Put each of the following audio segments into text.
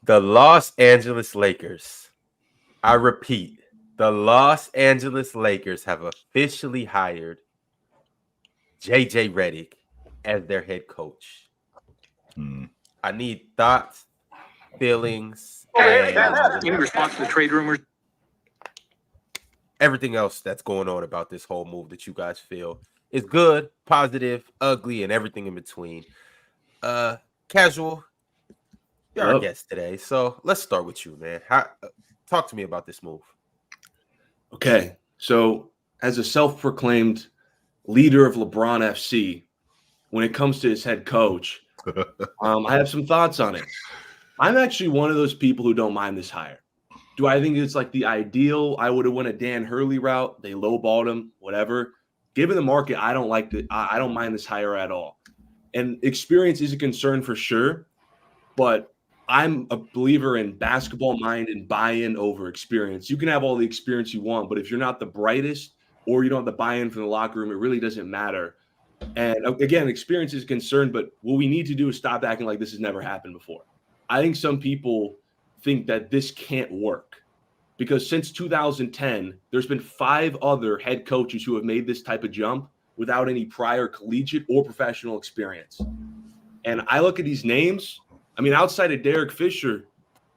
The Los Angeles Lakers. I repeat, the Los Angeles Lakers have officially hired JJ Redick as their head coach. I need thoughts, feelings, and in response to the trade rumors. Everything else that's going on about this whole move that you guys feel is good, positive, ugly, and everything in between. Casual, you're our guest today, so let's start with you, man. Talk to me about this move. Okay, so as a self-proclaimed leader of LeBron FC, when it comes to his head coach, I have some thoughts on it. I'm actually one of those people who don't mind this hire. Do I think it's like the ideal? I would have went a Dan Hurley route. They lowballed him, whatever. Given the market, I don't like the. I don't mind this hire at all. And experience is a concern for sure, but I'm a believer in basketball mind and buy-in over experience. You can have all the experience you want, but if you're not the brightest or you don't have the buy-in from the locker room, it really doesn't matter. And again, experience is a concern, but what we need to do is stop acting like this has never happened before. I think some people think that this can't work because since 2010, there's been 5 other head coaches who have made this type of jump without any prior collegiate or professional experience. And I look at these names, I mean, outside of Derek Fisher,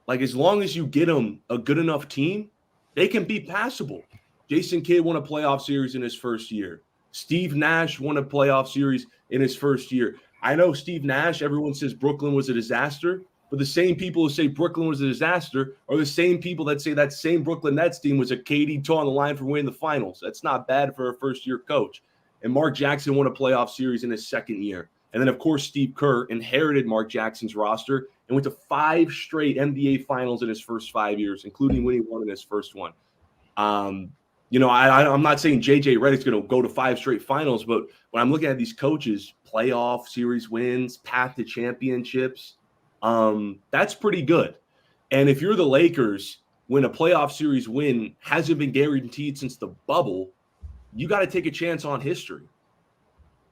like as long as you get them a good enough team, they can be passable. Jason Kidd won a playoff series in his first year. Steve Nash won a playoff series in his first year. I know Steve Nash, everyone says Brooklyn was a disaster, but the same people who say Brooklyn was a disaster are the same people that say that same Brooklyn Nets team was a KD toe on the line for winning the finals. That's not bad for a first-year coach. And Mark Jackson won a playoff series in his second year. And then, of course, Steve Kerr inherited Mark Jackson's roster and went to 5 straight NBA finals in his first 5 years, including winning one in his first one. I'm not saying JJ Redick's going to go to 5 straight finals, but when I'm looking at these coaches, playoff series wins, path to championships, that's pretty good. And if you're the Lakers, when a playoff series win hasn't been guaranteed since the bubble, you got to take a chance on history.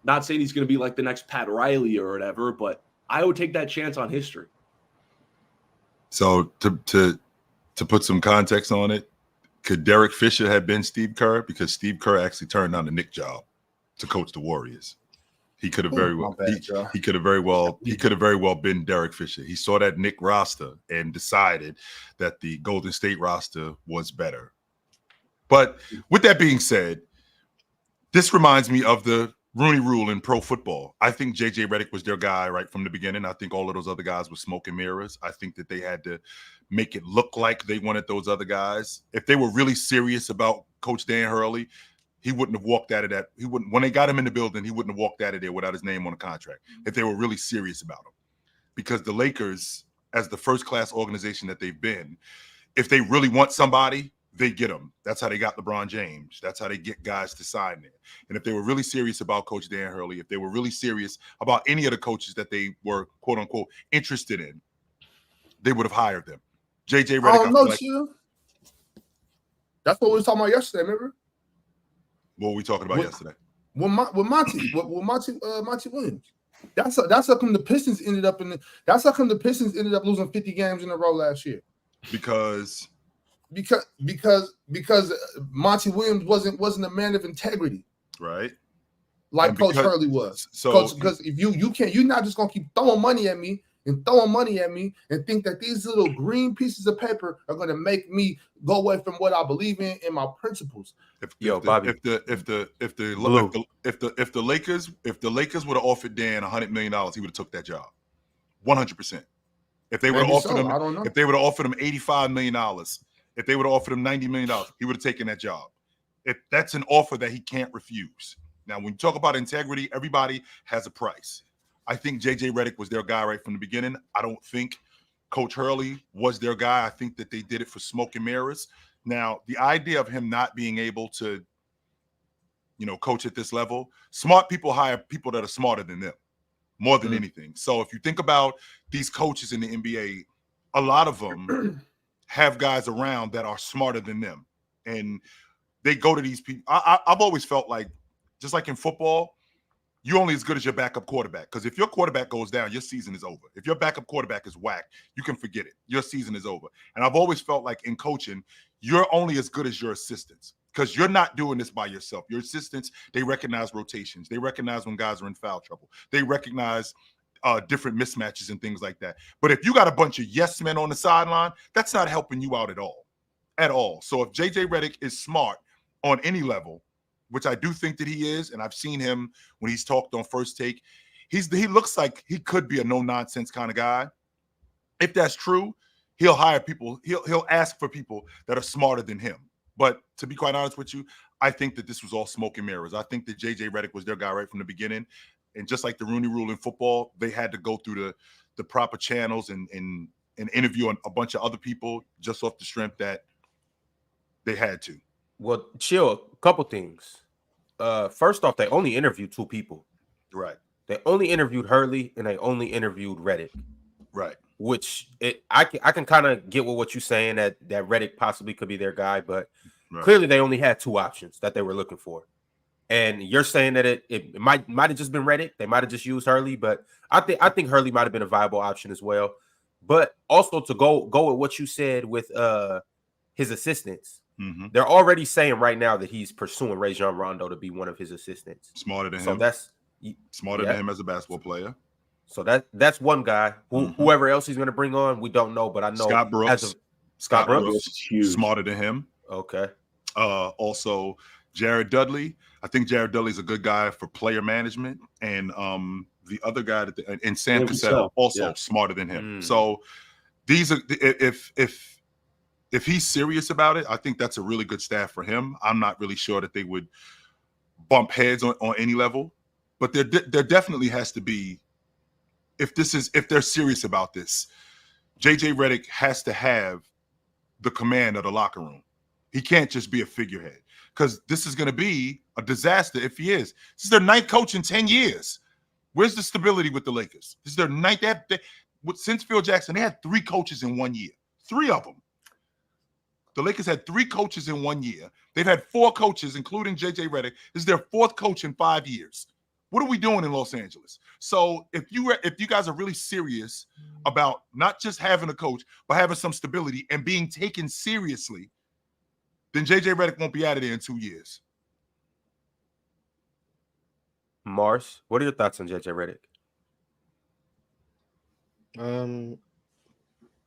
Not saying he's going to be like the next Pat Riley or whatever, but I would take that chance on history. So to put some context on it, could Derek Fisher have been Steve Kerr? Because Steve Kerr actually turned down the Knick job to coach the Warriors. He could have very well been Derek Fisher. He saw that Knick roster and decided that the Golden State roster was better. But with that being said, this reminds me of the Rooney Rule in pro football. I think JJ Redick was their guy right from the beginning. I think all of those other guys were smoke and mirrors. I think that they had to make it look like they wanted those other guys. If they were really serious about Coach Dan Hurley, he wouldn't have walked out of that. He wouldn't, when they got him in the building, he wouldn't have walked out of there without his name on a contract if they were really serious about him. Because the Lakers, as the first-class organization that they've been, if they really want somebody, they get them. That's how they got LeBron James. That's how they get guys to sign there. And if they were really serious about Coach Dan Hurley, if they were really serious about any of the coaches that they were, quote unquote, interested in, they would have hired them. JJ Redick. I don't know, Chill. That's what we were talking about yesterday, remember? What were we talking about yesterday? With Monty Williams. That's how come the Pistons ended up losing 50 games in a row last year. Because Monty Williams wasn't a man of integrity, right? Like Coach Hurley was. So because if you're not just gonna keep throwing money at me and think that these little green pieces of paper are gonna make me go away from what I believe in and my principles. If the Lakers would have offered Dan $100 million, he would have took that job, 100%. If they would have offered him, if they would have offered him $85 million, if they would have offered him $90 million, he would have taken that job. That's an offer that he can't refuse. Now, when you talk about integrity, everybody has a price. I think JJ Redick was their guy right from the beginning. I don't think Coach Hurley was their guy. I think that they did it for smoke and mirrors. Now, the idea of him not being able to, coach at this level, smart people hire people that are smarter than them more than anything. So if you think about these coaches in the NBA, a lot of them have guys around that are smarter than them. And they go to these people. I've always felt like, just like in football, you're only as good as your backup quarterback. Because if your quarterback goes down, your season is over. If your backup quarterback is whack, you can forget it. Your season is over. And I've always felt like in coaching, you're only as good as your assistants, because you're not doing this by yourself. Your assistants, they recognize rotations. They recognize when guys are in foul trouble. They recognize different mismatches and things like that. But if you got a bunch of yes men on the sideline, that's not helping you out at all. At all. So if JJ Redick is smart on any level, which I do think that he is, and I've seen him when he's talked on First Take, he looks like he could be a no-nonsense kind of guy. If that's true, he'll hire people. He'll ask for people that are smarter than him. But to be quite honest with you, I think that this was all smoke and mirrors. I think that JJ Redick was their guy right from the beginning. And just like the Rooney Rule in football, they had to go through the proper channels and interview a bunch of other people just off the strength that they had to. Well, chill. A couple things. First off, they only interviewed 2 people. Right. They only interviewed Hurley and they only interviewed Redick. Right. Which I can kind of get with what you're saying, that Redick possibly could be their guy, but Right. clearly they only had 2 options that they were looking for. And you're saying that it might have just been Redick. They might have just used Hurley, but I think Hurley might have been a viable option as well. But also to go with what you said with his assistants. Mm-hmm. They're already saying right now that he's pursuing Rajon Rondo to be one of his assistants. Smarter than So him. that's Smarter than him as a basketball player. So that's one guy. Whoever else he's going to bring on, we don't know. But I know Scott Brooks. Scott Brooks is huge. Smarter than him. Okay. Also, Jared Dudley. I think Jared Dudley's a good guy for player management, and the other guy and Sam Cassell also smarter than him. So these are if he's serious about it, I think that's a really good staff for him. I'm not really sure that they would bump heads on any level, but there definitely has to be, if they're serious about this, JJ Redick has to have the command of the locker room. He can't just be a figurehead, because this is going to be a disaster if he is. This is their 9th coach in 10 years. Where's the stability with the Lakers? This is their 9th. Since Phil Jackson, they had 3 coaches in 1 year. 3 of them. The Lakers had 3 coaches in 1 year. They've had 4 coaches, including JJ Redick. This is their 4th coach in 5 years. What are we doing in Los Angeles? So if you guys are really serious about not just having a coach, but having some stability and being taken seriously, then JJ Redick won't be out of there in 2 years. Mars, what are your thoughts on JJ Redick?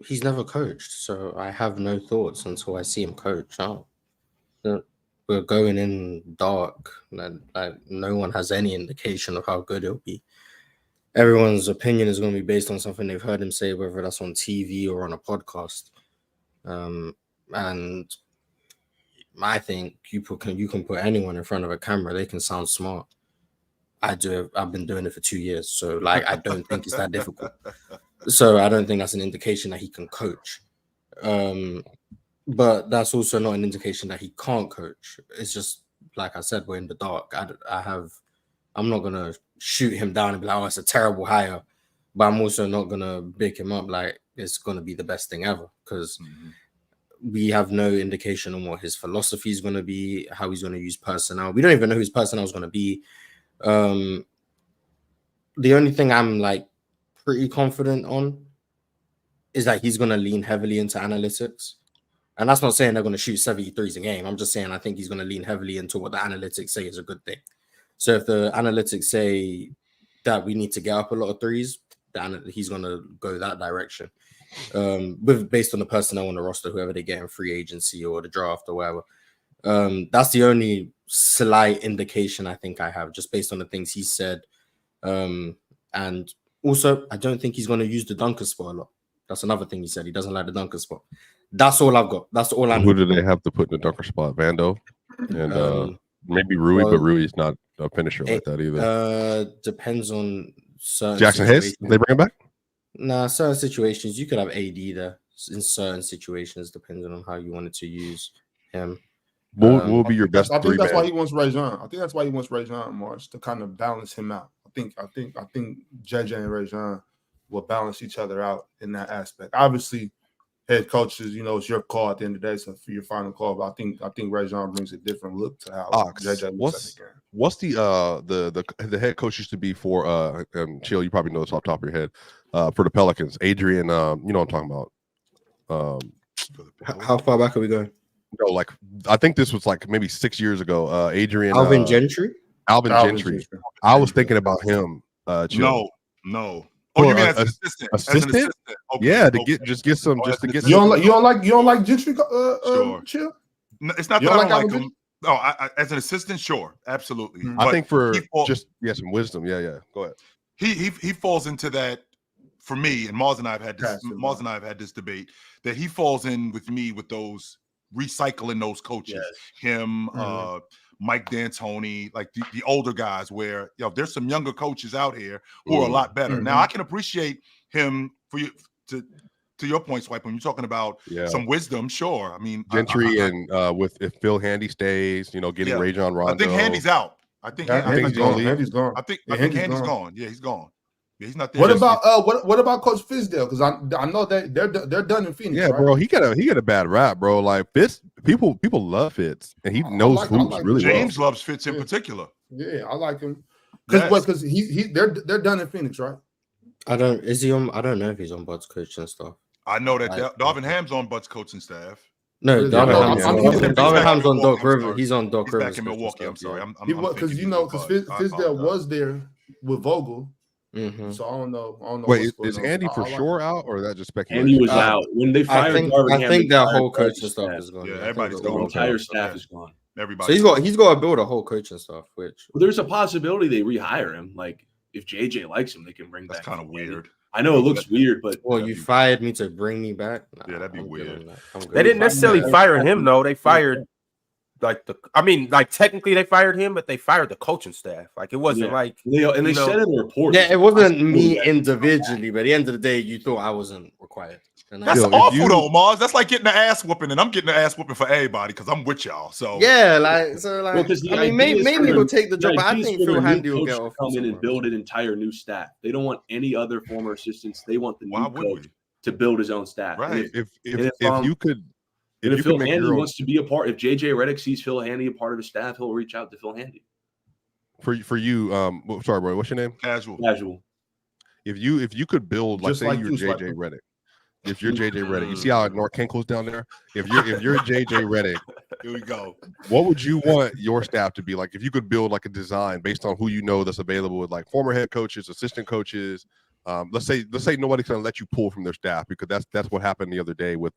He's never coached, so I have no thoughts until I see him coach. We're going in dark. No one has any indication of how good it'll be. Everyone's opinion is going to be based on something they've heard him say, whether that's on TV or on a podcast. And I think you can put anyone in front of a camera, they can sound smart. I've been doing it for 2 years, so I don't think it's that difficult. So I don't think that's an indication that he can coach. But that's also not an indication that he can't coach. It's just, like I said, we're in the dark. I'm not going to shoot him down and be like, oh, it's a terrible hire. But I'm also not going to big him up like it's going to be the best thing ever, because we have no indication on what his philosophy is going to be, how he's going to use personnel. We don't even know who his personnel is going to be. The only thing I'm pretty confident on is that he's going to lean heavily into analytics. And that's not saying they're going to shoot 73s a game. I'm just saying I think he's going to lean heavily into what the analytics say is a good thing. So if the analytics say that we need to get up a lot of threes, then he's going to go that direction. Based on the personnel on the roster, whoever they get in free agency or the draft or whatever. That's the only slight indication I think I have, just based on the things he said. And also, I don't think he's going to use the dunker spot a lot. That's another thing he said. He doesn't like the dunker spot. That's all I've got. That's all I know. Who do they have to put in the dunker spot? Vando and maybe Rui, but Rui's not a finisher like that either. Depends on certain Jackson Hayes. They bring him back? Nah, certain situations you could have AD there in certain situations, depending on how you wanted to use him. What will be your best? I think that's why he wants Rajon. I think that's why he wants Rajon, Mars, to kind of balance him out. I think JJ and Rajon will balance each other out in that aspect. Obviously, head coaches, it's your call at the end of the day. So for your final call, but I think Rajon brings a different look to how JJ looks at the game. What's the head coach used to be for Chill? You probably know this off the top of your head. For the Pelicans, Adrian. You know what I'm talking about. How far back are we going? No, like I think this was like maybe 6 years ago. Adrian Alvin Gentry. Alvin Gentry. I was thinking about him. No. Oh, you mean as an assistant? Assistant? Okay, yeah, to get some. You don't like Gentry? Sure. Chill. No, it's not that I don't like him. No, I, as an assistant, sure, absolutely. Mm-hmm. I think for some wisdom. Yeah. Go ahead. He falls into that for me, and Mars and I have had this debate that he falls in with me with those recycling those coaches. Yes. Him, Mike D'Antoni, like the older guys, where there's some younger coaches out here who are a lot better. Now I can appreciate him for you to your point, Swipe, when you're talking about some wisdom, sure. I mean Gentry and if Phil Handy stays, getting Rajon Rondo. I think Handy's out. I think Handy's gone. I think Handy's gone. Yeah, he's gone. Yeah, he's not there. What about Coach Fizdale? Because I know they're done in Phoenix. Yeah, right? bro, he got a bad rap, bro. Like Fitz, people love Fitz, and he knows hoops really well. James loves Fitz in particular. Yeah, I like him because they're done in Phoenix, right? I don't know if he's on Bud's coaching stuff. I know that Darvin Ham's on Bud's coaching staff. No, Darvin Ham's on Doc Rivers. He's on Doc Rivers. Back in Milwaukee. I'm sorry. Because Fizdale was there with Vogel. Mm-hmm. So I don't know. Wait, is Handy for sure out, or is that just speculation? Andy was out when they fired Darvin Ham. I think that whole coaching stuff is gone. Yeah, everybody's gone. The entire staff is gone. Everybody. So he's got to build a whole coaching staff. Which there's a possibility they rehire him. Like if JJ likes him, they can bring back. That's kind of weird. I know it looks weird, but you fired me to bring me back. Nah, that'd be weird. They didn't necessarily fire him though. They fired technically they fired him, but they fired the coaching staff. Like it wasn't like they said in the report. Yeah, it wasn't me individually, but at the end of the day, you thought I wasn't required. That's awful though, Mars. That's like getting the ass whooping, and I'm getting the ass whooping for everybody because I'm with y'all. So maybe we'll take the job. But I think Phil Handy will get off. Come in and build an entire new staff. They don't want any other former assistants. They want the new coach to build his own staff. Right. If you could. If Phil Handy wants to be a part, if JJ Redick sees Phil Handy a part of his staff, he'll reach out to Phil Handy. For you, sorry, bro, what's your name? Casual. If you could build, like, say you're JJ Redick. If you're JJ Redick, you see how North Kinkle's down there? If you're JJ Redick, here we go. What would you want your staff to be like? If you could build like a design based on who you know that's available with like former head coaches, assistant coaches. Let's say nobody's gonna let you pull from their staff because that's what happened the other day with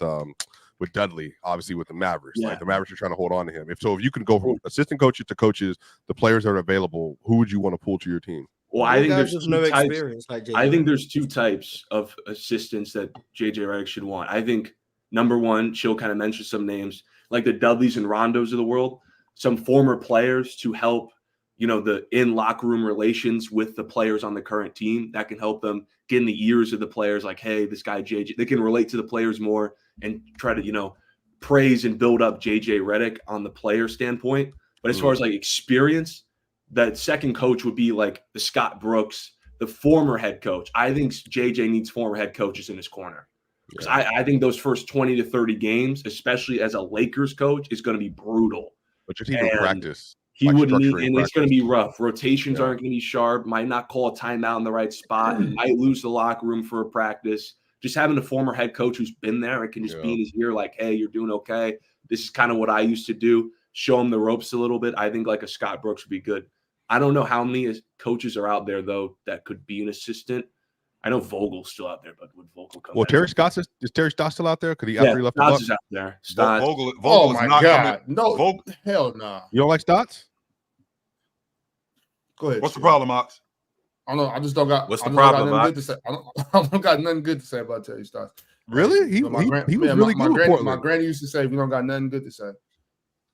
Dudley, obviously with the Mavericks. Yeah. Like the Mavericks are trying to hold on to him. If you can go from assistant coaches to coaches, the players that are available, who would you want to pull to your team? Well, I think there's no experience. I think there's two types of assistants that JJ Redick should want. I think number one, she'll kind of mention some names like the Dudleys and Rondos of the world, some former players to help, the in locker room relations with the players on the current team that can help them get in the ears of the players. Like, hey, this guy JJ, they can relate to the players more and try to, praise and build up JJ Redick on the player standpoint. But as far as like experience, that second coach would be like the Scott Brooks, the former head coach. I think JJ needs former head coaches in his corner. Because I think those first 20 to 30 games, especially as a Lakers coach, is going to be brutal. But your team will practice. He would need, and it's going to be rough. Rotations aren't going to be sharp. Might not call a timeout in the right spot. Might lose the locker room for a practice. Just having a former head coach who's been there, it can just be in his ear like, hey, you're doing okay. This is kind of what I used to do. Show him the ropes a little bit. I think like a Scott Brooks would be good. I don't know how many coaches are out there, though, that could be an assistant. I know Vogel's still out there, but would Vogel come? Well, Terry Stotts is Terry Stotts still out there? Because after he left the Bucks, is out there. Vogel oh my God! Coming. No, hell no. You don't like Stotts? Go ahead. What's the problem, Ox? I don't know. I just don't got. What's the problem, I don't got nothing good to say about Terry Stotts. Really? He was really good. My granny used to say, "We don't got nothing good to say."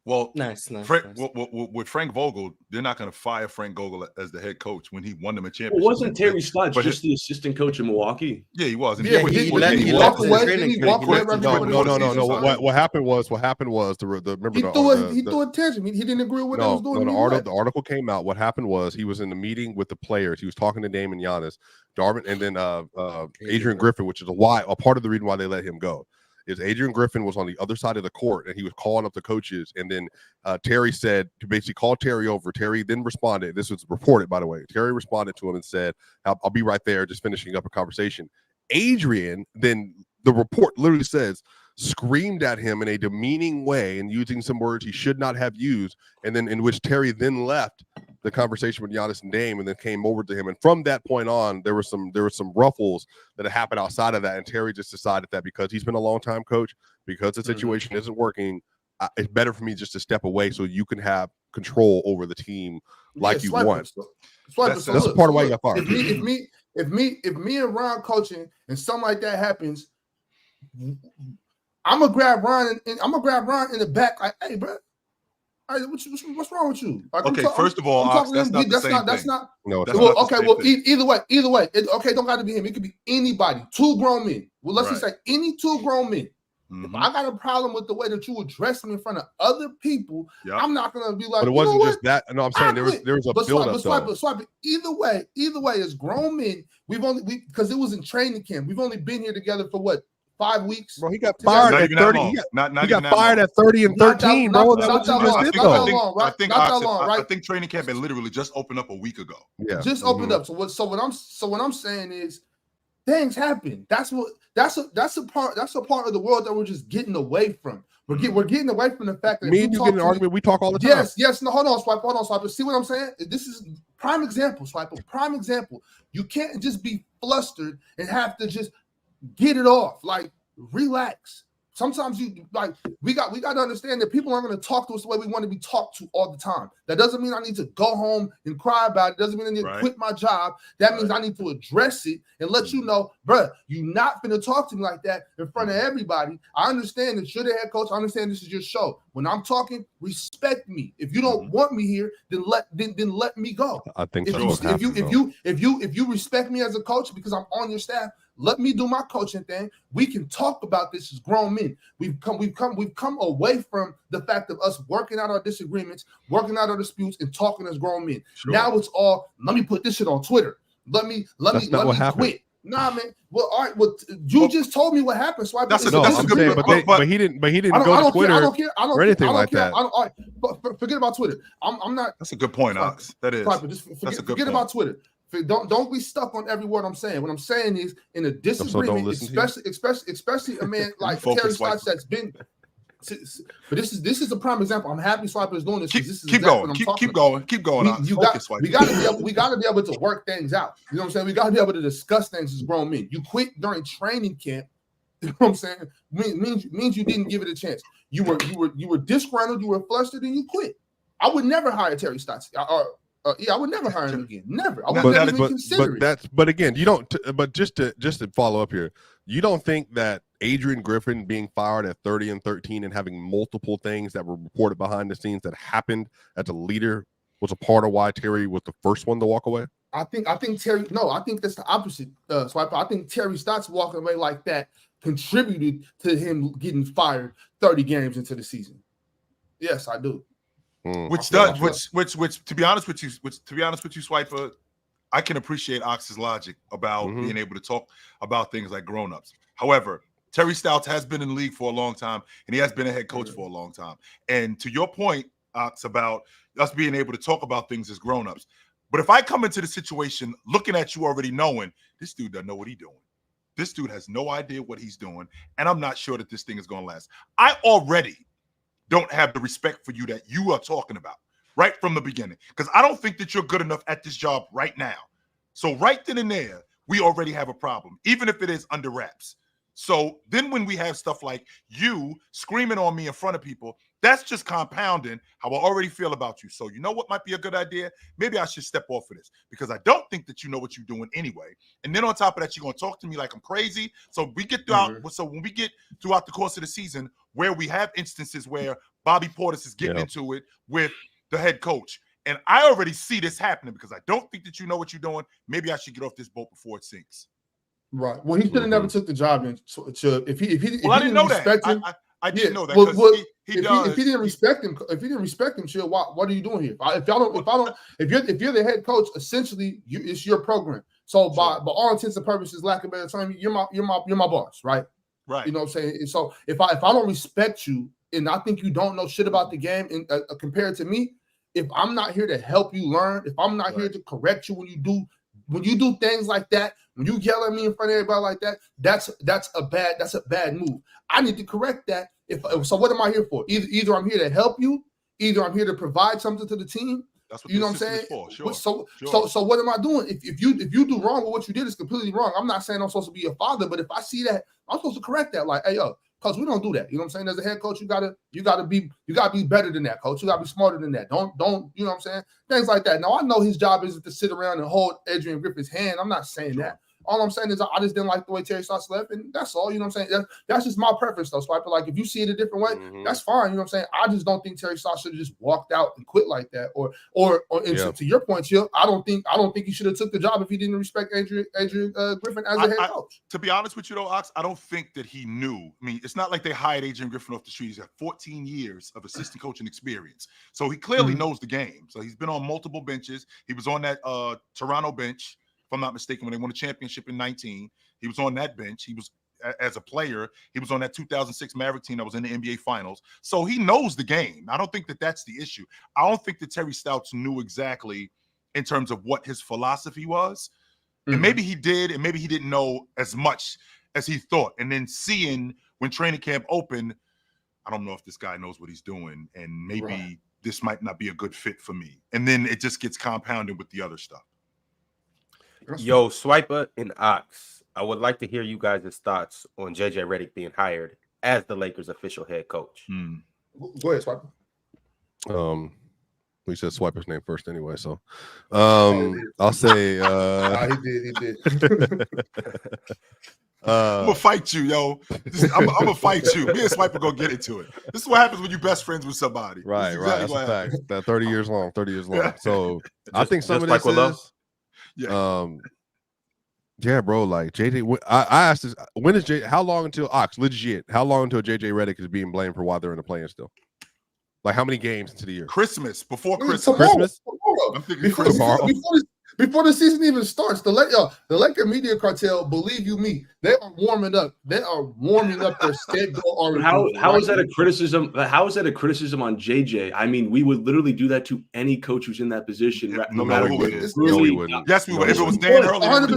Well, nice. With Frank Vogel, they're not going to fire Frank Vogel as the head coach when he won them a championship. Well, wasn't Terry Stotts just the assistant coach in Milwaukee? Yeah, he was. He walked away. No. What happened was he threw a tantrum. He didn't agree with what I was doing. The article came out. What happened was he was in the meeting with the players. He was talking to Dame and Giannis, Darvin, and then Adrian Griffin, which is a part of the reason why they let him go. is Adrian Griffin was on the other side of the court and he was calling up the coaches. And then Terry said to basically call Terry over. Terry then responded. This was reported, by the way. Terry responded to him and said, I'll be right there, just finishing up a conversation. Adrian, then the report literally says, screamed at him in a demeaning way and using some words he should not have used, and then in which Terry then left the conversation with Giannis and Dame and then came over to him. And from that point on, there were some ruffles that had happened outside of that, and Terry just decided that because he's been a long time coach, because the situation isn't working, it's better for me just to step away so you can have control over the team like you want. That's part of why you got fired. If me and Ron coaching and something like that happens, I'm gonna grab Ron and I'm gonna grab Ron in the back. Like, hey, bro, hey, what's wrong with you? Like, okay, first of all, that's not the same thing. No. Well, okay, well, either way, okay, don't got to be him. It could be anybody. 2 grown men. Well, let's just say any 2 grown men. If I got a problem with the way that you address me in front of other people, I'm not gonna be like. But it wasn't just that. No, I'm saying there was a build-up. Swipe. Either way, as grown men, because it was in training camp. We've only been here together for what? 5 weeks. Bro, he got fired at 30. He got fired at 30 and 13, bro. I think training camp had literally just opened up a week ago. Yeah, just opened up. So what I'm saying is, things happen. That's a part of the world that we're just getting away from. We're getting away from the fact that me and you get in an argument. We talk all the time. Yes. No, hold on, Swipe. See what I'm saying? This is prime example, Swipe. Prime example. You can't just be flustered and have to just get it off. Like, relax. Sometimes we got to understand that people aren't going to talk to us the way we want to be talked to all the time. That doesn't mean I need to go home and cry about it. Doesn't mean I need to quit my job. That means I need to address it and let you know, bruh, you're not going to talk to me like that in front of everybody. I understand that you're the head coach. I understand this is your show. When I'm talking, respect me. If you don't want me here, then let me go. I think if you respect me as a coach because I'm on your staff, let me do my coaching thing. We can talk about this as grown men. We've come away from the fact of us working out our disagreements, working out our disputes, and talking as grown men. Sure. Now it's all, let me put this shit on Twitter. Let me quit. Nah, man. Well, all right. Well, you just told me what happened. So but he didn't go to Twitter or anything like that. Forget about Twitter. I'm not. That's a good point, Ox. That is. Forget about Twitter. Don't be stuck on every word I'm saying. What I'm saying is, in a disagreement, especially a man like Terry Stotts that's been. But this is a prime example. I'm happy Swiper is doing this. Keep going. Keep going. We got to be able to work things out. You know what I'm saying? We got to be able to discuss things as grown men. You quit during training camp. You know what I'm saying? Means you didn't give it a chance. You were disgruntled. You were flustered, and you quit. I would never hire Terry Stotts. I would never hire him again. Never. I would never even consider it. But again, you don't. But just to follow up here, you don't think that Adrian Griffin being fired at 30 and 13 and having multiple things that were reported behind the scenes that happened as a leader was a part of why Terry was the first one to walk away? I think Terry. No, I think that's the opposite. Swiper. I think Terry Stotts walking away like that contributed to him getting fired 30 games into the season. Yes, I do. Which to be honest with you, Swiper, I can appreciate Ox's logic about being able to talk about things like grown-ups. However, Terry Stotts has been in the league for a long time, and he has been a head coach for a long time. And to your point, Ox, about us being able to talk about things as grown-ups. But if I come into the situation looking at you already knowing this dude doesn't know what he's doing. This dude has no idea what he's doing, and I'm not sure that this thing is going to last. I already don't have the respect for you that you are talking about right from the beginning, because I don't think that you're good enough at this job right now. So right then and there, we already have a problem, even if it is under wraps. So then when we have stuff like you screaming on me in front of people, that's just compounding how I already feel about you. So you know what might be a good idea? Maybe I should step off of this, because I don't think that you know what you're doing anyway. And then on top of that, you're going to talk to me like I'm crazy. So we get throughout. So when we get throughout the course of the season, where we have instances where Bobby Portis is getting into it with the head coach, and I already see this happening because I don't think that you know what you're doing. Maybe I should get off this boat before it sinks. Right. Well, he should have never took the job. Then, if he I didn't know that. I didn't know that. If he didn't respect him, chill. What are you doing here? If you're the head coach, essentially, it's your program. So by all intents and purposes, lack of better term, you're my boss, right? Right. You know what I'm saying? And so if I don't respect you and I think you don't know shit about the game and compared to me, if I'm not here to help you learn, if I'm not here to correct you when you do things like that, when you yell at me in front of everybody like that, that's a bad move. I need to correct that. So what am I here for? Either I'm here to help you, either I'm here to provide something to the team. That's what you know what I'm saying? Sure. So what am I doing? If you do wrong with what you did is completely wrong. I'm not saying I'm supposed to be your father, but if I see that, I'm supposed to correct that. Like, hey, yo, coach, we don't do that. You know what I'm saying? As a head coach, you gotta be better than that, coach. You gotta be smarter than that. Don't you know what I'm saying? Things like that. Now I know his job isn't to sit around and hold Adrian Griffin's hand. I'm not saying that. All I'm saying is I just didn't like the way Terry Stotts left, and that's all. You know what I'm saying? That's just my preference, though, Swiper. Like, if you see it a different way, that's fine. You know what I'm saying? I just don't think Terry Stotts should have just walked out and quit like that. Or to your point, Chill, I don't think he should have took the job if he didn't respect Adrian Griffin as a head coach. To be honest with you, though, Ox, I don't think that he knew. I mean, it's not like they hired Adrian Griffin off the street. He's got 14 years of assistant coaching experience, so he clearly knows the game. So he's been on multiple benches. He was on that Toronto bench, if I'm not mistaken, when they won a championship in 19. He was on that bench. He was, as a player, he was on that 2006 Maverick team that was in the NBA Finals. So he knows the game. I don't think that that's the issue. I don't think that Terry Stotts knew exactly in terms of what his philosophy was. And maybe he did, and maybe he didn't know as much as he thought. And then seeing when training camp opened, I don't know if this guy knows what he's doing, and maybe this might not be a good fit for me. And then it just gets compounded with the other stuff. Yo, Swiper and Ox, I would like to hear you guys' thoughts on JJ Redick being hired as the Lakers' official head coach. Go ahead, Swiper. We said Swiper's name first anyway, so I'll say he did. I'm gonna fight you, yo. I'm gonna fight you. Me and Swiper gonna get into it. This is what happens when you're best friends with somebody. Right. That's a fact. That 30 years long. So I think some of like this is yeah, bro. Like JJ, I asked this. When is how long until Ox legit? How long until JJ Redick is being blamed for why they're in the play-in still? Like how many games into the year? Before Christmas. I'm thinking before the season even starts, the Laker media cartel, believe you me, they are warming up. They are warming up their scapegoat already. How is that a criticism? How is that a criticism on JJ? I mean, we would literally do that to any coach who's in that position, no matter who it is. No, we wouldn't. Yes, we would. If it was Dan Hurley, 100%.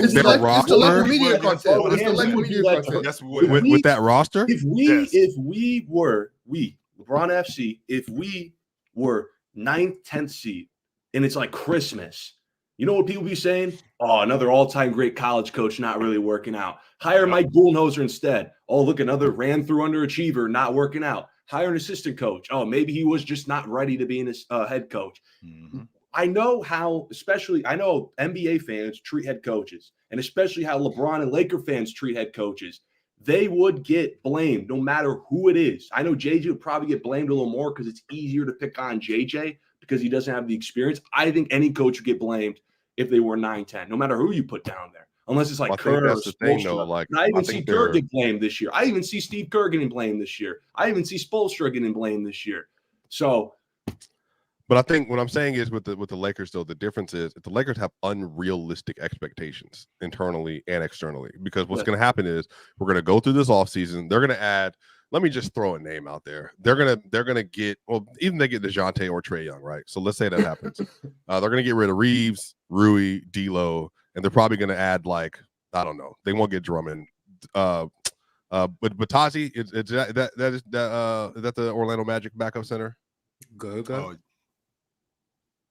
It's the Laker media cartel. It's the Laker media cartel. Yes, we would. With that roster, if we were LeBron FC, if we were 9th, 10th seed, and it's like Christmas. You know what people be saying? Oh, another all-time great college coach not really working out. Hire Mike Budenholzer instead. Oh, look, another ran-through underachiever not working out. Hire an assistant coach. Oh, maybe he was just not ready to be a head coach. I know how, I know NBA fans treat head coaches, and especially how LeBron and Laker fans treat head coaches. They would get blamed no matter who it is. I know JJ would probably get blamed a little more because it's easier to pick on JJ because he doesn't have the experience. I think any coach would get blamed if they were 9-10, no matter who you put down there, unless it's like Kerr or Spoelstra. Like, I even see Kerr get blamed this year. I even see Steve Kerr getting blamed this year. I even see Spoelstra getting blamed this year. So, but I think what I'm saying is with the Lakers, though, the difference is the Lakers have unrealistic expectations internally and externally, because what's going to happen is we're going to go through this offseason. They're going to add. Let me just throw a name out there. They're gonna get, well, even they get DeJounte or Trae Young, right? So let's say that happens. They're gonna get rid of Reeves, Rui, D'Lo, and they're probably gonna add, like, I don't know. They won't get Drummond. But Batazi, is that the Orlando Magic backup center? Goga.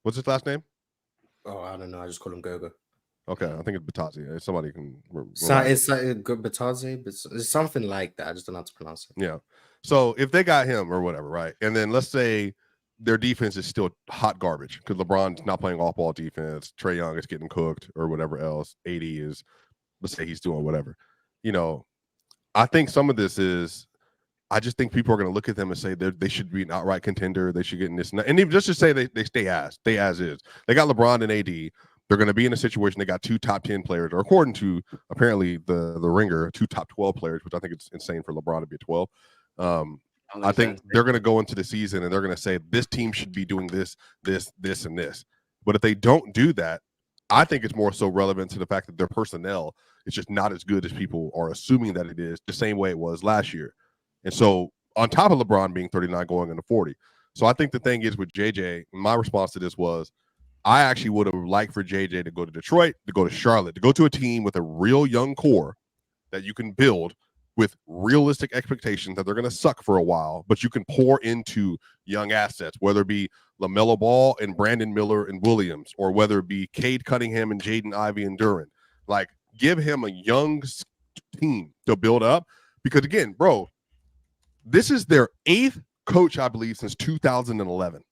What's his last name? Oh, I don't know. I just call him Goga. Okay, I think it's Batazi. Somebody can. It's Batazi, but it's something like that. I just don't know how to pronounce it. Yeah. So if they got him or whatever, right? And then let's say their defense is still hot garbage because LeBron's not playing off-ball defense. Trae Young is getting cooked or whatever else. AD is, let's say he's doing whatever. You know, I think some of this is, I just think people are going to look at them and say they should be an outright contender. They should get in this. And even just to say they stay as is. They got LeBron and AD. They're going to be in a situation. They got 2 top 10 players, or according to apparently the Ringer, 2 top 12 players, which I think it's insane for LeBron to be 12. I think they're going to go into the season and they're going to say this team should be doing this, and this. But if they don't do that, I think it's more so relevant to the fact that their personnel It's just not as good as people are assuming that it is, the same way it was last year. And so on top of LeBron being 39 going into 40. So I think the thing is with JJ, my response to this was, I actually would have liked for JJ to go to Detroit, to go to Charlotte, to go to a team with a real young core that you can build with realistic expectations that they're going to suck for a while, but you can pour into young assets, whether it be LaMelo Ball and Brandon Miller and Williams, or whether it be Cade Cunningham and Jaden Ivey and Duran. Like, give him a young team to build up. Because again, bro, this is their 8th coach, I believe, since 2011.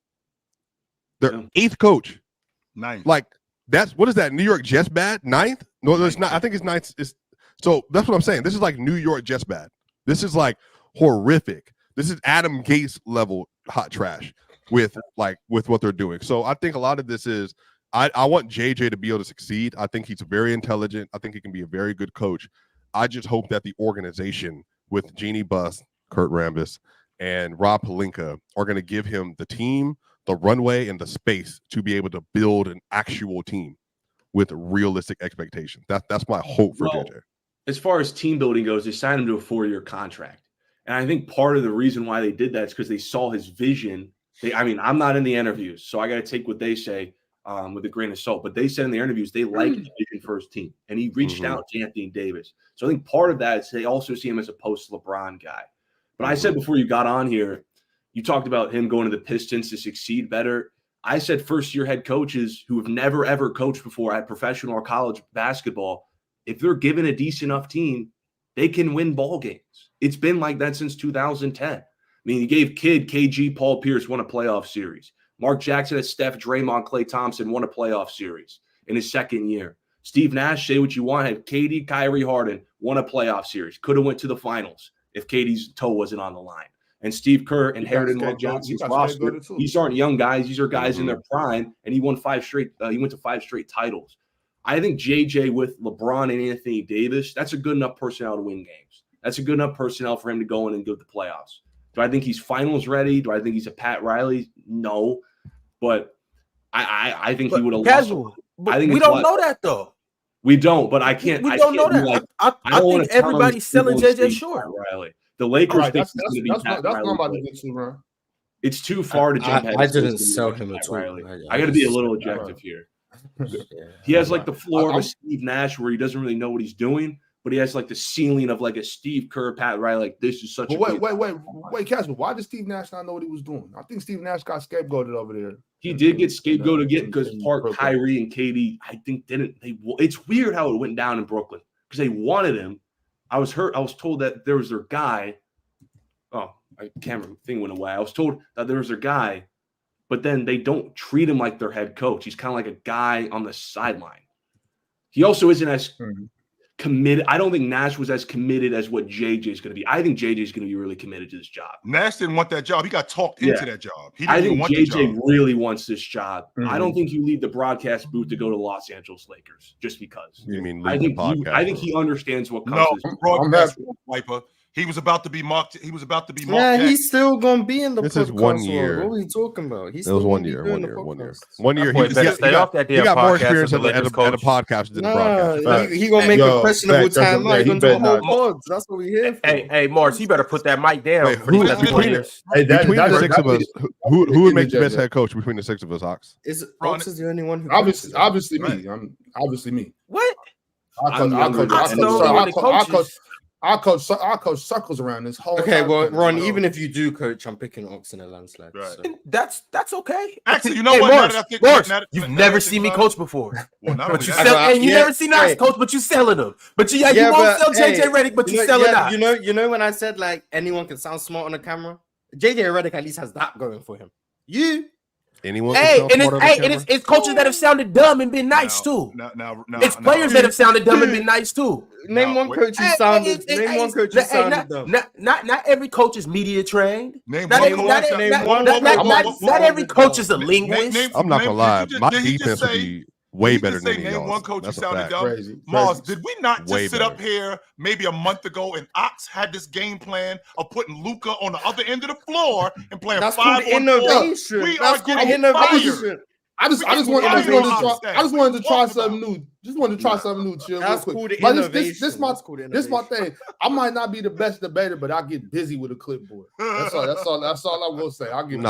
Their 8th coach. 9th. Like, that's, what is that? New York Jets bad? 9th? No, it's not. I think it's 9th. So that's what I'm saying. This is like New York Jets bad. This is like horrific. This is Adam Gase level hot trash with what they're doing. So I think a lot of this is, I want JJ to be able to succeed. I think he's very intelligent. I think he can be a very good coach. I just hope that the organization with Jeannie Buss, Kurt Rambis, and Rob Pelinka are going to give him the team, the runway, and the space to be able to build an actual team with realistic expectations. That's my hope for JJ. As far as team building goes, they signed him to a 4-year contract. And I think part of the reason why they did that is because they saw his vision. I'm not in the interviews, so I got to take what they say with a grain of salt. But they said in the interviews they like the vision first team. And he reached out to Anthony Davis. So I think part of that is they also see him as a post-LeBron guy. But I said before you got on here, you talked about him going to the Pistons to succeed better. I said first-year head coaches who have never, ever coached before at professional or college basketball, if they're given a decent enough team, they can win ball games. It's been like that since 2010. I mean, he gave Kidd, KG, Paul Pierce won a playoff series. Mark Jackson had Steph, Draymond, Klay Thompson won a playoff series in his second year. Steve Nash, say what you want, had KD, Kyrie, Harden won a playoff series. Could have went to the finals if KD's toe wasn't on the line. And Steve Kerr inherited Mark Jackson's roster. These aren't young guys. These are guys in their prime, and he won 5 straight. He went to 5 straight titles. I think JJ with LeBron and Anthony Davis, that's a good enough personnel to win games. That's a good enough personnel for him to go in and go to the playoffs. Do I think he's finals ready? Do I think he's a Pat Riley? No. But I think he would have lost. I think we don't know that, though. We don't, but I can't. We don't know that. Like, I think everybody's selling JJ short. Riley. The Lakers that's not about to get too wrong. It's too far to jump ahead. I didn't sell him at all. I got to be a little objective here. He has like the floor of a Steve Nash where he doesn't really know what he's doing, but he has like the ceiling of like a Steve Kerr, Pat Riley. Like, this is such a wait, Casper, why did Steve Nash not know what he was doing? I think Steve Nash got scapegoated over there. He did get scapegoated again because Kyrie and KD, I think, didn't. It's weird how it went down in Brooklyn because they wanted him. I was told that there was their guy. Oh, my camera thing went away. I was told that there was their guy, but then they don't treat him like their head coach. He's kind of like a guy on the sideline. He also isn't as committed. I don't think Nash was as committed as what JJ is going to be. I think JJ is going to be really committed to this job. Nash didn't want that job. He got talked into that job. I think JJ really wants this job. I don't think you leave the broadcast booth to go to Los Angeles Lakers just because. You mean I think he understands what comes. No, broadcast wiper. He was about to be mocked. He was about to be mocked. Yeah, he's still gonna be in the. This is 1 year. What are you talking about? He's it was 1 year. 1 year. 1 year. 1 year. He got more experience at a podcast than the broadcast. He gonna make a questionable timeout. He's gonna do a whole pod. That's what we here for. Hey, Mars, you better put that mic down. Between the 6 of us, who would make the best head coach between the 6 of us, Ox? Ox is the only one who. Obviously me. I'm obviously me. What? I'll coach circles around this whole. Okay, well, Ron, even if you do coach, I'm picking Ox in a landslide. Right. So. That's okay. Actually, you know what? Morris, you've never seen me coach before. Well, but you never seen us coach, but you selling them. But you won't sell JJ Redick, but you selling out. You know when I said like anyone can sound smart on the camera, JJ Redick at least has that going for him. Anyone? It's coaches that have sounded dumb and been nice too. It's players that have sounded dumb and been nice too. Name one coach who sounded. Name one coach who sounded dumb. Not every coach is media trained. Not every coach is a linguist. I'm not gonna lie. My defense would be way better than name one coach who sounded dumb. Mars, did we not just sit up here maybe a month ago and Ox had this game plan of putting Luka on the other end of the floor and playing 5-on-4? Innovation. We are getting innovation. I just wanted to try something new. Just wanted to try something new, chill. That's real cool. quick. This my thing. I might not be the best debater, but I get busy with a clipboard. That's all I'm gonna say. I get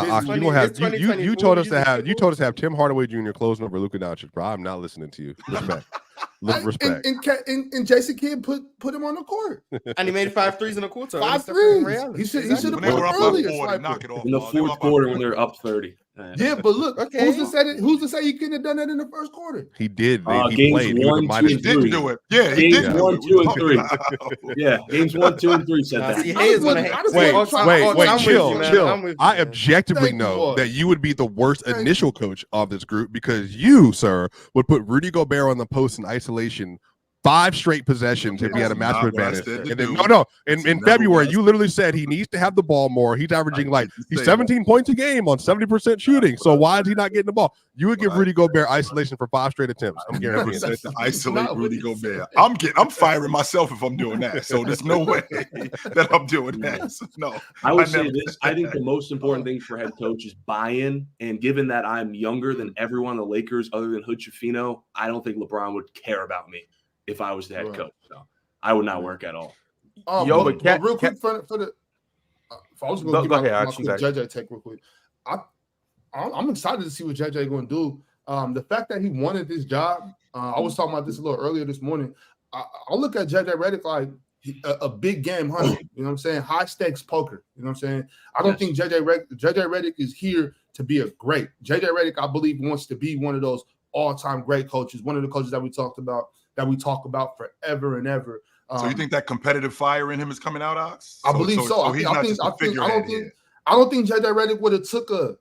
busy. You told us to have Tim Hardaway Jr. closing over Luka Doncic, bro. I'm not listening to you. Respect. Respect. And Jason Kidd put him on the court, and he made 5 threes in a quarter. 5 threes. He should have put earlier. In the fourth quarter when they're up 30. Yeah, but look, who's to say he couldn't have done that in the first quarter? He did. He played. He didn't do it. Yeah, he did. Games 1, 2, and 3. Yeah, games 1, 2, and 3 said that. Wait, chill. I objectively know that you would be the worst initial coach of this group because you, sir, would put Rudy Gobert on the post in isolation 5 straight possessions if he had a matchup advantage. And then in February, you literally said he needs to have the ball more. He's averaging he's 17 points a game on 70% shooting. So why is he not getting the ball? You would give Rudy Gobert isolation for 5 straight attempts. I'm guaranteeing that. To isolate Rudy Gobert. I'm firing myself if I'm doing that. So there's no way that I'm doing that. So, no. I would say this. I think the most important thing for head coach is buy-in. And given that I'm younger than everyone on the Lakers other than Hood Schifino, I don't think LeBron would care about me if I was the head coach. So I would not work at all. But real quick for the I was going to give my quick JJ take real quick. I'm excited to see what JJ going to do. The fact that he wanted this job, I was talking about this a little earlier this morning. I look at JJ Redick like a big game hunter. You know what I'm saying? High stakes poker. You know what I'm saying? I don't think JJ Redick is here to be a great. JJ Redick, I believe, wants to be one of those all-time great coaches. One of the coaches that we talk about forever and ever. So you think that competitive fire in him is coming out, Ox? I believe so. I don't think JJ Redick would have took a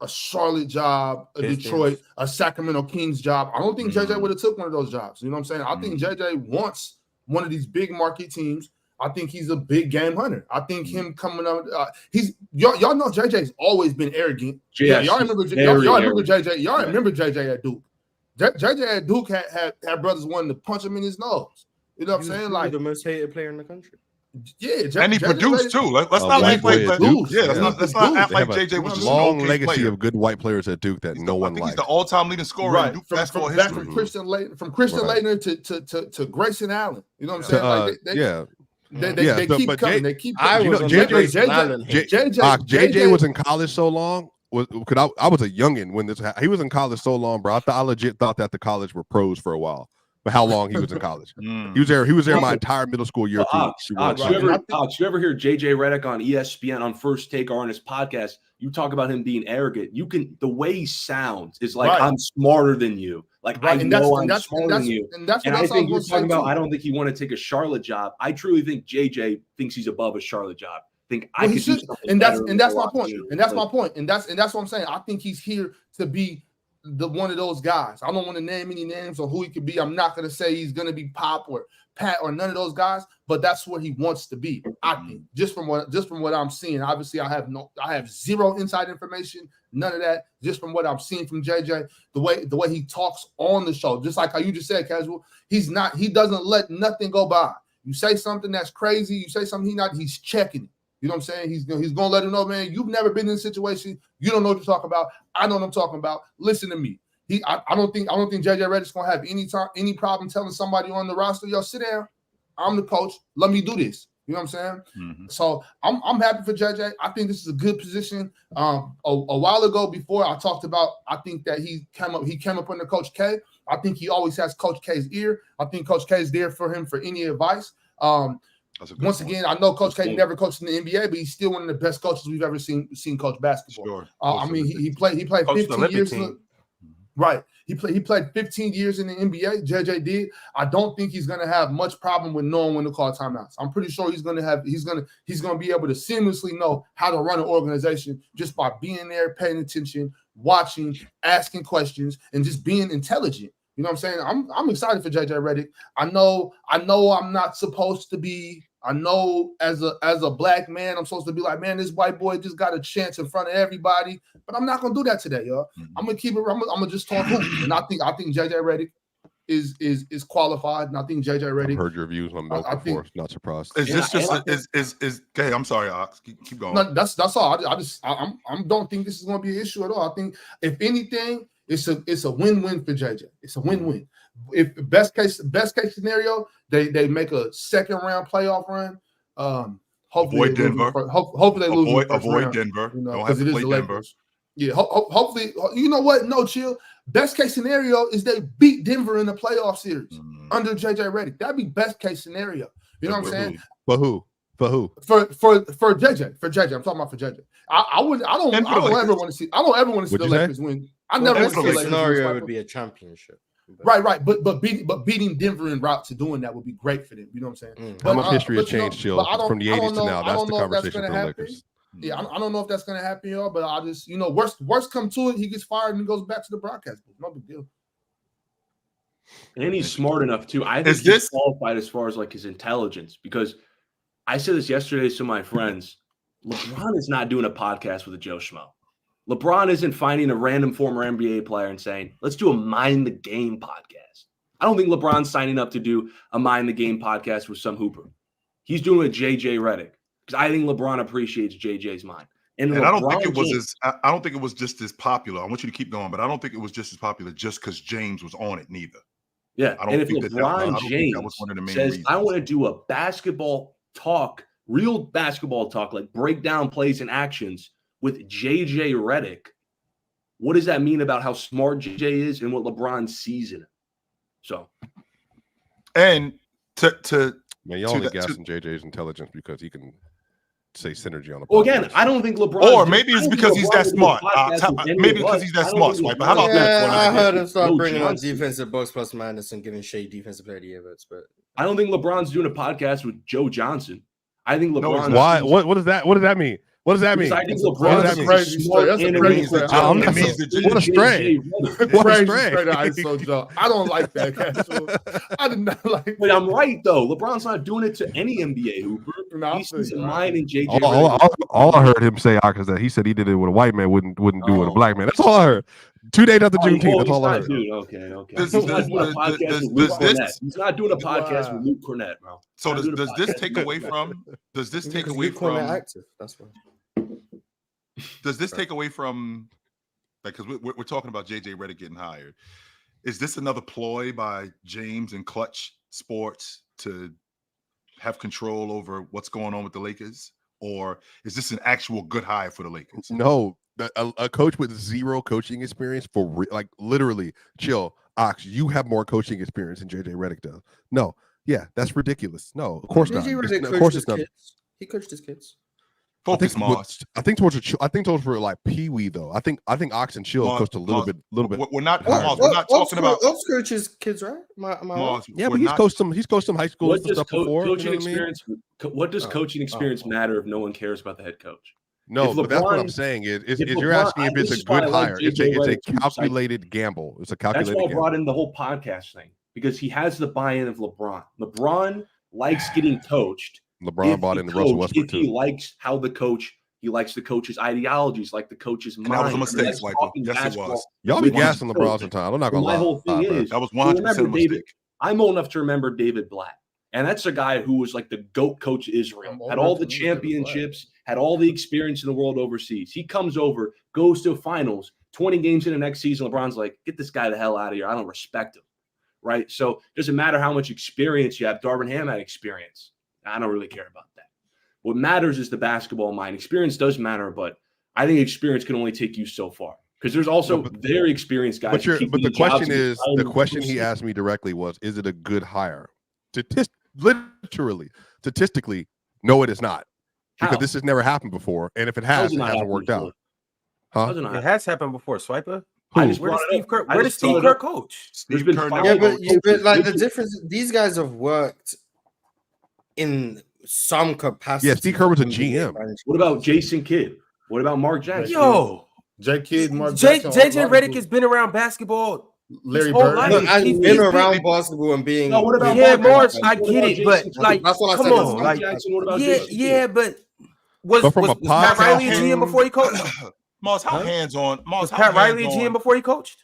Charlotte job, a Detroit, a Sacramento Kings job. I don't think JJ would have took one of those jobs. You know what I'm saying? I think JJ wants one of these big market teams. I think he's a big game hunter. I think him coming up, y'all know JJ's always been arrogant. Yes, y'all remember JJ. Y'all remember JJ at Duke. JJ at Duke had brothers wanting to punch him in his nose. You know what I'm saying? Like the most hated player in the country. Yeah, and he produced too. Let's not act like JJ was just a long legacy of good white players at Duke that no one liked. He's the all-time leading scorer in Duke basketball history. From Christian Laettner to Grayson Allen. You know what I'm saying? They keep coming. They keep coming. JJ was in college so long. Because I was a youngin when he was in college so long, bro. I legit thought that the college were pros for a while. But how long he was in college? He was there my entire middle school year. You ever hear JJ Redick on ESPN on First Take or on his podcast? You talk about him being arrogant. The way he sounds is like I'm smarter than you. Like I know I'm smarter than you. And I think you're talking about. I don't think he want to take a Charlotte job. I truly think JJ thinks he's above a Charlotte job. And that's my point. And that's what I'm saying. I think he's here to be one of those guys. I don't want to name any names or who he could be. I'm not going to say he's going to be Pop or Pat or none of those guys, but that's what he wants to be. I think just from what I'm seeing. Obviously, I have zero inside information, none of that. Just from what I'm seeing from JJ, the way he talks on the show, just like how you just said, Casual. He doesn't let nothing go by. You say something that's crazy, you say something he's checking it. You know what I'm saying? He's gonna let him know, man, you've never been in a situation. You don't know what to talk about. I know what I'm talking about. Listen to me. I don't think JJ Redick's gonna have any problem telling somebody on the roster, yo, sit down. I'm the coach. Let me do this. You know what I'm saying? Mm-hmm. So I'm happy for JJ. I think this is a good position. A while ago, before I talked about, I think that he came up under Coach K. I think he always has Coach K's ear. I think Coach K is there for him for any advice. Once again, I know Coach K never coached in the NBA, but he's still one of the best coaches we've ever seen coach basketball. Sure. I mean, he played 15 years. Right. He played 15 years in the NBA. JJ did. I don't think he's going to have much problem with knowing when to call timeouts. I'm pretty sure he's going to be able to seamlessly know how to run an organization just by being there, paying attention, watching, asking questions, and just being intelligent. You know what I'm saying? I'm excited for JJ Redick. I know I'm not supposed to be. I know as a black man, I'm supposed to be like, man, this white boy just got a chance in front of everybody. But I'm not gonna do that today, y'all. I'm gonna keep it. I'm gonna just talk hoop. And I think JJ Redick is qualified, and I think JJ Redick. I've heard your views on Milk before. Not surprised. Is this just okay? I'm sorry, Ox. Keep going. No, that's all. I don't think this is going to be an issue at all. I think if anything, it's a win-win for JJ. It's a win-win. If best case scenario, they make a second round playoff run. Hopefully avoid Denver. Hopefully they lose. Avoid Denver. Don't have to play Denver. Yeah, hopefully, you know what? No, chill. Best case scenario is they beat Denver in the playoff series under JJ Redick. That'd be best case scenario. You know what I'm saying? For who? For JJ. For JJ. I'm talking about for JJ. I don't ever want to see the Lakers win. I never want to see the Lakers scenario win. would be a championship. Right. But beating Denver en route to doing that would be great for them. You know what I'm saying? How much history has changed, Chill, from the 80s to now? That's the conversation for the Lakers. Yeah, I don't know if that's going to happen, y'all, but I just, worst come to it, he gets fired and goes back to the broadcast booth. No big deal. And he's smart enough, too. I think he's qualified as far as, like, his intelligence, because I said this yesterday to my friends. LeBron is not doing a podcast with a Joe Schmo. LeBron isn't finding a random former NBA player and saying, let's do a Mind the Game podcast. I don't think LeBron's signing up to do a Mind the Game podcast with some hooper. He's doing it with JJ Redick. Because I think LeBron appreciates JJ's mind, and I don't think it was I don't think it was just as popular. I want you to keep going, but I don't think it was just as popular just because James was on it neither. Yeah, I don't and think if LeBron James that was one of the main says, reasons. "I want to do a basketball talk, real basketball talk, like break down plays and actions with JJ Redick," what does that mean about how smart JJ is and what LeBron sees in him? So, and to man, y'all only gassing JJ's intelligence because he can say synergy on the podcast. Well, again, I don't think LeBron. Or maybe it's because he's that smart. Maybe because he's that smart, Swiper. How about that? I heard him start bringing on defensive box plus minus and giving Shea defensive player of the year votes, but I don't think LeBron's doing a podcast with Joe Johnson. I think LeBron. Why? What does that? What does that mean? What does that mean? I think LeBron's crazy story. That's a crazy story. What a stray. What a stray. I don't like that, Casual. I did not like that. But I'm right, though. LeBron's not doing it to any NBA hooper. He sees a mind in JJ. All I heard him say is that he said he did it with a white man, wouldn't do it with a black man. That's all I heard. 2 days after Juneteenth. That's all I heard. Dude, okay. He's not doing a podcast with Luke Cornett. He's not doing a podcast with Luke Cornett, bro. So does this take away from? Does this take away from? Active. That's why. Does this take away from? Like, because we're talking about JJ Redick getting hired. Is this another ploy by James and Clutch Sports to have control over what's going on with the Lakers, or is this an actual good hire for the Lakers? No. A coach with zero coaching experience like literally, Chill, Ox, you have more coaching experience than JJ Redick does. No, yeah, that's ridiculous. No, of course not. Of course it's not. He coached his kids. Focus, Moss. I think towards for like Pee Wee though. I think Ox and Chill coached a little bit. We're not talking about Ox coaches kids, right? Yeah, but he's coached some high school stuff before. Coaching experience. What does coaching experience matter if no one cares about the head coach? No, but that's what I'm saying. Is you're asking if it's a good hire. It's a calculated gamble. It's a calculated gamble. That's why I brought in the whole podcast thing, because he has the buy-in of LeBron. LeBron likes getting coached. LeBron bought into Russell Westbrook too. He likes how he likes the coach's ideologies, like the coach's mind. That was a mistake, Swiper. Yes, it was. Y'all be gassing LeBron sometimes. I'm not gonna lie. My whole thing is that was 100% a mistake. I'm old enough to remember David Blatt. And that's a guy who was like the GOAT coach of Israel, had all the championships, had all the experience in the world overseas. He comes over, goes to finals, 20 games in the next season. LeBron's like, get this guy the hell out of here. I don't respect him, right? So it doesn't matter how much experience you have. Darvin Ham had experience. I don't really care about that. What matters is the basketball mind. Experience does matter, but I think experience can only take you so far. Because there's also very experienced guys. But the question he asked me directly was, is it a good hire? Statistically, no, it is not, because this has never happened before, and if it has, it hasn't worked out. Huh? It has happened before, Swiper. Where does Steve Kerr coach? But like the difference, these guys have worked in some capacity. Yeah, Steve Kerr was a GM. What about Jason Kidd? What about Mark Jackson? JJ Redick has been around basketball. Larry Bird. He's been around basketball and being. What about Mars? I get it, but like, that's what I said. But was Pat Riley a GM before he coached? Mars, how hands-on? Was Pat Riley a GM before he coached?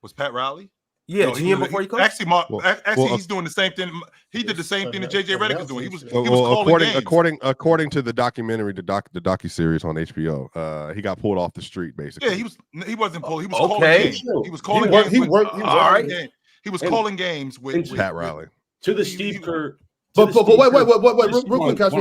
Was Pat Riley? Yeah, GM before he coached. Actually, he's doing the same thing. He did the same thing that JJ Redick was doing. He was calling games. According to the documentary, the docuseries on HBO, he got pulled off the street basically. Yeah, he wasn't pulled. He was calling games. He was calling games. He was calling games with Pat Riley. To the Steve Kerr. But wait, real quick, guys.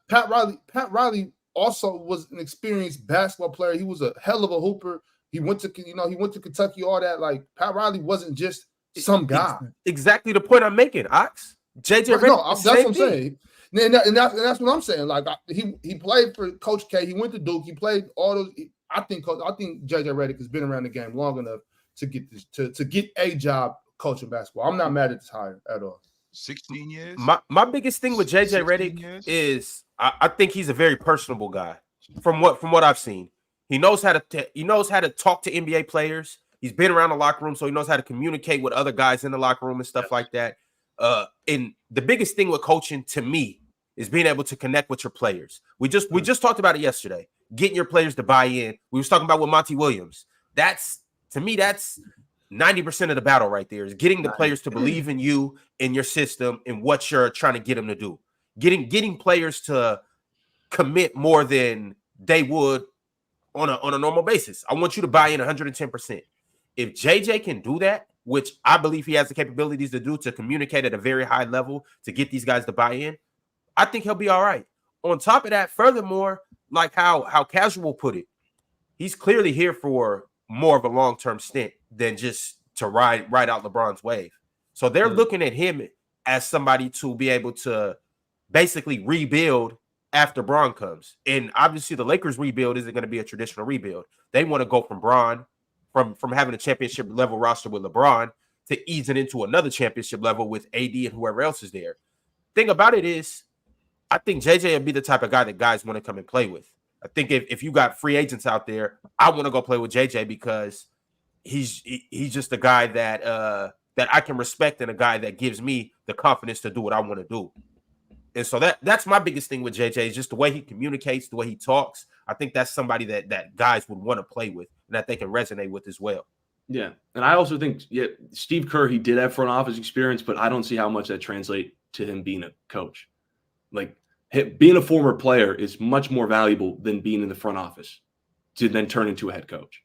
Pat Riley also was an experienced basketball player. He was a hell of a hooper. He went to Kentucky, all that. Like, Pat Riley wasn't just some guy. Exactly the point I'm making, Ox. JJ Redick. No, that's what I'm saying. And that's what I'm saying. Like, he played for Coach K. He went to Duke. He played all those. I think JJ Redick has been around the game long enough to get this to get a job coaching basketball. I'm not mad at this hire at all. 16 years. My biggest thing with JJ Redick is I think he's a very personable guy. From what I've seen, he knows how to talk to NBA players. He's been around the locker room, so he knows how to communicate with other guys in the locker room and stuff like that. And the biggest thing with coaching to me is being able to connect with your players. We just talked about it yesterday. Getting your players to buy in. We was talking about with Monty Williams. That's 90% of the battle right there is getting the players to believe in you, in your system, and what you're trying to get them to do. Getting players to commit more than they would on a normal basis. I want you to buy in 110%. If JJ can do that, which I believe he has the capabilities to do, to communicate at a very high level to get these guys to buy in, I think he'll be all right. On top of that, furthermore, like how Casual put it, he's clearly here for more of a long-term stint than just to ride out LeBron's wave. So they're looking at him as somebody to be able to basically rebuild after Bron comes. And obviously the Lakers rebuild isn't going to be a traditional rebuild. They want to go from Bron, from having a championship level roster with LeBron to easing into another championship level with AD and whoever else is there. Thing about it is, I think JJ would be the type of guy that guys want to come and play with. I think if you got free agents out there, I want to go play with JJ because he's just a guy that I can respect and a guy that gives me the confidence to do what I want to do. And so that's my biggest thing with JJ is just the way he communicates, the way he talks. I think that's somebody that guys would want to play with and that they can resonate with as well. Yeah. And I also think, Steve Kerr, he did have front office experience, but I don't see how much that translates to him being a coach. Like, being a former player is much more valuable than being in the front office to then turn into a head coach.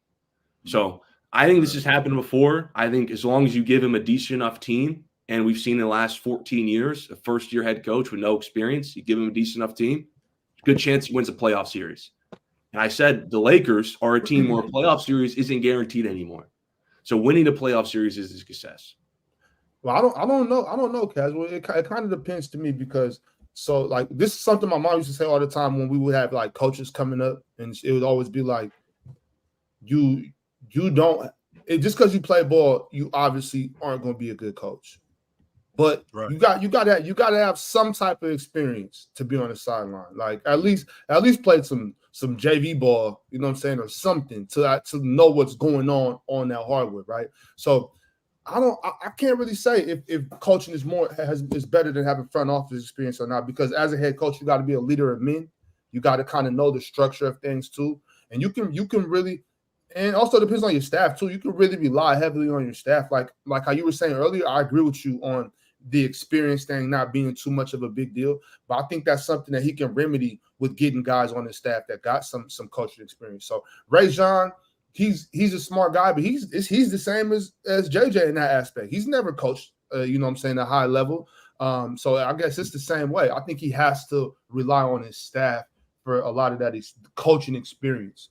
So I think this has happened before. I think as long as you give him a decent enough team, and we've seen in the last 14 years, a first-year head coach with no experience, you give him a decent enough team, good chance he wins a playoff series. And I said the Lakers are a team where a playoff series isn't guaranteed anymore. So winning the playoff series is a success. Well, I don't know, Casual. It kind of depends to me because like this is something my mom used to say all the time when we would have like coaches coming up, and it would always be like, you don't just because you play ball, you obviously aren't going to be a good coach. But you got to have some type of experience to be on the sideline. Like at least play some JV ball, you know what I'm saying, or something to know what's going on that hardwood, right? So I can't really say if coaching is better than having front office experience or not, because as a head coach, you got to be a leader of men. You got to kind of know the structure of things too, and you can really. And also depends on your staff too. You can really rely heavily on your staff. Like how you were saying earlier, I agree with you on the experience thing not being too much of a big deal. But I think that's something that he can remedy with getting guys on his staff that got some coaching experience. So Rajon, he's a smart guy, but he's the same as JJ in that aspect. He's never coached, you know what I'm saying, at a high level. So I guess it's the same way. I think he has to rely on his staff for a lot of that coaching experience.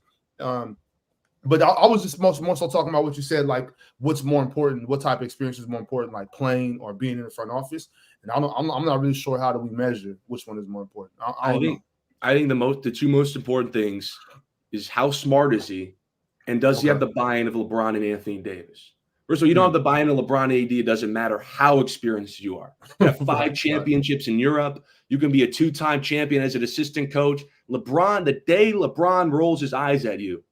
But I was just more so talking about what you said, like what's more important, what type of experience is more important, like playing or being in the front office. And I'm not really sure how do we measure which one is more important. I think the two most important things is how smart is he, and does he have the buy-in of LeBron and Anthony Davis. First of all, you don't have the buy-in of LeBron and AD. It doesn't matter how experienced you are. You have 5 championships in Europe. You can be a 2-time champion as an assistant coach. The day LeBron rolls his eyes at you,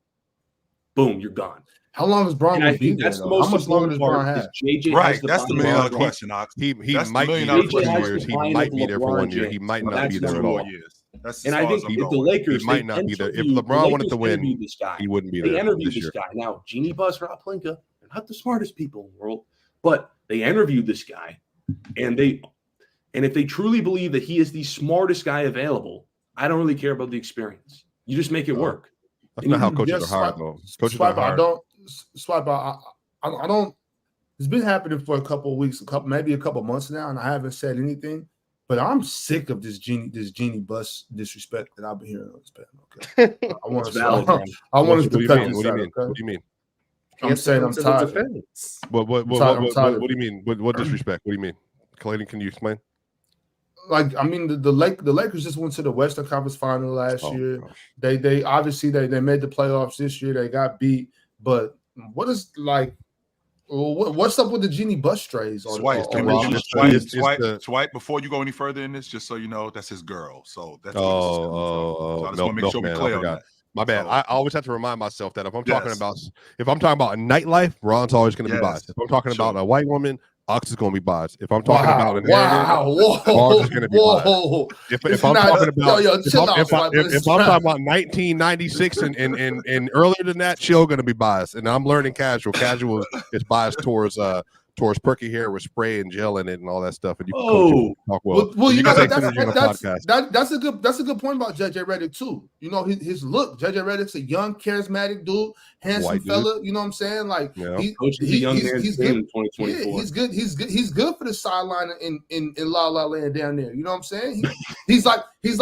boom, you're gone. How long does Bron be there? How much longer does Bron have? JJ right, that's the $1 million question, Ox. He might be there for 2 years. He might be there for 1 year. He might not be there at all. And I think if the Lakers, he might not be there. If LeBron wanted to win, he wouldn't be there. They interviewed this guy. Now, Jeannie Buss, Rob Pelinka, they're not the smartest people in the world, But they interviewed this guy, and if they truly believe that he is the smartest guy available, I don't really care about the experience. You just make it work. That's not how coaches are hired, though. Coaches are hired. I don't. It's been happening for a couple of weeks, maybe a couple of months now, and I haven't said anything. But I'm sick of this Genie bus disrespect that I've been hearing on this panel. Okay, I want to cut this out. What do you mean? I'm saying I'm tired. What do you mean? What disrespect? What do you mean? Clayton, can you explain? Like, I mean, the Lakers just went to the Western Conference Final last year. Gosh. They obviously they made the playoffs this year. They got beat, but what's up with the Genie bus strays? Swipe before you go any further in this, just so you know, that's his girl. So that's so I just want to make sure we're clear on that. My bad. I always have to remind myself that if I'm talking about a nightlife, Ron's always going to be biased. If I'm talking about a white woman, Ox is going to be biased. If I'm talking about an Ron's is going to be biased. If I'm talking about 1996 and earlier than that, Chill going to be biased. And I'm learning casual. Casual is biased towards perky hair with spray and gel in it and all that stuff. And you can talk well. Well, you know that's a good point about JJ Redick too. You know his look. JJ Redick's a young, charismatic dude, handsome fella. You know what I'm saying? Like he's good in 2024. Yeah, he's good for the sideline in La La Land down there. You know what I'm saying? He's like it's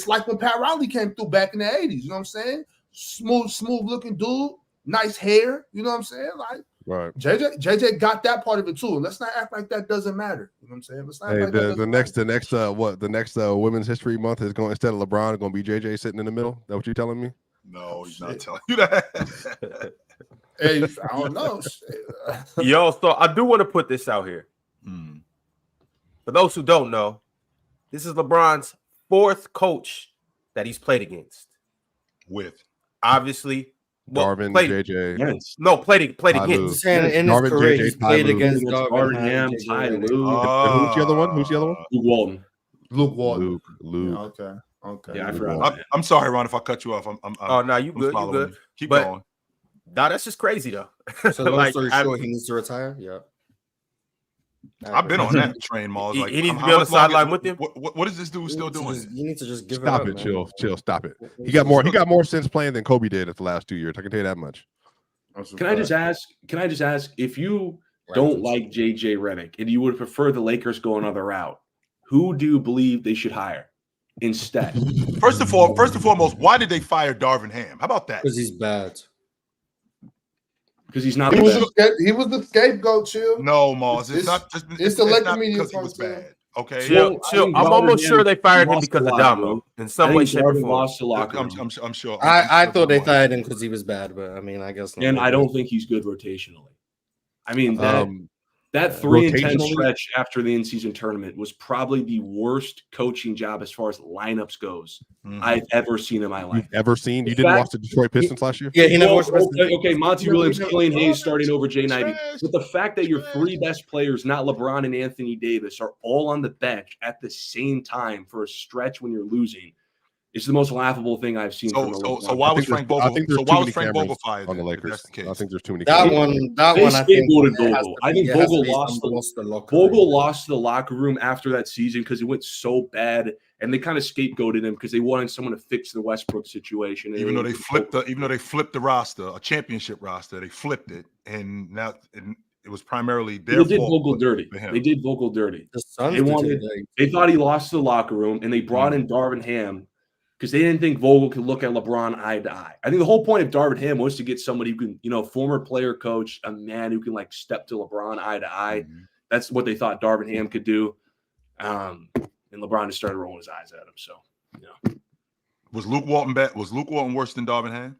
like when Pat Riley came through back in the 80s. You know what I'm saying? Smooth looking dude, nice hair. You know what I'm saying? Like. Right. JJ got that part of it too. Let's not act like that doesn't matter. You know what I'm saying? Let's not act like the next Women's History Month is going, instead of LeBron, going to be JJ sitting in the middle. Is that what you're telling me? No, he's not telling you that. Hey, I don't know. Yo, so I do want to put this out here. For those who don't know, this is LeBron's fourth coach that he's played against. With Darvin, obviously. JJ. Yes. No, played against. In his career, he's played against Darvin, Ham, Ty Lue. Who's the other one? Luke Walton. Luke. Yeah, okay. Yeah, I forgot. I'm sorry, Ron, if I cut you off. You good. You good. Keep going. Nah, that's just crazy though. So long story short, he needs to retire. Yeah. I've been on that train, Mars. He needs to be on the sideline with him. What is this dude still doing? You need to just give stop it. Chill. Stop it. He got more sense playing than Kobe did at the last 2 years. I can tell you that much. Can I just ask if you don't like JJ Redick and you would prefer the Lakers go another route, who do you believe they should hire instead? First and foremost, why did they fire Darvin Ham? How about that? Because he's bad. Because he's not. He was the scapegoat. Chill. No, Mars. It's not just. It's the elected media because he was bad. Okay. Chill. I'm almost sure they fired him because of Damo in some way, shape, or form. I'm sure. I thought they fired him because he was bad, but I mean, I guess. And I don't think he's good rotationally. I mean that 3-10 stretch after the in-season tournament was probably the worst coaching job as far as lineups goes I've ever seen in my life. You've ever seen? You didn't watch the Detroit Pistons last year? Yeah, he never watched. Okay, Monty Williams, Killian Hayes starting over Jay Nivey. But the fact that your three best players, not LeBron and Anthony Davis, are all on the bench at the same time for a stretch when you're losing, it's the most laughable thing I've seen. So why was Frank Vogel? So why was Frank Vogel fired on the Lakers? That's the case. I think there's too many. That one. I think Vogel. I think Vogel lost the locker room after that season because it went so bad, and they kind of scapegoated him because they wanted someone to fix the Westbrook situation. Even though they flipped the roster, a championship roster, they flipped it, and now it was primarily their fault. They did Vogel dirty. They thought he lost the locker room, and they brought in Darvin Ham. Because they didn't think Vogel could look at LeBron eye to eye. I think the whole point of Darvin Ham was to get somebody who can, former player coach, a man who can like step to LeBron eye to eye. That's what they thought Darvin Ham could do. And LeBron just started rolling his eyes at him. So, Was Luke Walton bad? Was Luke Walton worse than Darvin Ham?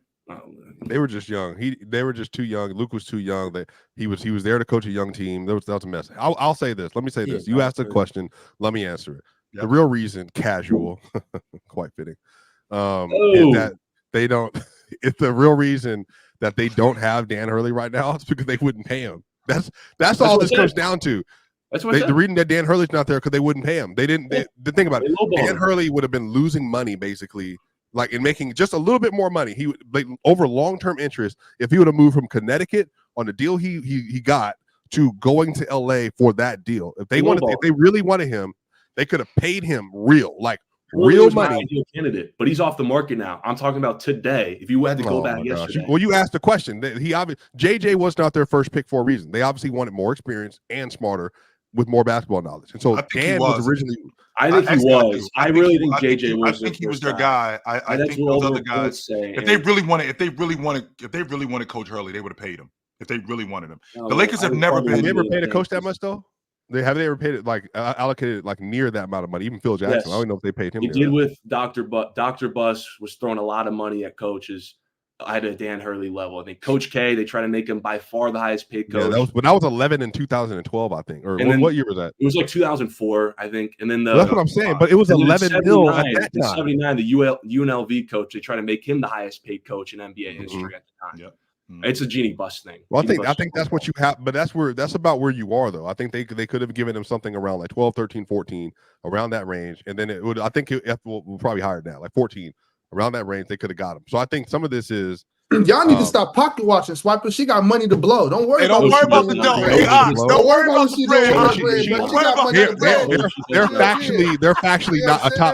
They were just young. They were just too young. Luke was too young. He was there to coach a young team. That was a mess. I'll say this. Let me say this. You asked a question. Let me answer it. Yep. The real reason, casual, quite fitting, is that they don't. It's the real reason that they don't have Dan Hurley right now. It's because they wouldn't pay him. That's all this comes down to. That's what the reason that Dan Hurley's not there because they wouldn't pay him. They didn't. The thing about it, Dan Hurley would have been losing money basically, like in making just a little bit more money. He would over long-term interest if he would have moved from Connecticut on the deal he got to going to LA for that deal. If they really wanted him, they could have paid him real money. Ideal candidate, but he's off the market now. I'm talking about today. If you had to go back yesterday, well, you asked the question. JJ was not their first pick for a reason. They obviously wanted more experience and smarter with more basketball knowledge. And so Dan was originally. I think he was. I really think JJ was. I think he was their guy. I think those other guys. If they really wanted Coach Hurley, they would have paid him. If they really wanted him, the Lakers have never been. Have they ever paid a coach that much though? Have they ever paid it allocated near that amount of money? Even Phil Jackson, yes. I don't know if they paid him. He did with Dr. Buss was throwing a lot of money at coaches at a Dan Hurley level. I think Coach K, they try to make him by far the highest paid coach. Yeah, that was 11 in 2012, I think. Or what year was that? It was 2004, I think. And then that's what I'm saying. But it was 11 mil at that time. 79, the UNLV coach, they try to make him the highest paid coach in NBA history at the time. Yep. It's a Genie Bus thing. Well, I think that's what you have, but that's about where you are though. I think they could have given him something around 12, 13, 14, around that range, and then it would. I think it will probably higher than that, 14, around that range. They could have got him. So I think some of this is. Y'all need to stop pocket watching Swiper. She got money to blow. Don't worry about the dough. Don't worry about the bread. They're factually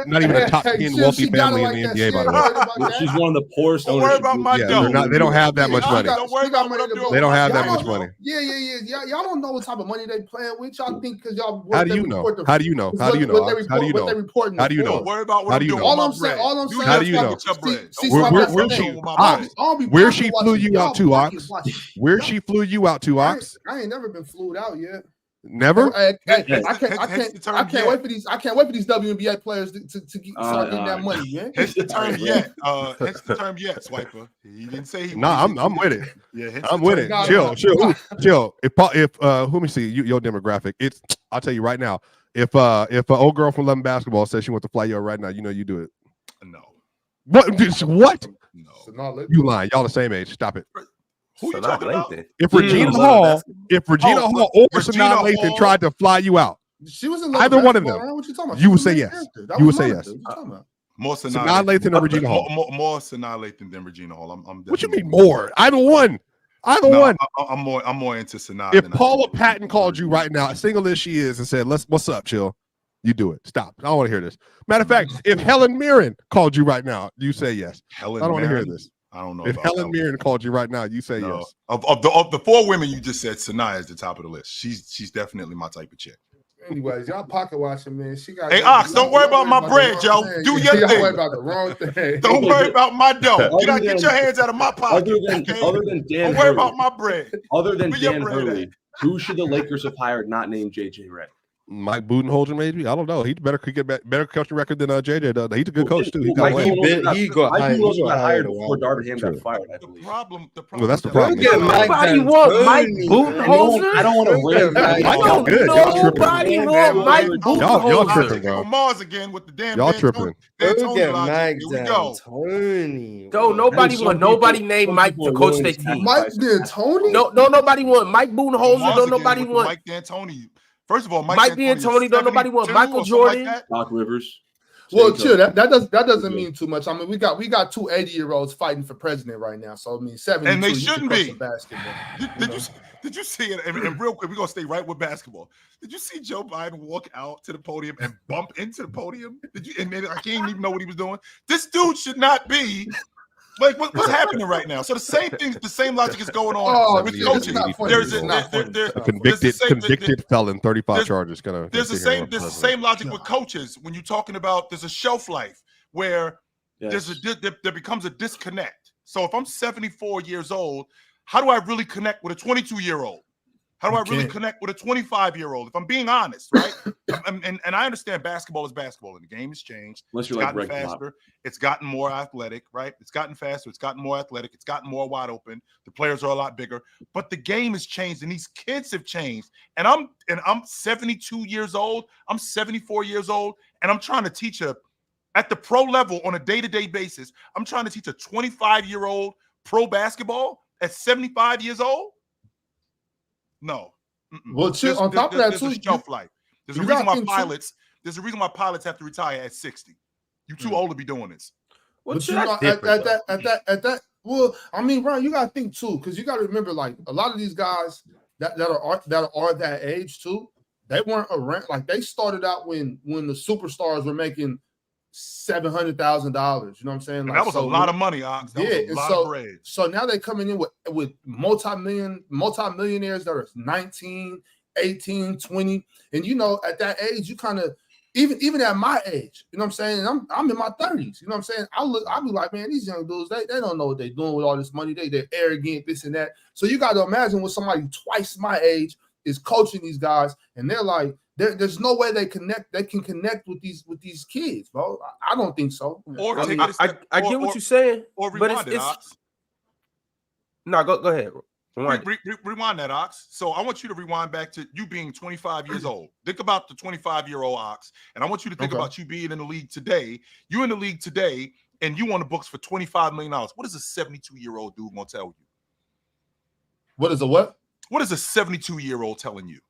not even a top 10 wealthy family in the NBA, by the way. She's one of the poorest. Don't worry about my dough. They don't have that much money. They don't have that much money. Yeah. Y'all don't know what type of money they playing with. Y'all think because y'all. How do you know? How do you know? How do you know? How do you know? How do you know? Worry about what I'm doing. All I'm saying. How do you know? Where she flew you out to, Ox? Where she flew you out to, Ox? I ain't never been flued out yet. Never. I can't wait for these. I can't wait for these WNBA players to start getting that money. Yeah. Hence the term yet. Hence the term yet, Swiper. He didn't say he. I'm with it. Yeah, I'm with it. Chill. If let me see your demographic. I'll tell you right now. If an old girl from London Basketball says she wants to fly you out right now, you do it. No. What? No. You lying. Y'all the same age. Stop it. Who you talking about? If Regina Hall or Sanaa Lathan tried to fly you out, she was in either one of them, what you talking about? you would say yes. You would say yes. More Sanaa Lathan or Regina Hall. More Sanaa Lathan than Regina Hall. I'm what you mean more? Either one. One. I'm more into Sanaa. If Paula Patton called you right now, as single as she is, and said, "What's up, chill," you do it. Stop. I don't want to hear this. Matter of fact, if Helen Mirren called you right now, you say yes. I don't want to hear this. I don't know. If Helen Mirren called you right now, you say yes. Of the four women you just said, Sanaa is the top of the list. She's definitely my type of chick. Anyways, y'all pocket watching, man. She got. Hey, Ox, don't worry about my bread, Joe. Do your thing. Don't worry about the wrong thing. Don't worry about my dough. Get your hands out of my pocket. Other than Dan, don't worry about my bread. Other than Dan Hurley, who should the Lakers have hired not named JJ Redick? Mike Budenholzer, maybe. I don't know. He better get better coaching record than JJ does. He's a good coach too. He got hired before Darvin got fired. I believe. The problem. Well, that's the problem. Nobody want Mike Budenholzer. I don't want to win. Nobody want Mike Budenholzer. Y'all tripping, bro. Mars again with the damn. Y'all tripping. Mike D'Antoni. Nobody named Mike to coach their team. Mike D'Antoni? No, nobody want Mike Budenholzer. No, nobody want Mike D'Antoni. First of all, Mike D'Antoni, don't nobody want Michael Jordan. Doc Rivers. Well, chill. That doesn't mean too much. I mean, we got two 80-year-olds fighting for president right now. So I mean, 72. And they shouldn't be. Basketball. Did you see it? And real quick, we're gonna stay right with basketball. Did you see Joe Biden walk out to the podium and bump into the podium? Did you? And I can't even know what he was doing. This dude should not be. Like what's happening right now? So the same logic is going on with coaching. There's a convicted felon, 35 charges. There's the same logic with coaches when you're talking about there's a shelf life where there becomes a disconnect. So if I'm 74 years old, how do I really connect with a 22-year-old? How do I really connect with a 25-year-old? If I'm being honest, right? and I understand basketball is basketball, and the game has changed. It's gotten faster. It's gotten more athletic, right? It's gotten faster. It's gotten more athletic. It's gotten more wide open. The players are a lot bigger. But the game has changed, and these kids have changed. And I'm 72 years old. I'm 74 years old, and I'm trying to teach at the pro level on a day-to-day basis. I'm trying to teach a 25-year-old pro basketball at 75 years old. No. Well, on top of that, there's a shelf life. There's a reason why pilots have to retire at 60. You're too old to be doing this. Well, at that. Well, I mean, Ron, you gotta think too, because you gotta remember, like a lot of these guys, that are that age too, they weren't around. Like they started out when the superstars were making $700,000. You know what I'm saying? Like, that was a lot of money, Ox. That was a lot of bread. So now they're coming in with multi-millionaires that are 19, 18, 20. And, you know, at that age, you kind of, even at my age, you know what I'm saying? And I'm in my 30s. You know what I'm saying? I'll be like, man, these young dudes, they don't know what they're doing with all this money. They're arrogant, this and that. So you got to imagine when somebody twice my age is coaching these guys, and they're like, there's no way they can connect with these kids, bro. I don't think so. Or I get what you're saying, but it's no, go ahead. Rewind that, Ox. So I want you to rewind back to you being 25 years old. Think about the 25-year-old Ox, and I want you to think about you being in the league today. You're in the league today, and you on the books for $25 million. What is a 72-year-old dude gonna tell you? What is a what? What is a 72-year-old telling you?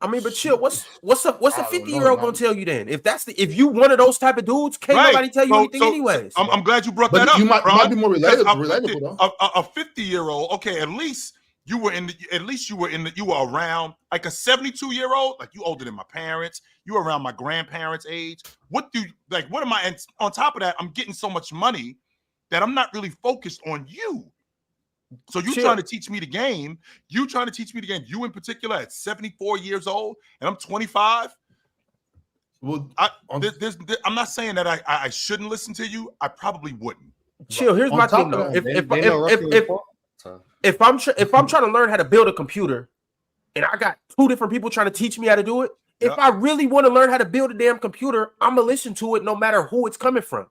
I mean, but chill. What's a 50-year-old gonna tell you then? If you one of those type of dudes, can't nobody tell you anything anyways. I'm glad you brought that up. You might be more relatable though. A 50-year-old, okay, at least you were around like a 72-year-old, like you older than my parents, you were around my grandparents' age. What am I? And on top of that, I'm getting so much money that I'm not really focused on you. So you trying to teach me the game. You in particular at 74 years old, and I'm 25. Well, I'm not saying that I shouldn't listen to you. I probably wouldn't. Chill. Here's my thing though. If I'm trying to learn how to build a computer, and I got two different people trying to teach me how to do it, if I really want to learn how to build a damn computer, I'm gonna listen to it no matter who it's coming from.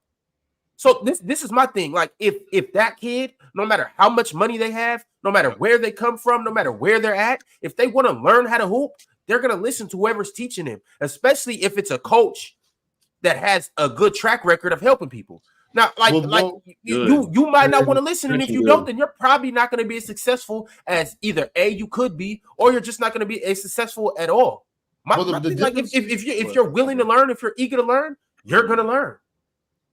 So this is my thing. Like if that kid, no matter how much money they have, no matter where they come from, no matter where they're at, if they want to learn how to hoop, they're gonna listen to whoever's teaching them, especially if it's a coach that has a good track record of helping people. Now, you might not want to listen, and if you don't, then you're probably not going to be as successful as either A, you could be, or you're just not going to be as successful at all. If you're willing to learn, if you're eager to learn, you're going to learn.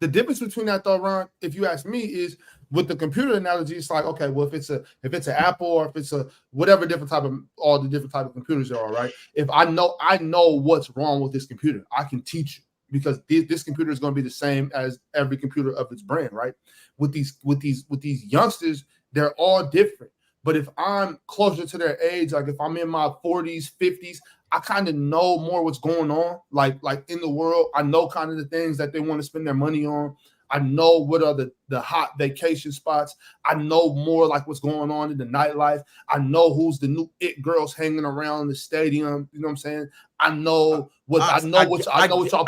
The difference between that though, Ron, if you ask me, is with the computer analogy, it's like, okay, well, if it's an Apple or if it's a whatever different type of all the different type of computers there are, right? If I know what's wrong with this computer, I can teach you because this computer is going to be the same as every computer of its brand, right? With these youngsters, they're all different. But if I'm closer to their age, like if I'm in my 40s, 50s, I kind of know more what's going on, like in the world. I know kind of the things that they want to spend their money on. I know what are the hot vacation spots. I know more like what's going on in the nightlife. I know who's the new it girls hanging around the stadium. You know what I'm saying? I know what y'all put. I know what y'all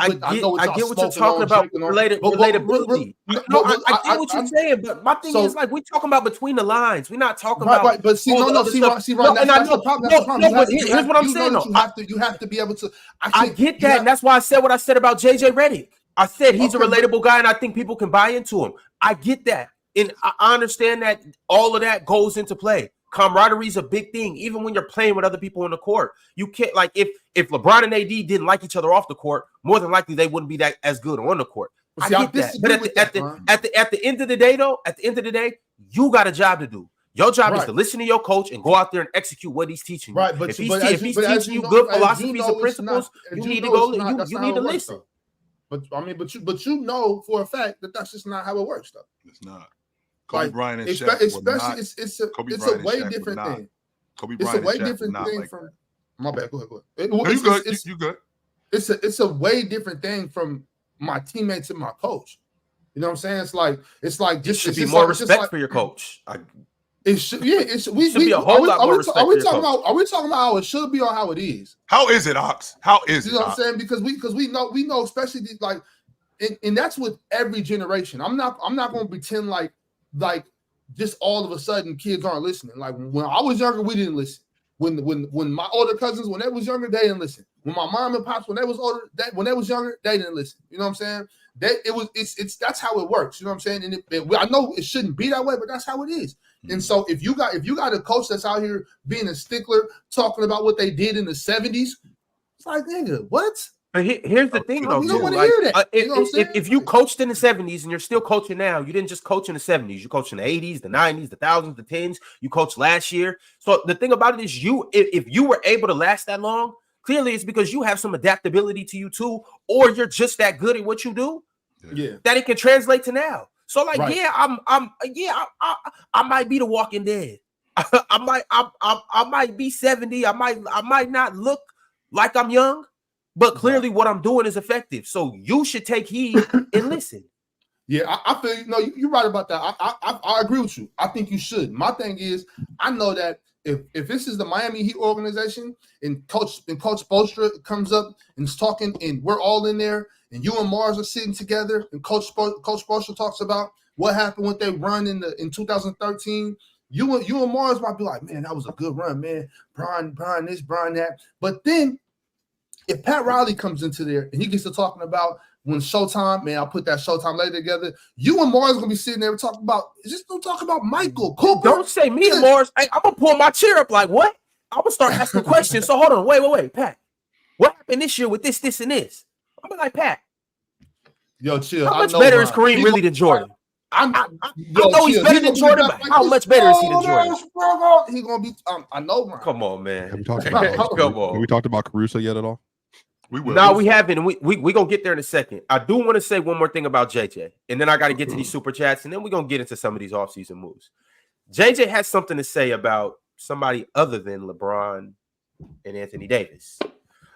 get what you're talking about. Relatability. I get what you're saying, but my thing is like we talking about between the lines. We're not talking about. Right, but see, Ron. That's the problem. Here's what I'm saying. You have to be able to. I get that, and that's why I said what I said about JJ Redick. I said he's a relatable guy, and I think people can buy into him. I get that, and I understand that all of that goes into play. Camaraderie is a big thing, even when you're playing with other people on the court. You can't if LeBron and AD didn't like each other off the court, more than likely they wouldn't be that as good on the court. I get that, but at the end of the day, though, you got a job to do. Your job is to listen to your coach and go out there and execute what he's teaching you. Right, but if he's teaching you good philosophies and principles, you need to go. You need to listen. But you know for a fact that that's just not how it works, though. It's not. Kobe Bryant and Shaq especially it's a way different thing. Kobe Bryant. It's a way different thing from. My bad. Go ahead. You good? It's a way different thing from my teammates and my coach. You know what I'm saying? It's like just should be more respect for your coach. It should, it should be a whole lot more respect. Are we talking about how it should be or how it is? How is it, Ox? How is it? You know what I'm saying? Because we know, especially and that's with every generation. I'm not going to pretend like just all of a sudden kids aren't listening. Like when I was younger, we didn't listen. When my older cousins, when they was younger, they didn't listen. When my mom and pops, when they was older, when they was younger, they didn't listen. You know what I'm saying? That's how it works. You know what I'm saying? And I know it shouldn't be that way, but that's how it is. And so if you got a coach that's out here being a stickler, talking about what they did in the 70s, it's like, nigga, what? But here's the thing, though. You don't want to hear that. If you coached in the 70s and you're still coaching now, you didn't just coach in the 70s. You coached in the 80s, the 90s, the thousands, the 10s. You coached last year. So the thing about it is, if you were able to last that long, clearly it's because you have some adaptability to you too, or you're just that good at what you do. Yeah, that it can translate to now. So like, right. I might be the Walking Dead. I might be 70. I might not look like I'm young. But clearly, what I'm doing is effective. So you should take heed and listen. Yeah, I feel no. You're right about that. I agree with you. I think you should. My thing is, I know that if this is the Miami Heat organization and Coach Spoelstra comes up and is talking, and we're all in there, and you and Mars are sitting together, and Coach Spoelstra talks about what happened when they run in 2013. You and Mars might be like, man, that was a good run, man. Brian this, Brian that. But then, if Pat Riley comes into there and he gets to talking about when Showtime, man, I'll put that Showtime later together. You and Mars gonna be sitting there talking about, just don't talk about Michael Cooper. Don't say me and Mars. I'm gonna pull my chair up like, what? I'm gonna start asking questions. So hold on, wait, Pat. What happened this year with this, and this? I'm gonna like, Pat. Yo, chill. How much better is Kareem really than Jordan? I know he's better than Jordan, but how much better is he than Jordan? He's gonna be. I know, man. Come on, man. Have we talked about Caruso yet at all? We will. No, we haven't. We gonna get there in a second. I do want to say one more thing about JJ, and then I got to get to these super chats, and then we're gonna get into some of these offseason moves. JJ has something to say about somebody other than LeBron and Anthony Davis.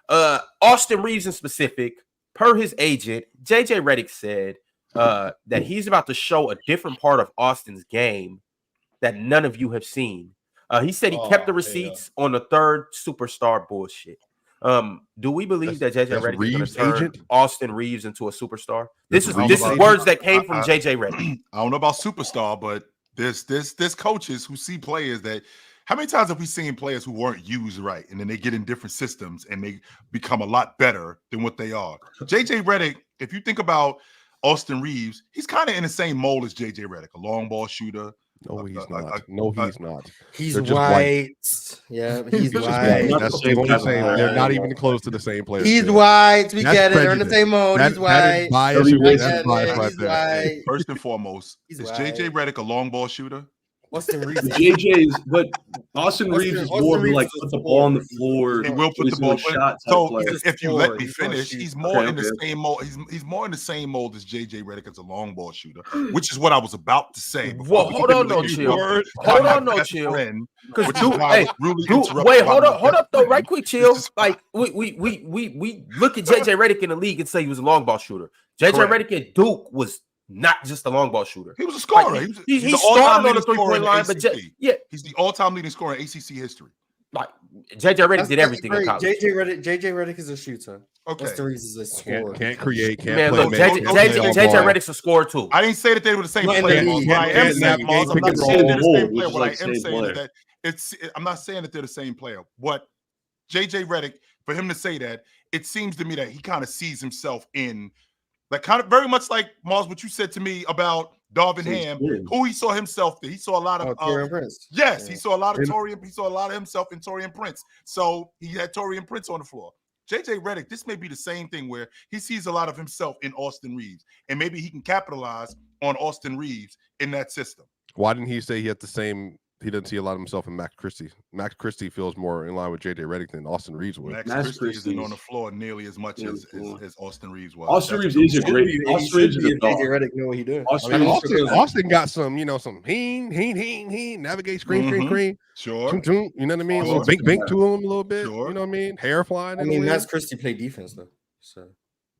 Austin Reaves in specific, per his agent, JJ Redick said that he's about to show a different part of Austin's game that none of you have seen. He said he kept the receipts on the third superstar bullshit. Do we believe that JJ Redick is going to turn Austin Reaves into a superstar? This is words that came from JJ Redick. I don't know about superstar, but there's coaches who see players that. How many times have we seen players who weren't used right, and then they get in different systems and they become a lot better than what they are? JJ Redick, if you think about Austin Reaves, he's kind of in the same mold as JJ Redick, a long ball shooter. No, he's not. No, he's not. He's white. Yeah, he's white. That's the only saying. They're not even close to the same player. He's white. We get it. They're in the same mode. He's white. That's bias right there. First and foremost, is JJ Redick a long ball shooter? Austin Reaves. But Austin Reaves is more like put the ball on the floor. He will put the ball. So if you let me finish, he's more in the same mold. He's more in the same mold as JJ Redick as a long ball shooter, which is what I was about to say. Well, hold on, no chill. Hold on, no chill. Because wait, hold up though, right quick, chill. Like we look at JJ Redick in the league and say he was a long ball shooter. JJ Redick at Duke was not just a long ball shooter. He was a scorer. Like, he started on the 3-point line, but he's the all-time leading scorer in ACC history. Like JJ Redick did everything in college. JJ Redick is a shooter. Okay, Austin Reaves is a scorer. Can't create. Can't man, play. Look, JJ Redick's a scorer too. I didn't say that they were the same player. I am saying that I'm not saying that they're the same player. What JJ Redick, for him to say that, it seems to me that he kind of sees himself in. Like kind of very much like Mars, what you said to me about Darvin Ham, who he saw himself there. He saw a lot of Taurean Prince. Yes, he saw a lot of Taurean. He saw a lot of himself in Taurean Prince. So he had Taurean Prince on the floor. JJ Redick, this may be the same thing where he sees a lot of himself in Austin Reaves, and maybe he can capitalize on Austin Reaves in that system. Why didn't he say he had the same? He didn't see a lot of himself in Max Christie. Max Christie feels more in line with JJ Redick than Austin Reaves would. Max Christie isn't on the floor nearly as much as Austin Reaves was. Austin Reaves is a great. Austin Reaves is a dog. JJ Redick know what he doing. Austin got some, some navigate, screen. Sure. You know what I mean? A little bink to him a little bit. Sure. You know what I mean? Hair flying. I mean, Max Christie played defense though, so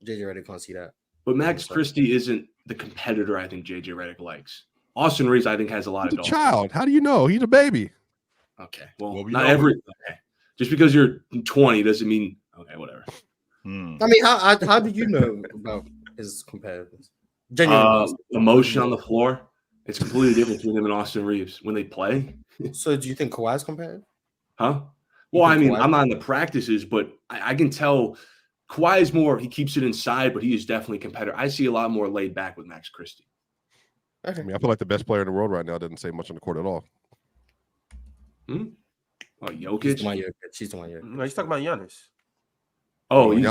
JJ Redick can't see that. But Max Christie isn't the competitor I think JJ Redick likes. Austin Reaves, I think, has a lot of. He's a child. How do you know? He's a baby. Okay. Well, not every. Okay. Just because you're 20 doesn't mean. Okay, whatever. I mean, how do you know about his competitors? Genuine emotion on the floor. It's completely different between him and Austin Reaves when they play. So, do you think Kawhi's competitive? Huh? Well, I mean, I'm not in the practices, but I can tell Kawhi is more. He keeps it inside, but he is definitely a competitor. I see a lot more laid back with Max Christie. Okay. I mean, I feel like the best player in the world right now doesn't say much on the court at all. Jokic? She's the one. No, he's talking about Giannis. Oh, he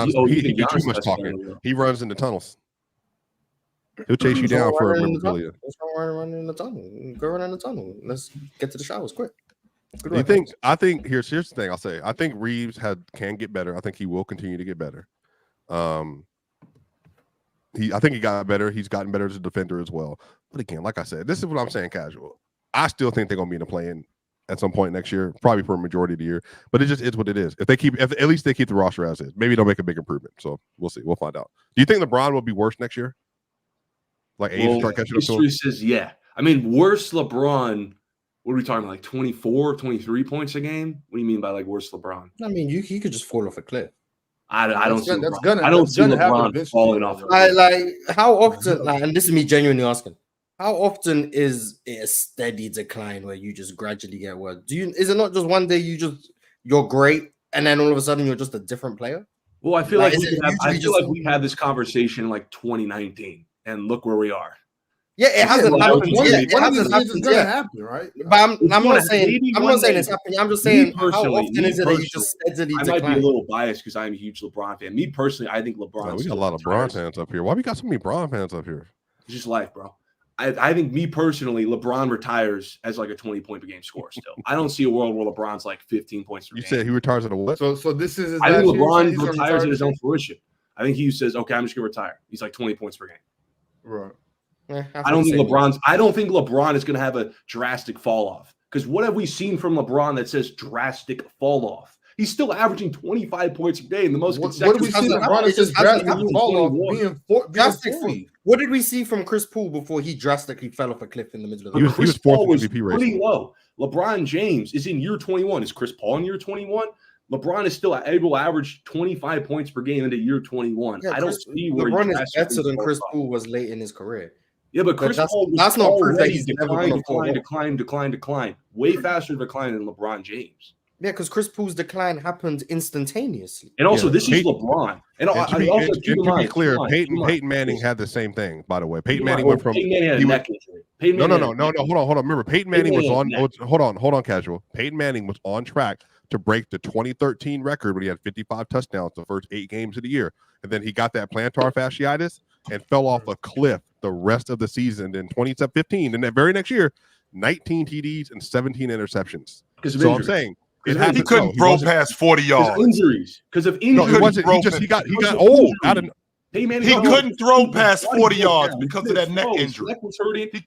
think do too much talking. He runs in the tunnels. He'll chase you down for a memorabilia. Let's run in the tunnel. Go run in the tunnel. Let's get to the showers quick. I think here's the thing I'll say. I think Reeves can get better. I think he will continue to get better. I think he got better. He's gotten better as a defender as well. But again, like I said, this is what I'm saying casual. I still think they're gonna be in the play-in at some point next year, probably for a majority of the year. But it just is what it is. If at least they keep the roster as is. Maybe they'll make a big improvement. So we'll see. We'll find out. Do you think LeBron will be worse next year? Like age start catching up to him? History says yeah. I mean, worse LeBron. What are we talking about? Like 24, 23 points a game? What do you mean by like worse LeBron? I mean, he could just fall off a cliff. I don't see LeBron falling off. Like how often? Like, and this is me genuinely asking. How often is it a steady decline where you just gradually get worse? Is it not just one day you're great and then all of a sudden you're just a different player? Well, I feel like we had this conversation in like 2019, and look where we are. Yeah, it hasn't happened. It's gonna happen, right? But I'm not saying it's happening. I'm just saying how often is it that you just steadily decline? I might be a little biased because I'm a huge LeBron fan. Me personally, I think LeBron. We got a lot of LeBron fans up here. Why we got so many LeBron fans up here? It's just life, bro. I think me personally, LeBron retires as like a 20-point per game scorer still. I don't see a world where LeBron's like 15 points per game. You said he retires at a what? So this is. I think LeBron retires at his own fruition. I think he says, "Okay, I'm just gonna retire." He's like 20 points per game. Right. I don't think LeBron is gonna have a drastic fall off. Because what have we seen from LeBron that says drastic fall off? He's still averaging 25 points a game. The most consecutive. What do we see LeBron that says drastic fall off? What did we see from Chris Paul before he drastically fell off a cliff in the middle of the game? He was fourth in MVP race. Pretty low. LeBron James is in year 21. Is Chris Paul in year 21? LeBron is still able to average 25 points per game into year 21. Yeah, I don't see where LeBron is better than Chris Paul was late in his career. Yeah, but Chris Paul that's not proof that he's decline. Way faster decline than LeBron James. Yeah, because Chris Paul's decline happened instantaneously. And also, this is LeBron. And to be clear, Peyton Manning had the same thing, by the way. Peyton Manning went from Peyton Manning had a neck injury. No. Hold on. Remember, Peyton Manning was on. Hold on, casual. Peyton Manning was on track to break the 2013 record when he had 55 touchdowns the first 8 games of the year. And then he got that plantar fasciitis and fell off a cliff the rest of the season in 2015. And that very next year, 19 TDs and 17 interceptions. So I'm saying he couldn't throw past 40 yards. Because of injuries. No, he wasn't. He got old. He couldn't throw past 40 yards because of that neck injury.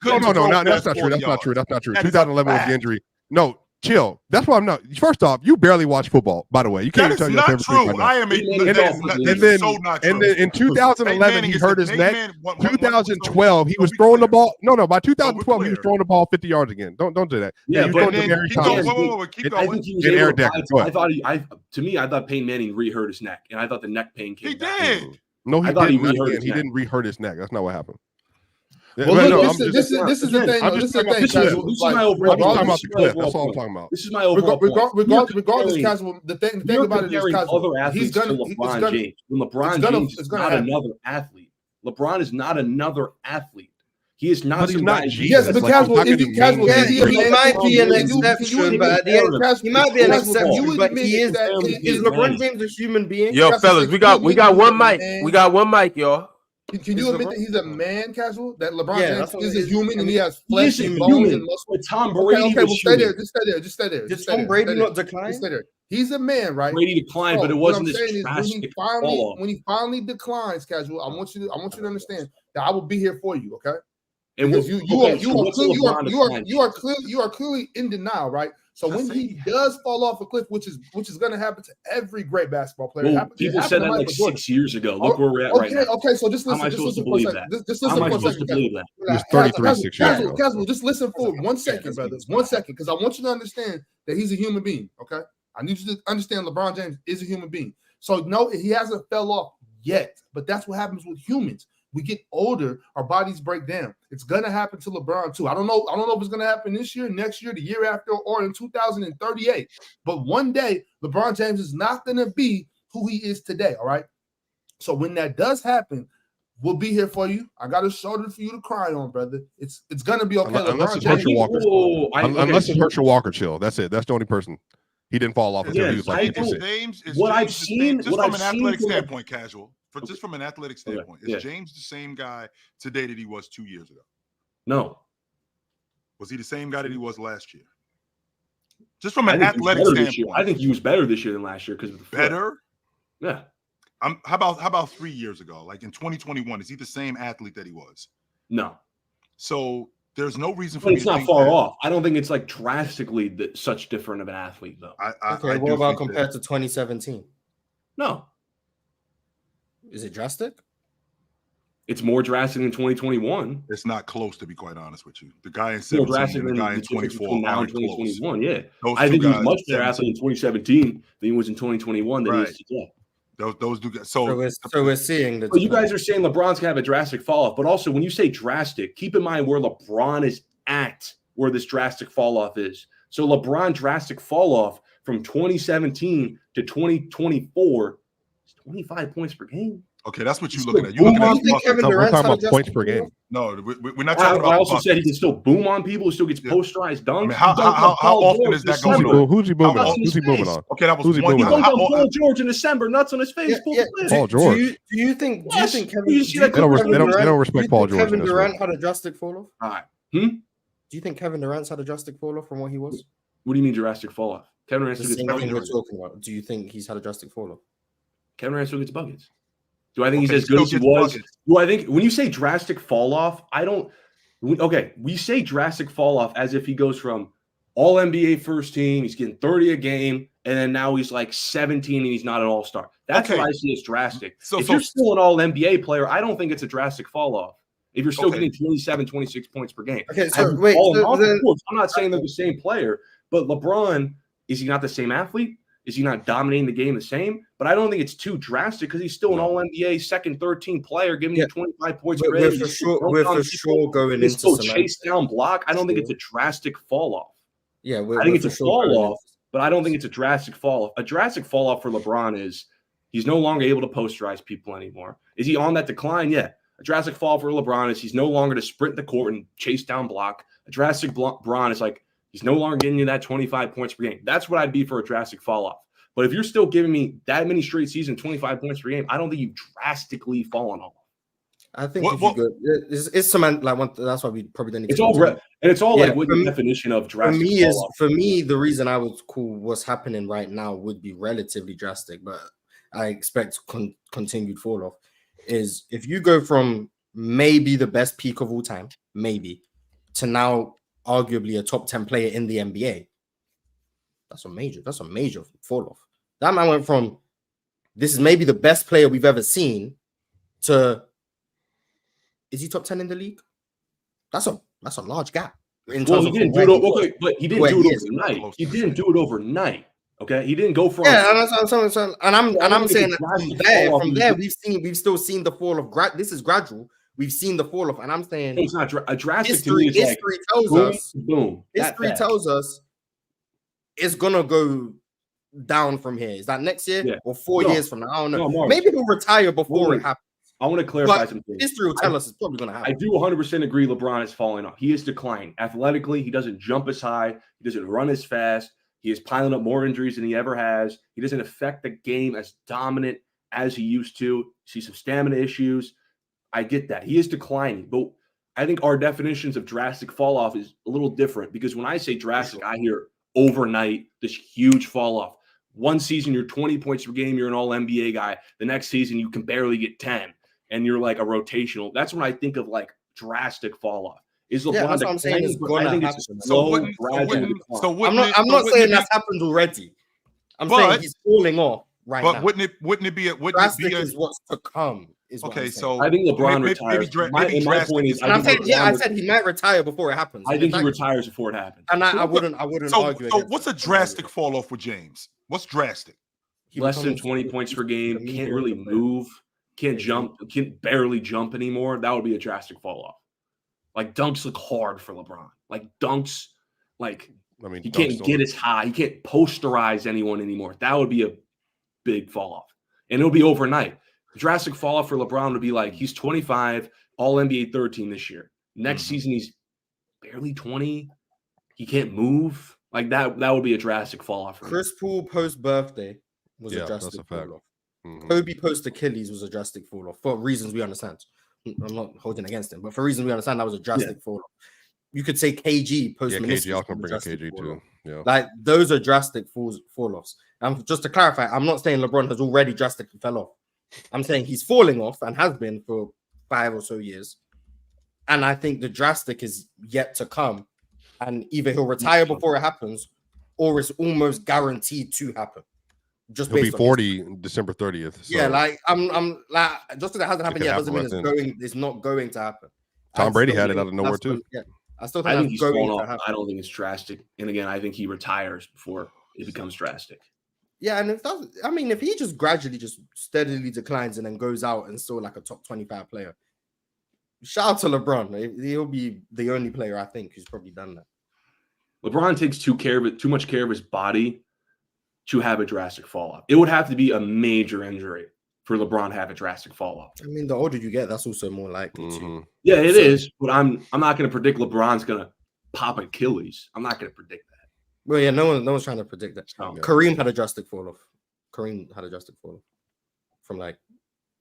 No, that's not true. That's not true. 2011 was the injury. No, chill. That's why I'm not. First off, you barely watch football, by the way. You can't tell your favorite team right now. I am and then in 2011 he hurt his neck. 2012 he was throwing the ball. No, by 2012 he was throwing the ball 50 yards again. Don't do that. Yeah, but keep going. I thought Peyton Manning re-hurt his neck, and I thought the neck pain came back. He did. No, he didn't. He didn't re-hurt his neck. That's not what happened. Well, this is the thing. This is my overall. That's all I'm talking about. This is my overall. Regardless, casual. The thing about it is, casual. He's gonna. LeBron James is not another athlete. LeBron is not another athlete. He is not. He's not. Yes, but casual. He might be an exception, but he might be an exception. But he is. Is LeBron James a human being? Yo, fellas, we got one mic. We got one mic, y'all. Can you admit that he's a man, casual? That LeBron James is a human and he has flesh and bones and muscle. Tom Brady. Okay, well, stay there. Just stay there. Did Tom Brady not decline? Stay there. He's a man, right? Brady declined, but it wasn't this drastic fall. When he finally declines, casual, I want you to understand that I will be here for you, okay? And because you are clearly in denial, right? So when he does fall off a cliff, which is going to happen to every great basketball player. Well, people said that like 6 years ago. Look where we're at right now. Okay, so just listen. How am I supposed to believe that? Just listen for a second. It was 33 6 years ago. Casual, just listen for 1 second, brother. 1 second, because I want you to understand that he's a human being, okay? I need you to understand LeBron James is a human being. So no, he hasn't fell off yet, but that's what happens with humans. We get older, our bodies break down. It's gonna happen to LeBron too. I don't know if it's gonna happen this year, next year, the year after, or in 2038. But one day, LeBron James is not gonna be who he is today. All right. So when that does happen, we'll be here for you. I got a shoulder for you to cry on, brother. It's gonna be okay. Unless it's Herschel Walker. Unless it's Herschel Walker, chill. That's it. That's the only person. He didn't fall off until he was like 56. James is what James I've seen, just what from I've an seen athletic from standpoint, casual. Just from an athletic standpoint, is James the same guy today that he was 2 years ago? No. Was he the same guy that he was last year? Just from an athletic standpoint, I think he was better this year than last year because of the flip. Better. Yeah. How about 3 years ago? Like in 2021, is he the same athlete that he was? No. So there's no reason for but me it's to not think far that, off. I don't think it's like drastically such different of an athlete though. Okay, what about compared to 2017? No. Is it drastic? It's more drastic than 2021. It's not close, to be quite honest with you. The guy in 17 and the guy in 24 now in aren't close. 2021. Yeah, I think he's much better athlete in 2017 than he was in 2021 than he is today. Those do get so we're seeing that. But you guys are saying LeBron's gonna have a drastic fall off, but also when you say drastic, keep in mind where LeBron is at, where this drastic fall off is. So LeBron drastic fall off from 2017 to 2024 is 25 points per game. Okay, that's what you're looking at. You're looking at Kevin Durant's talking about points per game. No, we're not talking about. I also said he can still boom on people. He still gets posterized dunks. I mean, how often is that going on? Who's he booming on? Who's he booming on? Okay, that was who's he one. booming on? Paul George in December, nuts on his face. Paul George. Do you think Kevin? They don't respect Paul George. Kevin Durant had a drastic fall off. All right. Do you think Kevin Durant's had a drastic fall off from what he was? What do you mean drastic fall off? Kevin Durant still gets buckets. We're talking about. Do you think he's had a drastic fall off? Kevin Durant still gets buckets. Do I think he's as good as he was? Do I think when you say drastic fall off, I don't. Okay, we say drastic fall off as if he goes from all NBA first team, he's getting 30 a game, and then now he's like 17 and he's not an all-star. That's what I see as drastic. If you're still an all NBA player, I don't think it's a drastic fall off. If you're still getting 27, 26 points per game. Okay, so wait. I'm not saying they're the same player, but LeBron, is he not the same athlete? Is he not dominating the game the same? But I don't think it's too drastic because he's still an all-NBA second, 13 player, giving you 25 points per game. We're for sure going into some chase down block. I don't think it's a drastic fall off. Yeah, I think it's a fall off, but I don't think it's a drastic fall off. A drastic fall off for LeBron is he's no longer able to posterize people anymore. Is he on that decline? Yeah. A drastic fall for LeBron is he's no longer to sprint the court and chase down block. A drastic LeBron is like he's no longer getting you that 25 points per game. That's what I'd be for a drastic fall off. But if you're still giving me that many straight seasons, 25 points per game, I don't think you've drastically fallen off. I think it's some like one. That's why we probably didn't. It's all like what the definition of drastic. For me, the reason I was cool. What's happening right now would be relatively drastic, but I expect continued fall off. Is if you go from maybe the best peak of all time, maybe, to now arguably a top 10 player in the NBA. That's a major fall off. That man went from this is maybe the best player we've ever seen to is he top 10 in the league? That's a large gap. He didn't do it overnight. He didn't do it overnight. Okay, he didn't go from and I'm saying that from there we've still seen the fall of this is gradual. We've seen the fall off, and I'm saying it's not a drastic. History tells us History tells us it's gonna go down from here. Is that next year or 4 years from now? I don't know. Maybe he'll retire before it happens. I want to clarify something. History will tell us it's probably going to happen. I do 100% agree LeBron is falling off. He is declining. Athletically, he doesn't jump as high. He doesn't run as fast. He is piling up more injuries than he ever has. He doesn't affect the game as dominant as he used to. See some stamina issues. I get that. He is declining. But I think our definitions of drastic fall off is a little different because when I say drastic, I hear overnight, this huge fall off. One season, you're 20 points per game. You're an all NBA guy. The next season, you can barely get 10. And you're like a rotational. That's when I think of like drastic fall off. Is LeBron that's what I'm saying. I think it's I'm not saying that's happened already. I'm saying he's falling off right now. But wouldn't it be drastic is what's to come? Okay, so I think LeBron retires. My point is, I said he might retire before it happens. I think he retires before it happens. And I wouldn't argue. So what's a drastic fall off with James? What's drastic? Less than 20 points per game. Can't really move. Can't jump, can't barely jump anymore. That would be a drastic fall off. Like dunks look hard for LeBron. Like dunks, he can't get as high. He can't posterize anyone anymore. That would be a big fall off. And it'll be overnight. The drastic fall off for LeBron would be like he's 25, all NBA third team this year. Next season, he's barely 20. He can't move. Like that would be a drastic fall off. Chris Paul post birthday was a drastic fall off. Kobe post Achilles was a drastic fall off for reasons we understand. I'm not holding against him, but for reasons we understand, that was a drastic fall off. You could say KG post meniscus. KG, I can bring a KG too. Yeah, like those are drastic fall offs. And just to clarify, I'm not saying LeBron has already drastically fell off. I'm saying he's falling off and has been for 5 or so years. And I think the drastic is yet to come. And either he'll retire before it happens, or it's almost guaranteed to happen. Just he'll be 40 December 30th. So. Yeah, like I'm like, just because it hasn't happened yet doesn't mean it's not going to happen. Tom Brady had it out of nowhere too. Yeah, I think he's falling off. I don't think it's drastic. And again, I think he retires before it becomes drastic. Yeah, and if he just gradually, just steadily declines and then goes out and still like a top 25 player, shout out to LeBron. He'll be the only player I think who's probably done that. LeBron takes too much care of his body to have a drastic fall off. It would have to be a major injury for LeBron to have a drastic fall off. I mean, the older you get, that's also more likely to. Yeah, it is. But I'm not going to predict LeBron's going to pop Achilles. I'm not going to predict that. Well, yeah, no one's trying to predict that. Kareem had a drastic fall off. From like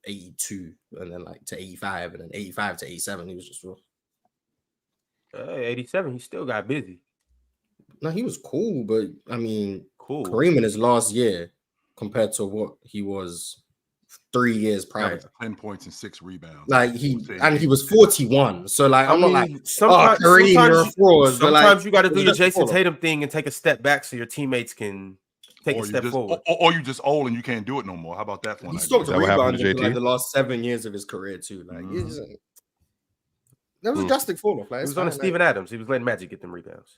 82 and then like to 85 and then 85 to 87. He was just rough. 87, he still got busy. No, he was cool, but I mean, cool. Kareem in his last year compared to what he was 3 years prior. 10 points and 6 rebounds. Like he was 41. So like I'm not like Kareem, you're a fraud. Sometimes you got to do your Jason Tatum thing and take a step back so your teammates can take a step forward. Or you just old and you can't do it no more. How about that one? He stopped rebounding in like the last 7 years of his career too. Like that was a drastic fall off. Like, he was on Steven Adams. He was letting Magic get them rebounds.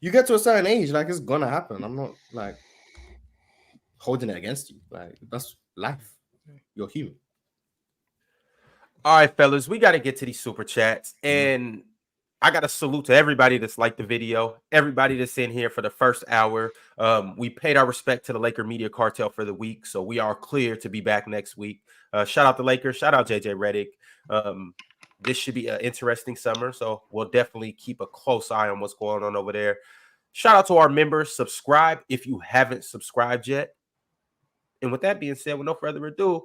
You get to a certain age, like it's gonna happen. I'm not like holding it against you. Like that's life. You're human. All right, fellas, we got to get to these super chats, and I got to salute to everybody that's liked the video, everybody that's in here for the first hour. We paid our respect to the Laker Media Cartel for the week, so we are clear to be back next week. Shout out the Lakers. Shout out JJ Redick. This should be an interesting summer, so we'll definitely keep a close eye on what's going on over there. Shout out to our members. Subscribe if you haven't subscribed yet. And with that being said, with no further ado,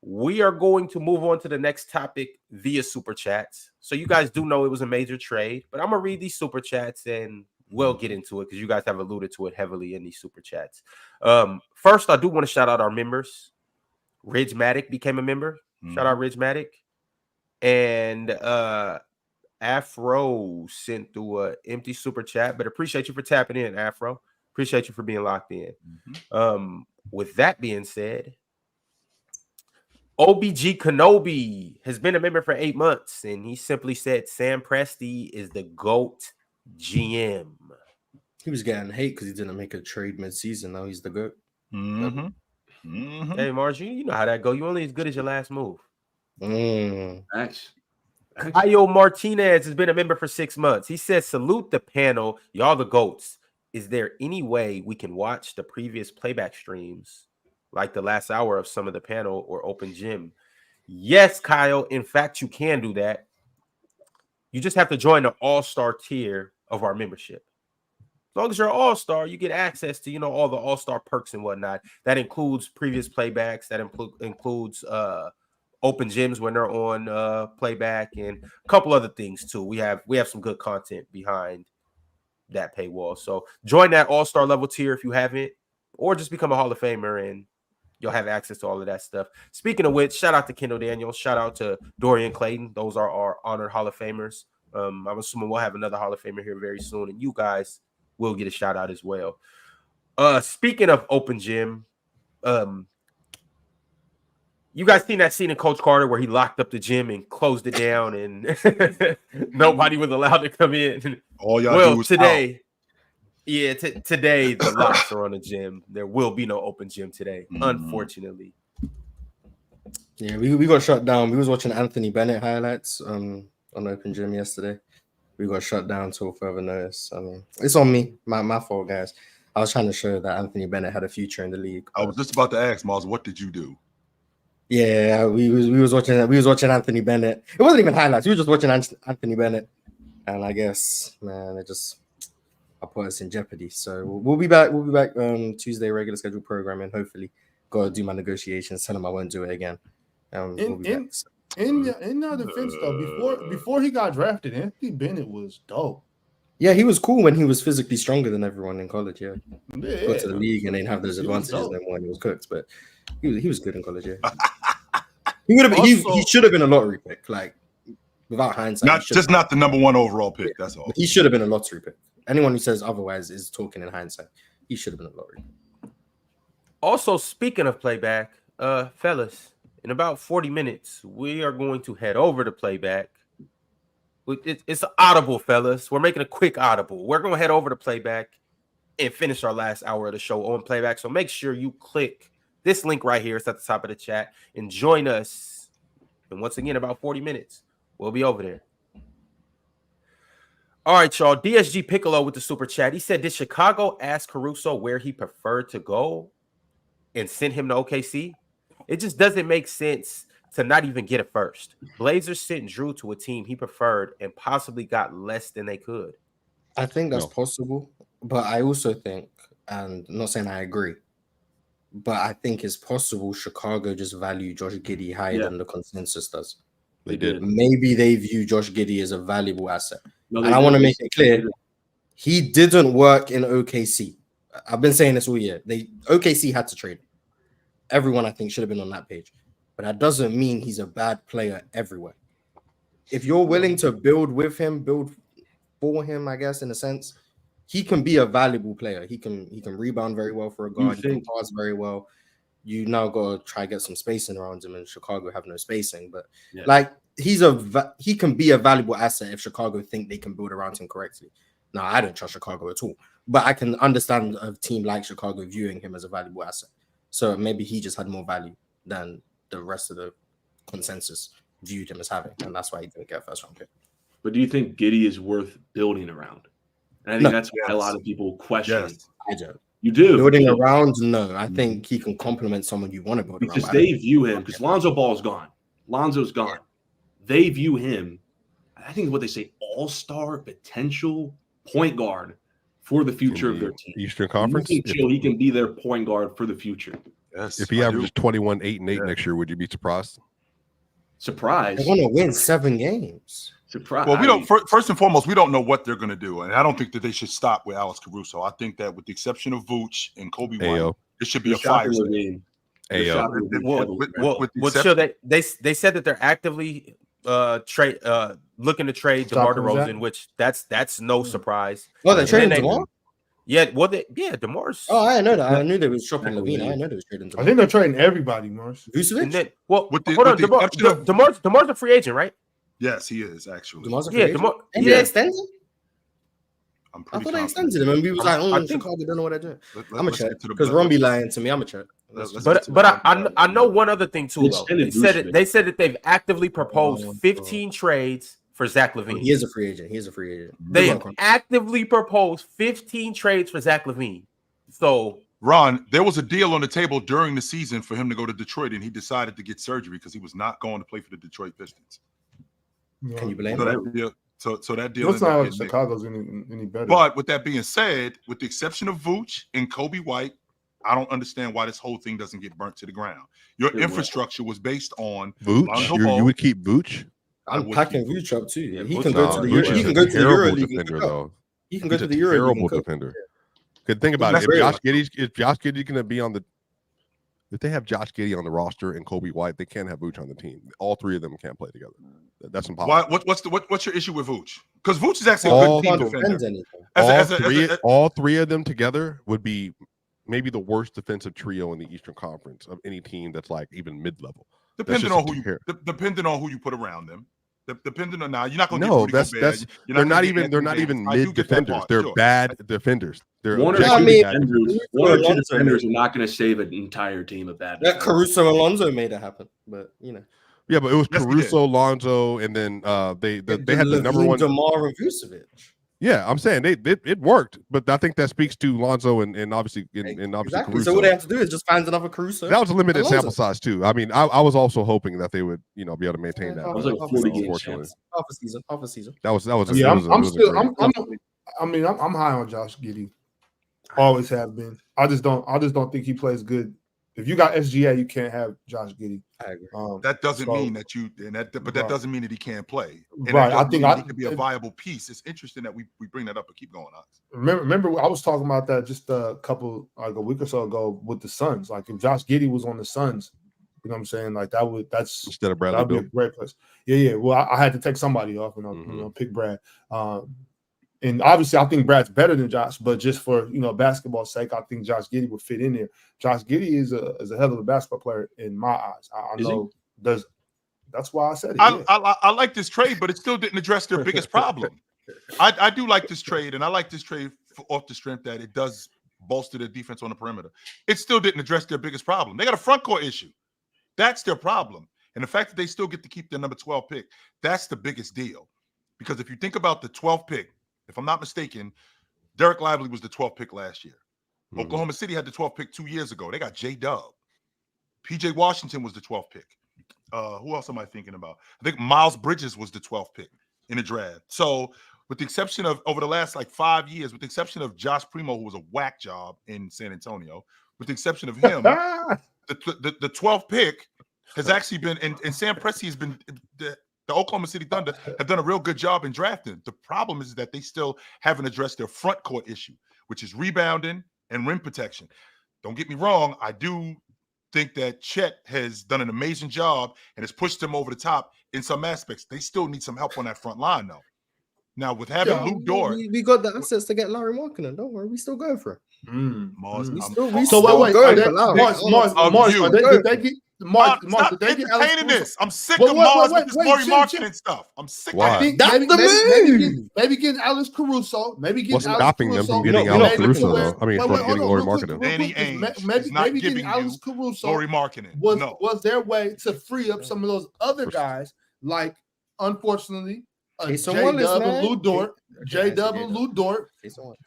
we are going to move on to the next topic via Super Chats. So you guys do know it was a major trade, but I'm going to read these Super Chats and we'll get into it because you guys have alluded to it heavily in these Super Chats. First, I do want to shout out our members. Ridge-Matic became a member. Shout out Ridge-Matic. And Afro sent through an empty super chat, but appreciate you for tapping in, Afro. Appreciate you for being locked in. With that being said, OBG Kenobi has been a member for 8 months, and he simply said Sam Presti is the GOAT GM. He was getting hate because he didn't make a trade mid-season. Now he's the GOAT. Hey, Margie, you know how that go. You only as good as your last move. Nice. Ayo Martinez has been a member for 6 months. He says, salute the panel. Y'all the GOATs. Is there any way we can watch the previous playback streams, like the last hour of some of the panel or open gym? Yes, Kyle. In fact, you can do that. You just have to join the all-star tier of our membership. As long as you're an all-star, you get access to, all the all-star perks and whatnot. That includes previous playbacks. That includes open gyms when they're on playback and a couple other things too. We have some good content behind that paywall. So join that all-star level tier if you haven't, or just become a Hall of Famer and you'll have access to all of that stuff. Speaking of which, shout out to Kendall Daniels, shout out to Dorian Clayton. Those are our honored Hall of Famers. I'm assuming we'll have another Hall of Famer here very soon, and you guys will get a shout out as well. Speaking of open gym, you guys seen that scene in Coach Carter where he locked up the gym and closed it down and nobody was allowed to come in? All y'all do was today. Out. Today the locks are on the gym. There will be no open gym today, unfortunately. Yeah, we got shut down. We was watching Anthony Bennett highlights on open gym yesterday. We got shut down till further notice. I mean, it's on me. My fault, guys. I was trying to show that Anthony Bennett had a future in the league. I was just about to ask, Mars, what did you do? Yeah, we was watching Anthony Bennett. It wasn't even highlights. We were just watching Anthony Bennett, and I guess, man, put us in jeopardy. So we'll be back. We'll be back Tuesday, regular scheduled programming. Hopefully, gotta do my negotiations. Tell him I won't do it again. We'll be back. In our defense though, before he got drafted, Anthony Bennett was dope. Yeah, he was cool when he was physically stronger than everyone in college. Yeah, got to the league and didn't have those advantages then when he was cooked. But he was good in college. Yeah, he would have. He should have been a lottery pick. Like without hindsight, not the number 1 overall pick. That's all. He should have been a lottery pick. Anyone who says otherwise is talking in hindsight. He should have been a lottery. Also, speaking of playback, fellas, in about 40 minutes, we are going to head over to playback. It's an audible, fellas. We're making a quick audible. We're going to head over to playback and finish our last hour of the show on playback. So make sure you click this link right here. It's at the top of the chat and join us. And once again, about 40 minutes, we'll be over there. All right, y'all. DSG Piccolo with the super chat. He said, did Chicago ask Caruso where he preferred to go and send him to OKC? It just doesn't make sense to not even get a first. Blazers sent Drew to a team he preferred and possibly got less than they could. I think that's possible, but I also think, and I'm not saying I agree, but I think it's possible Chicago just value Josh Giddey higher than the consensus does. They did. Maybe they view Josh Giddey as a valuable asset. And I want to make it clear, he didn't work in OKC. I've been saying this all year. OKC had to trade him. Everyone, I think, should have been on that page. But that doesn't mean he's a bad player everywhere. If you're willing to build with him, build for him, I guess, in a sense, he can be a valuable player. He can rebound very well for a guard. He can pass very well. You now got to try to get some spacing around him, and Chicago have no spacing. But he can be a valuable asset if Chicago think they can build around him correctly. Now, I don't trust Chicago at all, but I can understand a team like Chicago viewing him as a valuable asset. So maybe he just had more value than the rest of the consensus viewed him as having, and that's why he didn't get a first round pick. But do you think Giddey is worth building around? And I think that's why a lot of people question. Yes. I don't. You do. Building around, no. I think he can complement someone you want to build around. Because they view him, because Lonzo Ball's gone. Lonzo's gone. They view him, I think what they say, all-star potential point guard for the future of their team. Eastern Conference? He can be their point guard for the future. Yes. If he averages 21, 8, and 8 next year, would you be surprised? Surprised. They're going to win 7 games. Surprised. Well, we don't. First and foremost, we don't know what they're going to do, and I don't think that they should stop with Alex Caruso. I think that, with the exception of Vooch and Kobe White, it should be a fire. They said that they're actively looking to trade DeMar DeRozan, which that's no surprise. Oh, they're trading DeMar? Yeah, DeMar's. Oh, I didn't know that. I knew they was shopping Levine. I didn't know they was trading DeMar. I think they're trading everybody, Morris. Vucevic? DeMar's a free agent, right? Yes, he is actually. DeMar's a free agent? And they extended him? I thought they extended him, and we was Chicago don't know what they're doing. I'm gonna check because Ron be lying to me. I'm gonna check. But I know one other thing too. Though they said that they've actively proposed 15 trades for Zach LaVine. He is a free agent. They have actively proposed 15 trades for Zach LaVine. So, Ron, there was a deal on the table during the season for him to go to Detroit, and he decided to get surgery because he was not going to play for the Detroit Pistons. Can you blame him? So that deal. Looks not like Chicago's any better. But with that being said, with the exception of Vooch and Kobe White, I don't understand why this whole thing doesn't get burnt to the ground. Your infrastructure was based on Vooch. You would keep Vooch. I'm packing Vooch up too. Yeah, he can go to the Euro. He can go to the Euro League. He can go to the Euro League. Terrible defender. Good thing about it. If Josh Giddey's going to be on the, if they have Josh Giddey on the roster and Kobe White, they can't have Vooch on the team. All 3 of them can't play together. That's impossible. What's your issue with Vooch? Because Vooch is actually a good team defender. All three of them together would be maybe the worst defensive trio in the Eastern Conference of any team that's like even mid-level. Depending on who you put around them. Depending on now, you're not going to get that's they're not even mid defenders. They're bad defenders. They're one or two defenders are not going to save an entire team of bad. That Caruso Alonso made it happen, but you know. Yeah, but it was Caruso, Lonzo, and then they had the number one DeMar and Vucevic. Yeah, I'm saying it worked, but I think that speaks to Lonzo and obviously Caruso. So what they have to do is just find another Caruso. That was a limited sample size too. I mean, I was also hoping that they would be able to maintain that. It was like 40 games. Half a season. That was. Yeah, I mean, I'm high on Josh Giddey. Always have been. I just don't think he plays good. If you got SGA, you can't have Josh Giddey. I agree. That doesn't mean that that doesn't mean that he can't play. And right. I think he could be a viable piece. It's interesting that we bring that up, but keep going on. Remember, I was talking about that just a week or so ago with the Suns. Like if Josh Giddey was on the Suns, you know what I'm saying? Like that's instead of Bradley, that'd be a great place. Yeah. Well, I had to take somebody off and pick Brad. And obviously, I think Brad's better than Josh, but just for basketball's sake, I think Josh Giddey would fit in there. Josh Giddey is a hell of a basketball player in my eyes. I know that's why I said it. I like this trade, but it still didn't address their biggest problem. I do like this trade, and I like this trade off the strength that it does bolster their defense on the perimeter. It still didn't address their biggest problem. They got a front court issue. That's their problem. And the fact that they still get to keep their number 12 pick, that's the biggest deal. Because if you think about the 12th pick, if I'm not mistaken, Derek Lively was the 12th pick last year. Oklahoma City had the 12th pick 2 years ago. They got J-Dub. PJ Washington was the 12th pick. Who else am I thinking about? I think Miles Bridges was the 12th pick in the draft. So with the exception of over the last 5 years, with the exception of Josh Primo, who was a whack job in San Antonio, with the exception of him, the 12th pick has actually been, and Sam Presti has been, the Oklahoma City Thunder have done a real good job in drafting. The problem is that they still haven't addressed their front court issue, which is rebounding and rim protection. Don't get me wrong. I do think that Chet has done an amazing job and has pushed them over the top in some aspects. They still need some help on that front line, though. Now, with having Lou Dort, we got the assets to get Lauri Markkanen. Don't worry, we still going for it. Mars, Mars, stop entertaining this. I'm sick of Mars with this Lauri Markkanen stuff. I'm sick of it. That's the move. Maybe getting Alex Caruso. What's stopping them from getting Alex Caruso, though? I mean, from getting Lauri Markkanen. Danny Ainge is not giving Alex you Caruso Lauri Markkanen. Was their way to free up some of those other guys, like, unfortunately, J-Dub and Lou Dort,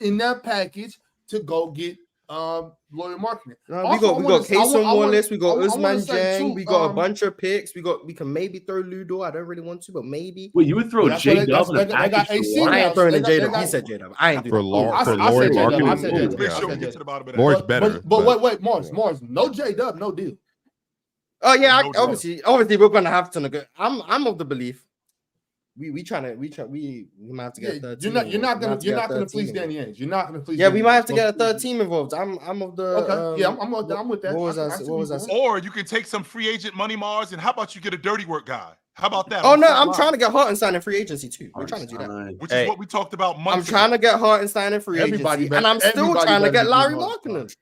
in that package to go get Lauri Markkanen. We got Case on Wallace, we got Usman Jang, we got a bunch of picks. We can maybe throw Lou Dort. I don't really want to, but maybe. Well, you would throw J-Dub. I got AC. I ain't throwing in J-Dub. He said J-Dub. I ain't doing for Lauri Markkanen. Lauri's better. But wait, Mars. No J-Dub, no deal. Oh yeah, obviously we're gonna have to negotiate. I'm of the belief. We might have to get a third team. You're not gonna fleece Danny Ainge. You're not gonna fleece. Yeah, we might have to get a third team involved. I'm of the. Okay. I'm with that. What was I saying? Or you can take some free agent money, Mars, and how about you get a dirty work guy? How about that? Oh no, I'm trying to get Hartenstein in free agency too. We're trying to do that, which is what we talked about months ago. I'm trying to get Hartenstein in free agency, and I'm still trying to get Lauri Markkanen.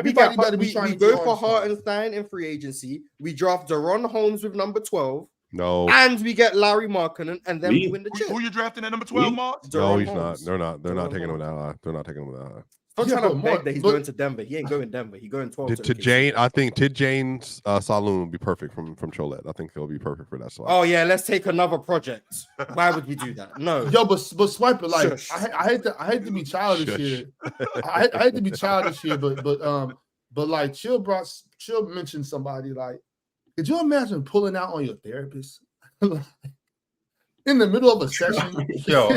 We go for Hartenstein in free agency. We draft Deron Holmes with number 12. No. And we get Lauri Markkanen, and then we win the chip. Who you drafting at number 12, Mars? No, he's not. They're not taking him that high. They're not taking him that high. I'm trying to beg that he's going to Denver. He ain't going Denver. He's going 12 to Jane. I think Jane's Saloon would be perfect from Cholet. I think he'll be perfect for that slot. Oh yeah, let's take another project. Why would we do that? No. Yo, but swipe it like I hate to be childish here. I hate to be childish here, but like Chill mentioned somebody like. Could you imagine pulling out on your therapist in the middle of a session? Yo,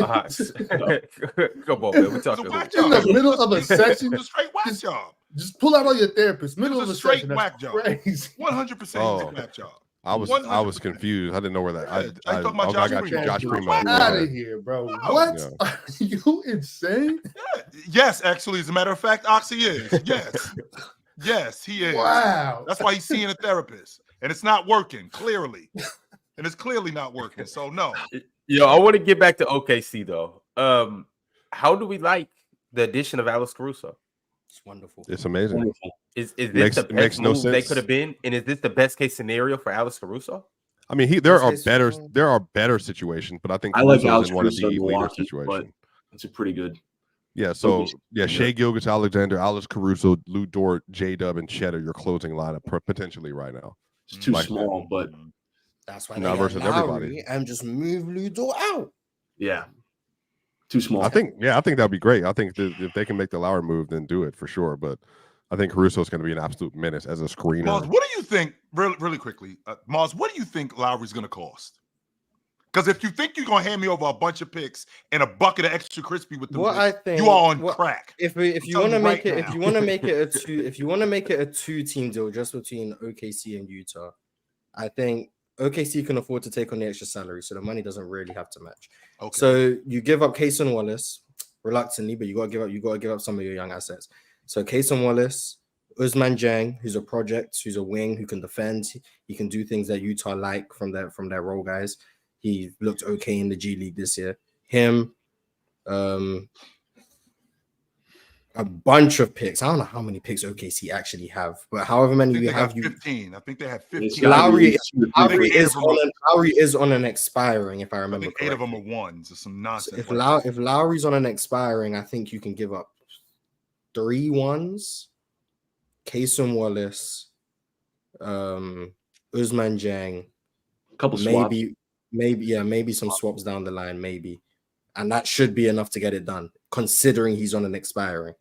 come on, man. We're talking about in the middle of a session. It's a straight whack job. Just pull out on your therapist. Middle of a straight session. Whack job. 100% whack job. I was confused. I didn't know where that. I got you, Josh Primo. Out of here, bro. What? Yeah. Are you insane? Yes, actually, as a matter of fact, Oxy is. Yes. Yes, he is. Wow. That's why he's seeing a therapist. And it's not working, clearly. And it's clearly not working. So, no. Yo, I want to get back to OKC, though. How do we like the addition of Alex Caruso? It's wonderful. It's amazing. Wonderful. Is this the best move they could have been? And is this the best case scenario for Alex Caruso? I mean, there are better situations, but I think I like Alex in one of the Caruso later situations. It's a pretty good. Yeah, so Shai Gilgeous-Alexander, Alex Caruso, Lou Dort, J-Dub, and Chet are your closing lineup potentially right now. It's too small, but that's why not versus everybody. And just move Lou Dort out. Yeah, too small. I think that'd be great. I think if they can make the Lauri move, then do it for sure. But I think Caruso's going to be an absolute menace as a screener. Mars, what do you think? Really quickly, Mars, what do you think Lauri's going to cost? Because if you think you're gonna hand me over a bunch of picks and a bucket of extra crispy with the what I think you are on crack. If you want to make it, if you want to make it a 2-team deal just between OKC and Utah, I think OKC can afford to take on the extra salary, so the money doesn't really have to match. Okay. So you give up Case and Wallace reluctantly, but you got to give up some of your young assets. So Case and Wallace, Ousmane Dieng, who's a project, who's a wing, who can defend, he can do things that Utah like from their role guys. He looked okay in the G League this year. Him, a bunch of picks. I don't know how many picks OKC actually have, but however many you have, 15. I think they have 15. Lowry is on an expiring, if I remember correctly. 8 of them are ones or some nonsense. So if Lowry's on an expiring, I think you can give up 3 ones. Kayson Wallace, Ousmane Dieng, a couple swaps. Maybe some swaps down the line, maybe. And that should be enough to get it done, considering he's on an expiring.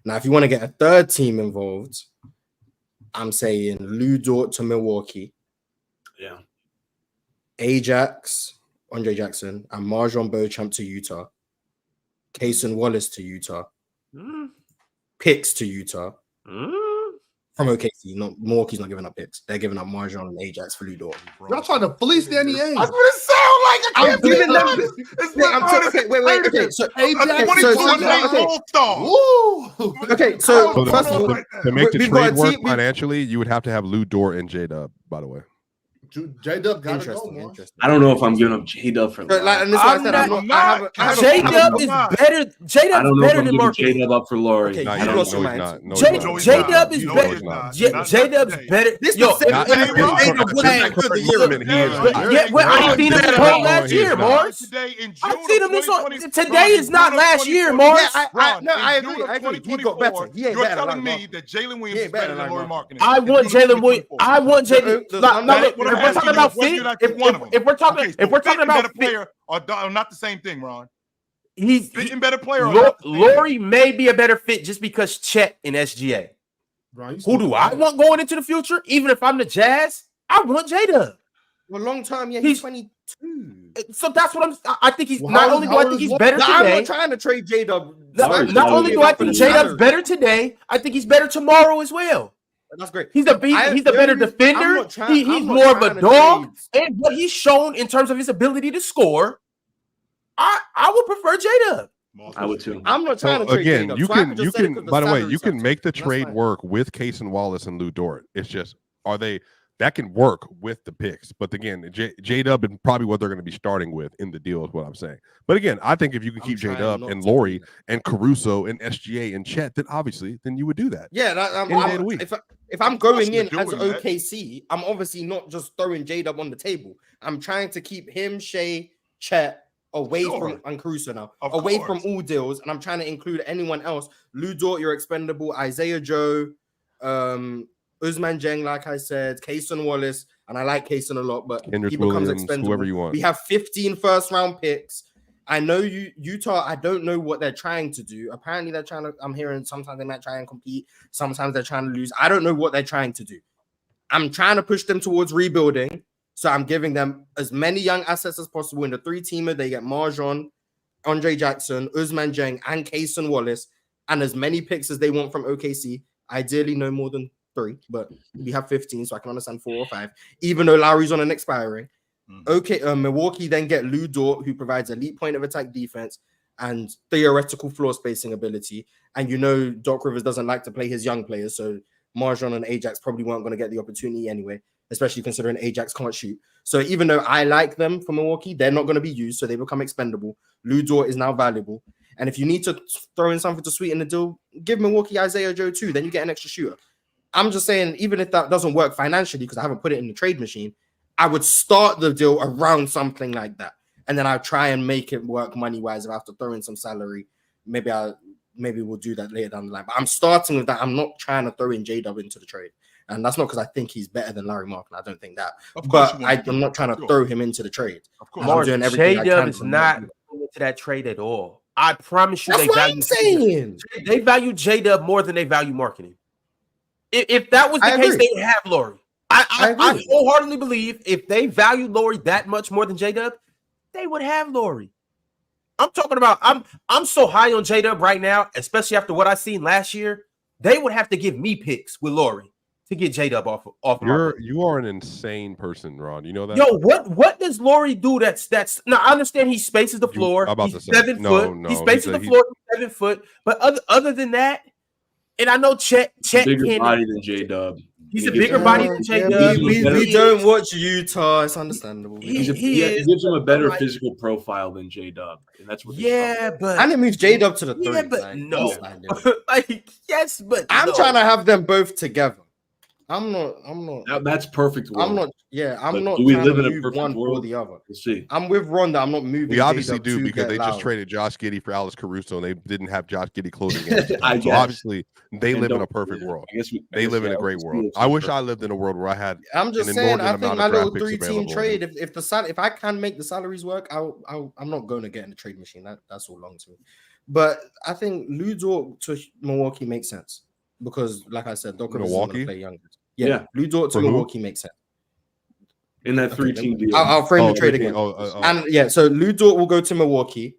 Now, if you want to get a third team involved, I'm saying Lou Dort to Milwaukee. Yeah. Ajax, Andre Jackson, and Marjon Beauchamp to Utah. Kayson Wallace to Utah. Picks to Utah. From OKC, Milwaukee's not giving up picks. They're giving up Marjon and Ajax for Lou Dort. Y'all trying to fleece Danny Ainge. That's what it sounds like. I'm giving them. Okay, so first of all, to make the trade work financially, you would have to have Lou Dort and J-Dub, by the way. J-Dub got to go, man. I don't know if I'm giving up J-Dub for J-Dub is better. J-Dub's better than Mark. J-Dub up for Lauri. Okay, J-Dub is better. J-Dub's better. I've seen him last year, Morris. I've seen him today is not last year, Morris. No, I agree. He got better. You're telling me that Jalen Williams is better than Lauri Markkanen. I want Jalen Williams. I want Jalen. If we're talking about fit, if we're talking about better player or not the same thing, Ron. He's fitting better player. Lauri may be a better fit just because Chet in SGA. Right, who do I want going into the future? Even if I'm the Jazz, I want J-Dub. Well, long time, yeah, he's 22. So that's what I think he's not only do I think he's better today. I'm not trying to trade J-Dub. Not only do I think J-Dub's better today, I think he's better tomorrow as well. That's great. He's a better defender. He's more of a dog. And what he's shown in terms of his ability to score, I would prefer J-Dub. I would too. I'm not trying to trade again. You can. By the way, you can make the trade work with Kayson Wallace and Lou Dort. It's just that can work with the picks. But again, J-Dub is probably what they're going to be starting with in the deal is what I'm saying. But again, I think if you can keep J-Dub and Lauri and Caruso and SGA and Chet, then you would do that. Yeah, if I'm going in as OKC, I'm obviously not just throwing J-Dub on the table. I'm trying to keep him, Shea, Chet away from and Caruso now, away from all deals, and I'm trying to include anyone else. Lou Dort, you're expendable. Isaiah Joe, Ousmane Dieng, like I said, Kayson Wallace, and I like Kayson a lot, but Kendrick he becomes Williams, expendable. whoever you want. We have 15 first-round picks. I know Utah. I don't know what they're trying to do. Apparently, they're trying to. I'm hearing sometimes they might try and compete. Sometimes they're trying to lose. I don't know what they're trying to do. I'm trying to push them towards rebuilding. So I'm giving them as many young assets as possible in the 3-teamer. They get Marjon, Andre Jackson, Ousmane Dieng, and Kayson Wallace, and as many picks as they want from OKC. Ideally, no more than 3, but we have 15, so I can understand 4 or 5. Even though Lowry's on an expiring. Okay, Milwaukee then get Lou Dort, who provides elite point of attack defense and theoretical floor spacing ability. And Doc Rivers doesn't like to play his young players, so Marjon and Ajax probably weren't going to get the opportunity anyway, especially considering Ajax can't shoot. So even though I like them for Milwaukee, they're not going to be used, so they become expendable. Lou Dort is now valuable. And if you need to throw in something to sweeten the deal, give Milwaukee Isaiah Joe too, then you get an extra shooter. I'm just saying, even if that doesn't work financially, because I haven't put it in the trade machine, I would start the deal around something like that. And then I'll try and make it work money-wise. If I have to throw in some salary, maybe we'll do that later down the line. But I'm starting with that. I'm not trying to throw in J-Dub into the trade. And that's not because I think he's better than Lauri Markkanen. I don't think that. But I'm not trying to throw him into the trade. Of course. J-Dub is not into that trade at all. I promise you they value J-Dub more than they value Markkanen. If that was the case, they would have Lauri. I wholeheartedly believe if they value Lauri that much more than J-Dub, they would have Lauri. I'm talking about I'm so high on J-Dub right now, especially after what I seen last year. They would have to give me picks with Lauri to get J-Dub off You are an insane person, Ron. You know that? Yo, what does Lauri do that's now I understand he spaces the floor. He's 7 foot. He spaces the floor 7 foot. But other than that, and I know Chet bigger body than J-Dub. He's a bigger body than J-Dub. We don't watch Utah. It's understandable. He gives him a better physical profile than J-Dub. And that's what but and it moves J-Dub to the 3. Yeah, but no. Yes, but I'm trying to have them both together. I'm not. That's perfect. I'm not. Yeah, I'm not. Do we live in a move perfect one world? or the other? We'll see. I'm with Ron that I'm not moving. We obviously do because they just traded Josh Giddey for Alex Caruso, and they didn't have Josh Giddey closing games. So obviously, they live in a perfect world. They live in a great world. I wish I lived in a world where I had. I'm just saying. I think my little 3-team trade. If I can make the salaries work, I'm not going to get in the trade machine. That's all long to me. But I think Lou Dort to Milwaukee makes sense because, like I said, Doc is going to play younger. Yeah. Lou Dort to Milwaukee makes sense. In that 3-team deal. I'll frame the trade again. And so Lou Dort will go to Milwaukee.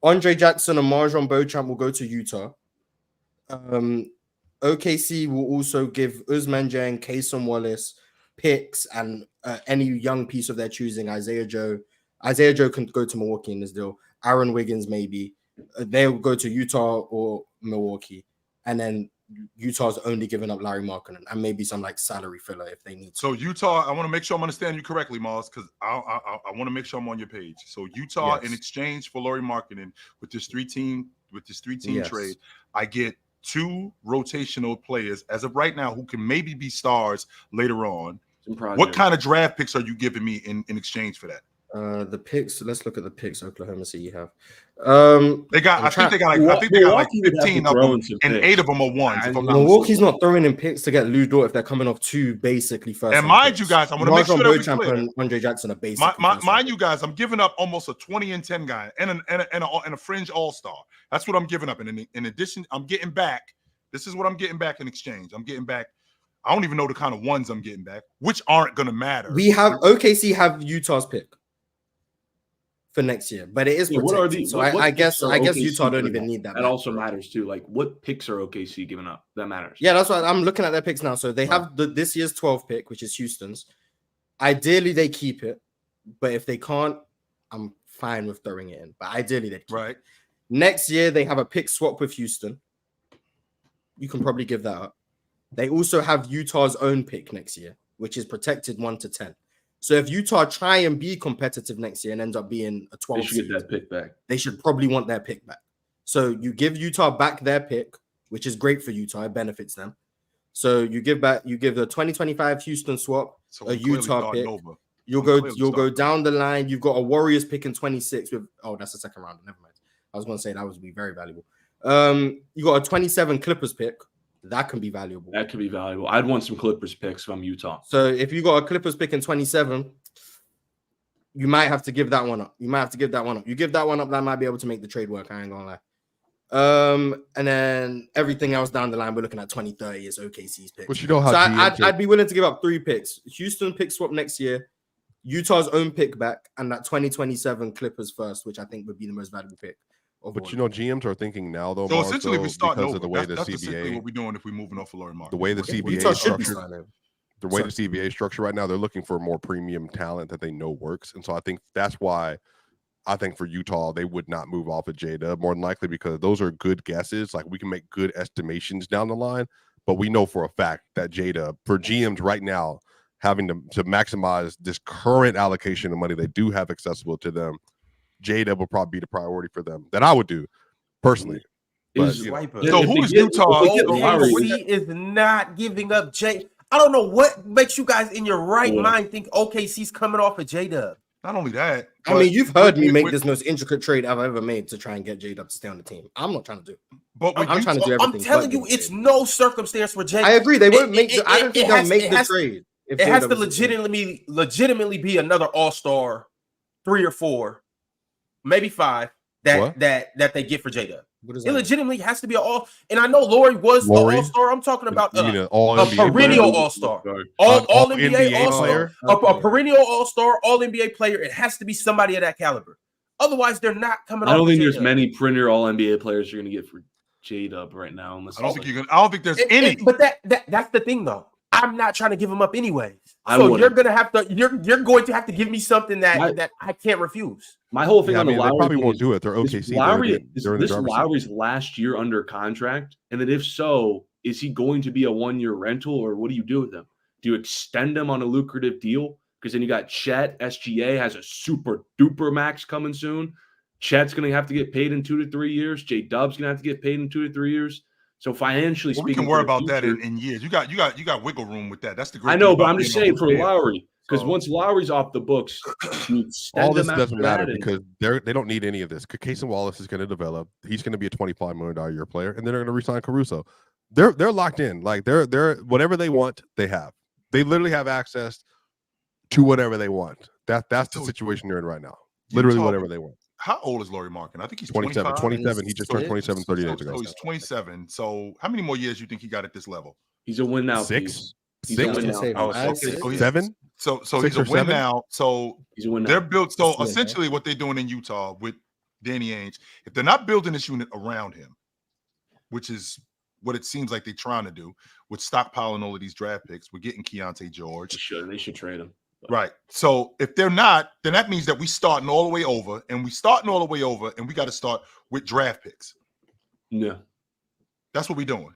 Andre Jackson and Marjon Beauchamp will go to Utah. OKC will also give Usman Jang, Kayson Wallace picks and any young piece of their choosing. Isaiah Joe can go to Milwaukee in this deal. Aaron Wiggins maybe. They'll go to Utah or Milwaukee. And then Utah's only giving up Lauri Markkanen and maybe some like salary filler if they need to. So Utah, I want to make sure I'm understanding you correctly, Mars, because I want to make sure I'm on your page. So Utah, in exchange for Lauri Markkanen with this 3-team trade, I get 2 rotational players as of right now who can maybe be stars later on. What kind of draft picks are you giving me in exchange for that? The picks. Let's look at the picks Oklahoma City have. They got like 15 of them, and 8 of them are ones. Milwaukee's not throwing in picks to get Lou Dort if they're coming off 2 basically first. And mind you guys, I want to make sure that we're clear. And Andre Jackson are basically. Mind you guys, I'm giving up almost a 20-10 guy and a fringe all-star. That's what I'm giving up. And in addition, I'm getting back. This is what I'm getting back in exchange. I'm getting back. I don't even know the kind of ones I'm getting back, which aren't going to matter. We have OKC have Utah's pick for next year, but it is protected. What are these? So I guess Utah don't even need that. That also matters too. Like what picks are OKC giving up? That matters. Yeah, that's why I'm looking at their picks now. So they have this year's 12th pick, which is Houston's. Ideally, they keep it, but if they can't, I'm fine with throwing it in. But ideally, they keep it. Next year, they have a pick swap with Houston. You can probably give that up. They also have Utah's own pick next year, which is protected 1 to 10. So if Utah try and be competitive next year and ends up being a 12, they should get that pick back. They should probably want their pick back. So you give Utah back their pick, which is great for Utah. It benefits them. So you give the 2025 Houston swap, a Utah pick. You'll go down the line. You've got a Warriors pick in 26 with that's the second round. Never mind. I was going to say that would be very valuable. You got a 27 Clippers pick. That can be valuable. That could be valuable. I'd want some Clippers picks from Utah. So if you got a Clippers pick in 27, you might have to give that one up. You give that one up, that might be able to make the trade work. I ain't gonna lie. And then everything else down the line, we're looking at 2030 is OKC's pick. But you know how I'd be willing to give up 3 picks. Houston pick swap next year, Utah's own pick back, and that 2027 Clippers first, which I think would be the most valuable pick. But GMs are thinking now though. So essentially, we start because over. of the way that's the CBA. What we're doing if we're moving off of Lauri Markkanen. The way the CBA is structured. The way the CBA is structured right now, they're looking for more premium talent that they know works, and so I think that's why. I think for Utah, they would not move off of J-Dub more than likely because those are good guesses. Like we can make good estimations down the line, but we know for a fact that J-Dub for GMs right now having to maximize this current allocation of money they do have accessible to them. J-Dub will probably be the priority for them that I would do personally. But, so who is Utah? OKC is not giving up J. I don't know what makes you guys in your right mind think OKC's coming off of J-Dub. Not only that, I mean, you've heard me make this most intricate trade I've ever made to try and get J-Dub to stay on the team. I'm not trying to do it. But I'm trying to do everything. I'm telling you, it's no circumstance where J. I agree. They won't make. I don't think they'll make the trade. It has to legitimately be another all-star, 3 or 4, maybe 5, that they get for J-Dub. It mean? legitimately has to be an all. And I know Lauri was an all-star. I'm talking about an a perennial all-star, all NBA all-star, a perennial all-star, all NBA player. It has to be somebody of that caliber. Otherwise, they're not coming. I don't think there's many perennial all NBA players you're going to get for J-Dub right now. Unless I don't think there's any. But that's the thing, though. I'm not trying to give him up anyways. So you're going to have to give me something that I can't refuse. My whole thing on the Lowry, they probably won't do it. They're OKC. This Lowry's last year under contract, and then if so, is he going to be a 1-year rental, or what do you do with him? Do you extend him on a lucrative deal? Because then you got Chet. SGA has a super duper max coming soon. Chet's going to have to get paid in 2 to 3 years. J-Dub's going to have to get paid in 2 to 3 years. So financially speaking, we can worry about that in years. You got wiggle room with that. That's the great. I know, but I'm just saying for Lowry, because once Lowry's off the books, all this doesn't matter because they don't need any of this. Case and Wallace is going to develop. He's going to be a $25 million a year player, and then they're going to re-sign Caruso. They're locked in. Like they're whatever they want, they have. They literally have access to whatever they want. That's the situation they're in right now. Literally whatever they want. How old is Lauri Markkanen? I think he's 27. 27. He just turned 27 30 days ago. So he's 27. So how many more years do you think he got at this level? He's a win now. 6? He's a win now. Okay. 7? So he's a win now. So he's a win now. They're built. So essentially what they're doing in Utah with Danny Ainge, if they're not building this unit around him, which is what it seems like they're trying to do with stockpiling all of these draft picks, we're getting Keontae George. They should trade him. Right. So if they're not, then that means that we starting all the way over, and we got to start with draft picks. Yeah. That's what we're doing.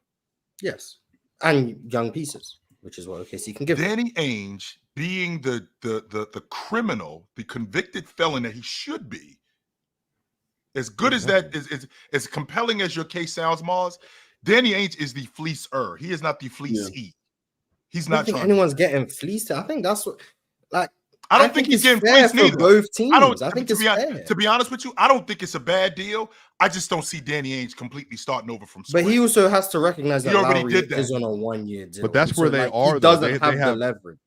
Yes. And young pieces, which is what OKC can give. Danny Ainge being the criminal, the convicted felon that he should be, as good as that is as compelling as your case sounds, Mars, Danny Ainge is the fleecer. He is not the fleecee. Yeah. He's not trying. Anyone's getting fleeced. I think that's what. I don't think he's getting fleeced neither. Both teams. I think to be honest with you, I don't think it's a bad deal. I just don't see Danny Ainge completely starting over from scratch. But he also has to recognize that already Lowry did that. is on a 1-year deal. But that's where they are. He doesn't have the leverage.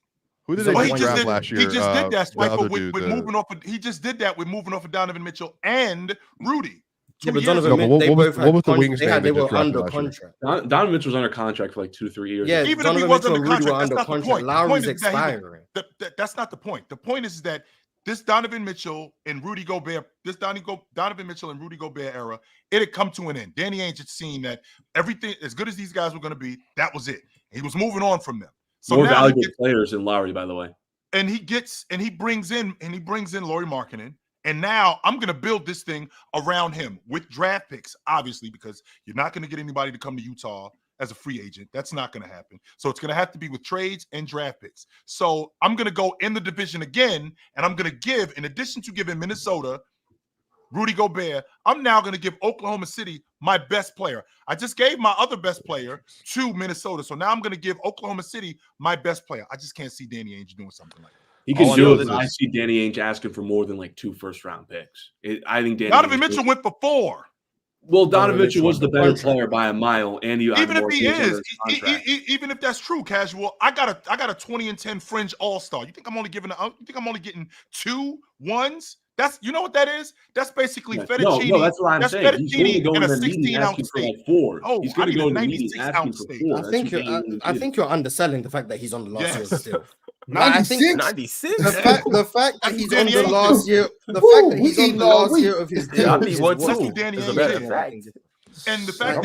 Who did they draft last year? He just did that. Moving off. He just did that with moving off of Donovan Mitchell and Rudy. Yeah, but Donovan, what was the wings name? They were under contract. Donovan Mitchell was under contract for like 2 to 3 years. Yeah, even Donovan if he wasn't Mitchell under and Rudy were contract, under contract. Lowry's expiring. That's not the point. The point is that this Donovan Mitchell and Rudy Gobert era, it had come to an end. Danny Ainge had seen that everything, as good as these guys were going to be, that was it. He was moving on from them. So more valuable players than Lowry, by the way. And he brings in Lauri Markkanen. And now I'm going to build this thing around him with draft picks, obviously, because you're not going to get anybody to come to Utah as a free agent. That's not going to happen. So it's going to have to be with trades and draft picks. So I'm going to go in the division again, and I'm going to give, in addition to giving Minnesota Rudy Gobert, I'm now going to give Oklahoma City my best player. I just gave my other best player to Minnesota. So now I'm going to give Oklahoma City my best player. I just can't see Danny Ainge doing something like that. He can do it. I see Danny Ainge asking for more than like 2 first-round picks. I think Donovan Mitchell went for 4. Well, Donovan Mitchell was the better player by a mile, and even if he is, even if that's true, casual, I got a 20-10 fringe all-star. You think I'm only getting 2 1s? That's, you know what that is? That's basically fettuccine. No, that's what I'm saying. He's going to go in a in the meeting 16-ounce for like steak. 4. Oh, he's going to go in the meeting asking for 4. I think you're underselling the fact that he's on the last year still. 96. 96. The fact that he's on the last year. The fact that he's on the last year of his deal. I mean, what too? And the fact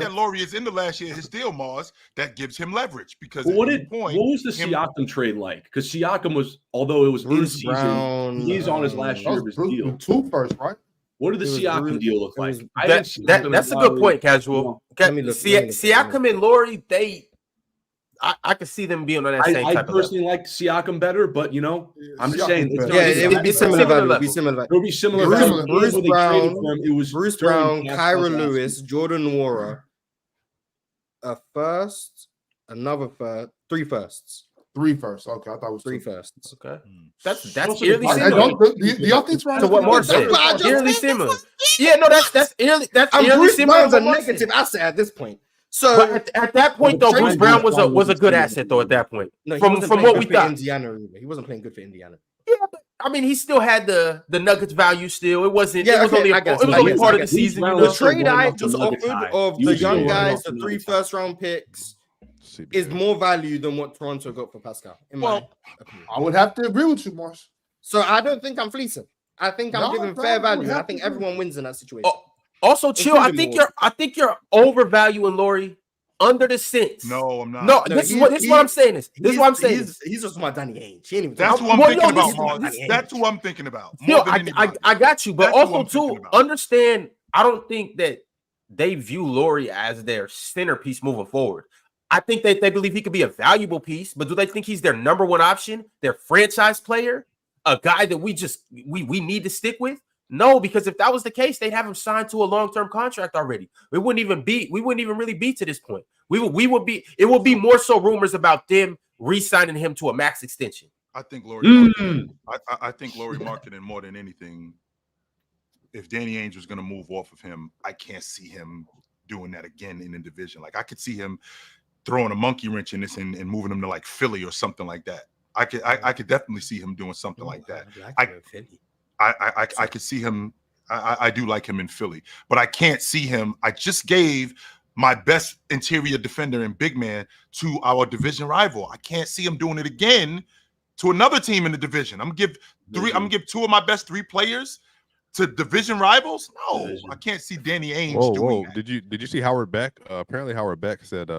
that Lauri is in the last year of his deal, Mars, that gives him leverage because what was the Siakam trade like? Because Siakam was, although it was Bruce in season, Brown, he's on his last year of his deal. 2 first, right? What did the Siakam deal look like? That's a good point, casual. Siakam and Lauri, I could see them being on that same type of level. I personally like Siakam better, but I'm just saying. It would be similar value. It would be similar value. Bruce Brown, Kyra Lewis, Jordan Nwora, a first, another first, 3 firsts. 3 firsts. Okay, I thought it was 3 firsts. Okay, that's eerily similar. Do y'all think it's wrong? To what Mark said, eerily similar. Yeah, no, that's eerily. That's and eerily Bruce similar. Brown's a negative asset at this point. So but at that point, though, Bruce Brown was a good asset, though. At that point, no, from what we thought, Indiana, he wasn't playing good for Indiana. Yeah, I mean, he still had the Nuggets value. Still, it wasn't. It was only part of the season. The trade I just offered of the young guys, the 3 first-round picks, is more value than what Toronto got for Pascal. I would have to agree with you, Marsh. So I don't think I'm fleecing. I think I'm giving fair value. I think everyone wins in that situation. Also, chill. I think you're overvaluing Lauri under the sense. No, I'm not. No, this is what I'm saying. This is what I'm saying. He's just my Danny Ainge. That's who I'm thinking about. That's who I'm thinking about. I got you, but also too understand. I don't think that they view Lauri as their centerpiece moving forward. I think that they believe he could be a valuable piece, but do they think he's their number one option, their franchise player, a guy that we need to stick with? No, because if that was the case, they'd have him signed to a long-term contract already. We wouldn't even really be to this point. It would be more so rumors about them re-signing him to a max extension. I think Lauri I think Lauri Markkanen more than anything. If Danny Ainge was going to move off of him, I can't see him doing that again in the division. Like I could see him throwing a monkey wrench in this and moving him to like Philly or something like that. I could definitely see him doing something like that. I could see him. I do like him in Philly, but I can't see him. I just gave my best interior defender and big man to our division rival. I can't see him doing it again to another team in the division. I'm gonna give 2 of my best 3 players to division rivals. No, I can't see Danny Ainge doing that. Did you see Howard Beck? Apparently, Howard Beck said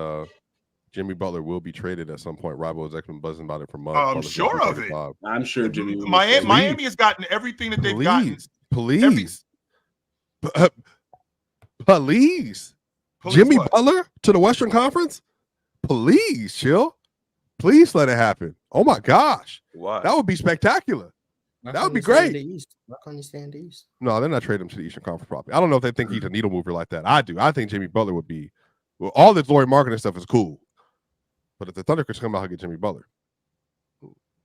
Jimmy Butler will be traded at some point. Rivals have been buzzing about it for months. I'm sure of it. I'm sure Jimmy. Miami has gotten everything that they've gotten. Please. Jimmy Butler to the Western Conference? Please, chill. Please let it happen. Oh my gosh. What? That would be spectacular. That would be great. Why can't you stay in the East? No, they're not trading him to the Eastern Conference probably. I don't know if they think he's a needle mover like that. I do. I think Jimmy Butler would be all this Lauri Markkanen stuff is cool. But if the Thunder could come out and get Jimmy Butler,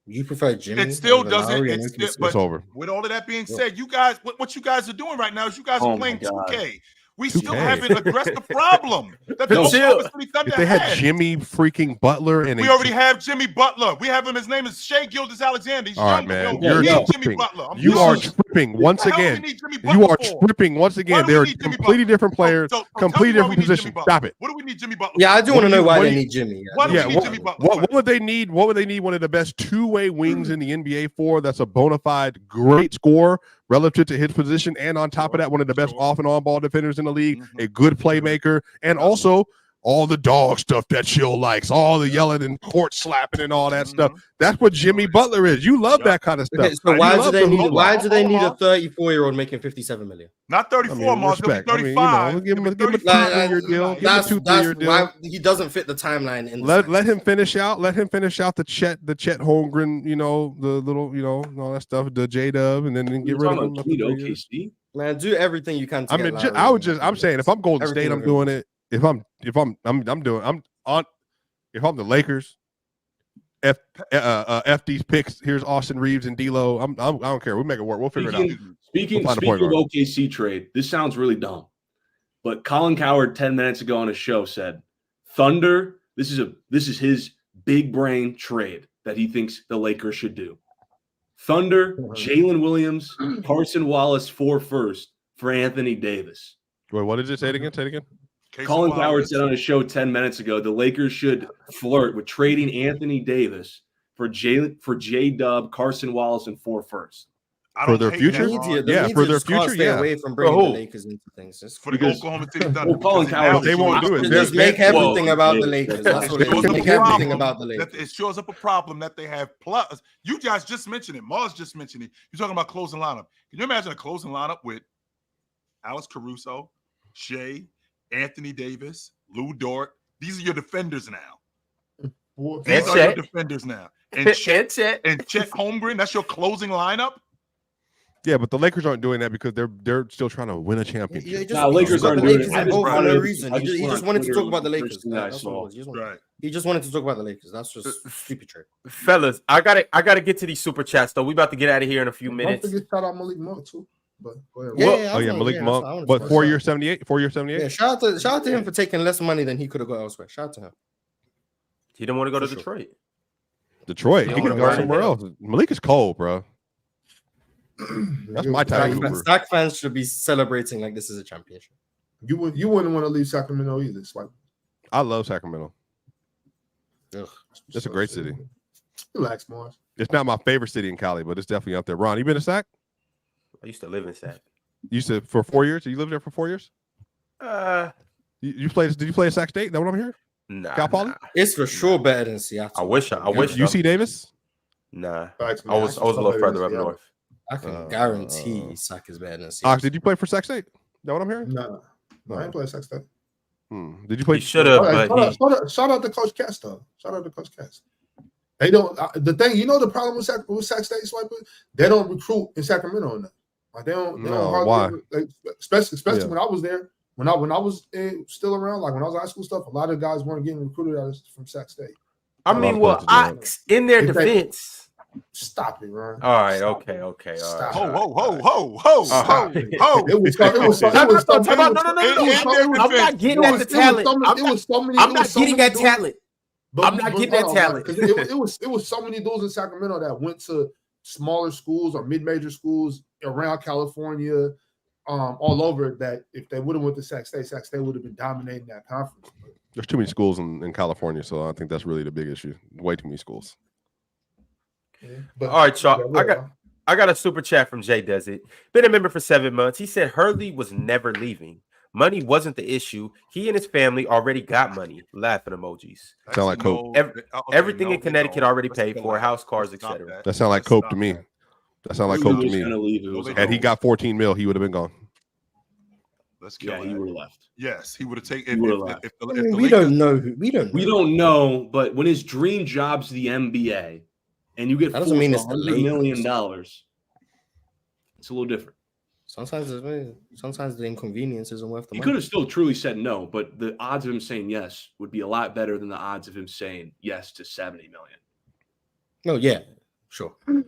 you prefer Jimmy? It still doesn't. It's over. With all of that being said, you guys, what you guys are doing right now is you guys are playing 2K. We still haven't addressed the problem that if they had Jimmy freaking Butler and we already have Jimmy Butler. We have him. His name is Shai Gilgeous-Alexander. He's all right, man. You're Jimmy Butler. You are tripping once again. You are tripping once again. They're completely different players, completely different positions. Stop it. What do we need Jimmy Butler? Yeah, I do want to know why they need Jimmy. Why do we need Jimmy Butler? What would they need? What would they need? One of the best two-way wings in the NBA for. That's a bona fide great scorer relative to his position, and on top of that, one of the best off and on ball defenders in the league, a good playmaker, and also all the dog stuff that Chill likes, all the yelling and court slapping and all that stuff. That's what Jimmy Butler is. You love that kind of stuff. Okay, so why do they need a 34-year-old making $57 million? Not 34, Mars. 35. Give him a 2-3-year deal. That's why he doesn't fit the timeline. Let him finish out. Let him finish out the Chet Holmgren, the little, all that stuff, the J-Dub, and then get rid of him. OKC? Man, do everything you can. I'm saying if I'm Golden State, I'm doing it. If I'm the Lakers, F these picks. Here's Austin Reaves and D'Lo. I don't care. We'll make it work. We'll figure it out. Speaking of OKC trade, this sounds really dumb, but Colin Cowherd 10 minutes ago on his show said Thunder. This is his big brain trade that he thinks the Lakers should do. Thunder, Jalen Williams, Carson Wallace 4 first for Anthony Davis. Wait, what did you say it again? Say it again. Colin Cowherd said on his show 10 minutes ago the Lakers should flirt with trading Anthony Davis for J-Dub, Carson Wallace, and 4 first. For their future? For their future, stay away from bringing the Lakers into things. For the Oklahoma City Thunder. Colin Cowherd, they won't do it. Just make everything about the Lakers. That's what it is. Make everything about the Lakers. It shows up a problem that they have. Plus, you guys just mentioned it. Mars just mentioned it. You're talking about closing lineup. Can you imagine a closing lineup with Alex Caruso, Shai, Anthony Davis, Lou Dort? These are your defenders now. These are your defenders now. And Chet Holmgren, that's your closing lineup? Yeah, but the Lakers aren't doing that because they're still trying to win a championship. Lakers aren't doing it for no reason. He just wanted to talk about the Lakers. Right. He just wanted to talk about the Lakers. That's just stupid trade. Fellas, I gotta get to these super chats though. We about to get out of here in a few minutes. Don't forget shout out Malik Monk too. But Malik Monk. What 4 year 78? 4 year 78? Yeah, shout out to him for taking less money than he could have got elsewhere. Shout out to him. He didn't want to go to Detroit. He can go somewhere else. Malik is cold, bro. That's my type. Sac fans should be celebrating like this is a championship. You wouldn't want to leave Sacramento either, Swipe. I love Sacramento. Ugh. It's a great city. Relax, Mars. It's not my favorite city in Cali, but it's definitely up there. Ron, you been to Sac? I used to live in Sac. You said for 4 years? You lived there for 4 years? You played? Did you play at Sac State? Is that what I'm hearing? Nah, Cal Poly? It's for sure better than Seattle. I wish. UC Davis? Nah, Facts, I was a little further up north. I can guarantee Sac is better than Seattle. Ox, did you play for Sac State? Is that what I'm hearing? No, I ain't playing Sac State. Did you play? He should have, but shout out to Coach Cass though. Shout out to Coach Cass. They don't. The thing, the problem with Sac State, Swiper, they don't recruit in Sacramento enough. Like they don't. Why? Especially when I was there, when I was still around, like when I was in high school stuff, a lot of guys weren't getting recruited from Sac State. I mean, well, Ox in their defense. Stop it, Ron. All right, okay, all right. Ho. It was I'm not getting at the talent. I'm not getting that talent. I'm not getting that talent. It was so many dudes in Sacramento that went to smaller schools or mid-major schools around California, all over, that if they would have went to Sac State would have been dominating that conference. There's too many schools in California, so I think that's really the big issue. Way too many schools. Yeah, but, all right, y'all. I got a super chat from Jay Desert. Been a member for 7 months. He said Hurley was never leaving. Money wasn't the issue. He and his family already got money. Laughing emojis. Sound like Cope. Everything in Connecticut already paid for, house, cars, etc. That sound like Cope to me. Had he got 14 mil, he would have been gone. Let's go. Yeah, he would have left. Yes, he would have taken. We don't know. We don't know. But when his dream job's the NBA, and you get that doesn't mean it's $100 million, it's a little different. Sometimes the inconvenience isn't worth the money. He could have still truly said no, but the odds of him saying yes would be a lot better than the odds of him saying yes to $70 million. No, yeah, sure. I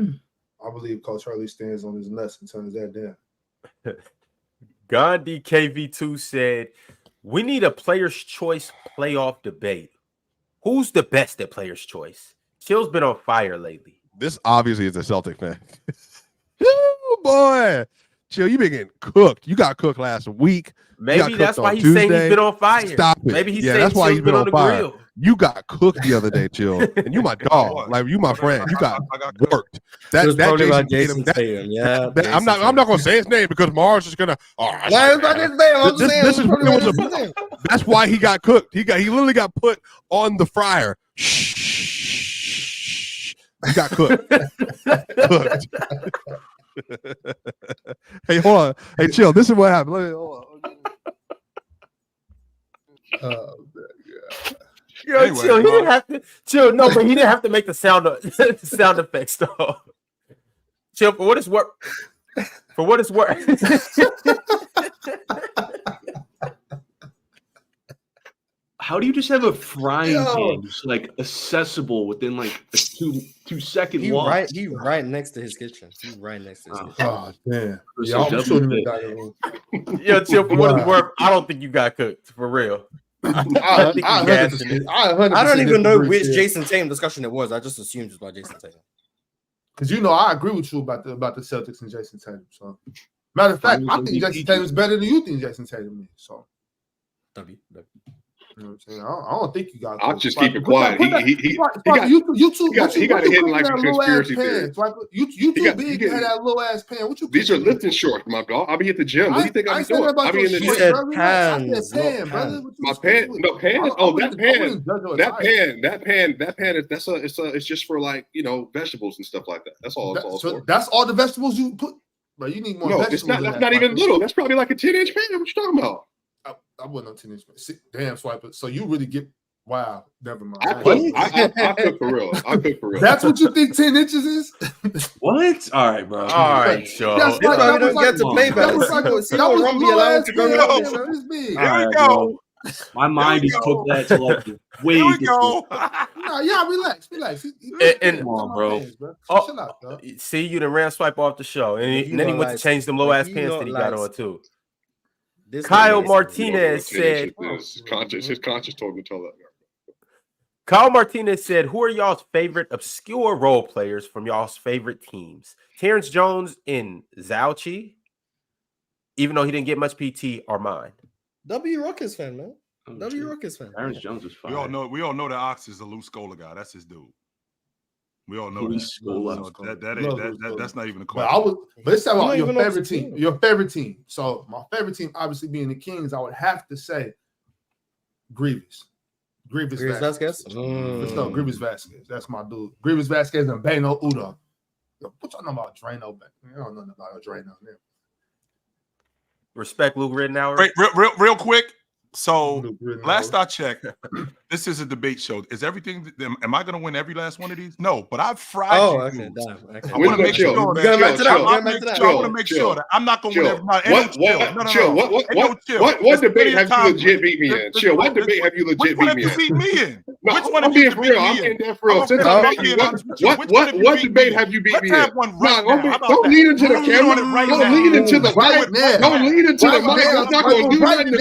believe Coach Hurley stands on his nuts and turns that down. Gandhi KV2 said, "We need a player's choice playoff debate. Who's the best at player's choice? Chill's been on fire lately." This obviously is a Celtic fan. Oh boy, Chill, you been getting cooked. You got cooked last week. Maybe that's why he's saying he's been on fire. Stop it. Maybe he's saying that's why he's been on the fire. grill. You got cooked the other day, Chill, and you my dog. Like you my friend. You got worked. That Jason Tatum. Yeah, I'm not gonna say his name because Mars is gonna. That's why he got cooked. He literally got put on the fryer. He got cooked. Hey, hold on. Hey, Chill. This is what happened. Hold on. Yo, anyway, Chill. He didn't have to. Chill. No, but he didn't have to make the sound effects though. Chill. For what it's worth. For what it's worth. How do you just have a frying pan just like accessible within like a two second walk? He right next to his kitchen. He's right next to his kitchen. Oh damn! Yeah, I'm shooting Yo, Chill. For what it's worth, I don't think you got cooked for real. I don't even know which Jason Tatum discussion it was. I just assumed it was about Jason Tatum. Because I agree with you about the Celtics and Jason Tatum. So, matter of fact, I think Jason Tatum is better than you think Jason Tatum is. So, W. You know what I'm saying? I don't think you got. I'll just keep it quiet. He got it hidden like a conspiracy theory. You too big to have that little ass pan. What you? These are lifting shorts, my dog. I'll be at the gym. What do you think I'm doing? I'll be in the gym. My pan. No pan. Oh, that pan is it's just for like vegetables and stuff like that. That's all. So that's all the vegetables you put. But you need more. No, it's not. That's not even little. That's probably like a 10-inch pan. What you talking about? I wasn't on 10-inch. Damn, Swiper. So you really get wow. Never mind. I cook for real. I cook for real. That's what you think 10 inches is? What? All right, bro. All right, sure. That's why we don't get to play back. That was allowed to go. Here we go. My mind is cooked that to like way. Here we go. No, yeah, relax. And come on, bro. Chill out, bro. See, you done ran Swipe off the show, and then he went to change them low ass pants that he got on too. Kyle Martinez said, his conscience told him to tell that. Kyle Martinez said, "Who are y'all's favorite obscure role players from y'all's favorite teams? Terrence Jones and Zauchi, even though he didn't get much PT, are mine." W Rockets fan, man. Rockets fan. Terrence Jones was fine. We all know that Ox is a loose Scola guy. That's his dude. We all know that. So that's not even a question. But let's talk about your favorite team. Your favorite team. So my favorite team, obviously being the Kings, I would have to say Reeves. Reeves Vasquez. Let's go, Reeves Vasquez. That's my dude. Reeves Vasquez and Beno Udo. What y'all know about Drano? I don't know about Drano. Respect Luke Rittenauer. Real quick. So last I checked, this is a debate show. Is everything? Am I going to win every last one of these? No, but I've fried. I want to make sure that I'm not going to win every. What debate have you legit beat me in? Chill. What debate have you legit beat me in? Which one? I'm being for real. I'm being dead for real. What debate have you beat me in? Don't lean into the camera. Don't lean into the mic. Don't lean into the mic. I'm not going to do nothing to me.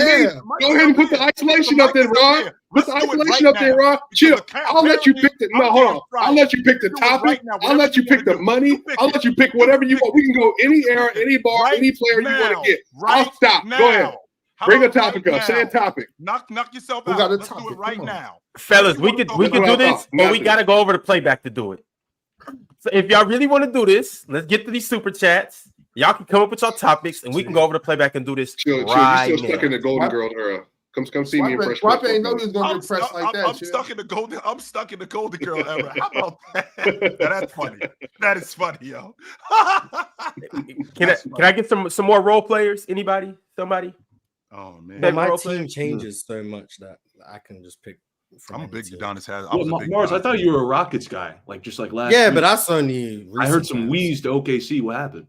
Go ahead and put the isolation up there, Ron. Put the isolation up there, Ron. Chill. I'll let you pick the. No, hold on. I'll let you pick the topic. I'll let you pick the money. I'll let you pick whatever you want. We can go any era, any bar, any player you want to get. I'll stop. Go ahead. Bring a topic up. Say a topic. Knock yourself out. Let's do it right now, fellas. We could do this, but we got to go over the playback to do it. So if y'all really want to do this, let's get to these super chats. Y'all can come up with your topics, and we can go over the playback and do this. Chill. You're still stuck in the Golden Girl era. Come see me in Fresh. Swap ain't know he was gonna get pressed like that. I'm stuck in the Golden Girl era. How about that? That's funny. That is funny, yo. Can I get some more role players? Anybody? Somebody? Oh man, but my team changes so much that I can just pick. I'm a big Udonis has. Mars, I thought you were a Rockets guy, just like last. Yeah, but that's only. I heard some wheeze to OKC. What happened?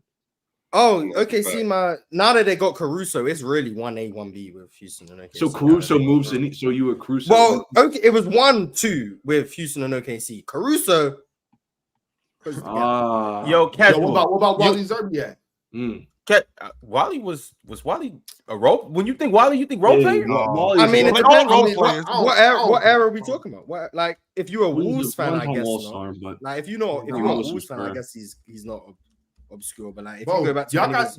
Oh, okay. See, now that they got Caruso, it's really 1A, 1B with Houston and OKC. So Caruso moves in. So you were Caruso. Well, okay, it was 1-2 with Houston and OKC. Caruso. Yo, Cat. What about Wally Zerbiak? Wally was Wally a role? When you think Wally, you think role player? No. I mean, it depends on what era are we talking about? What, like, if you're a Wolves fan, I guess not. Like, if you're a Wolves fan, I guess he's not obscure. But like, if you go back to y'all gotta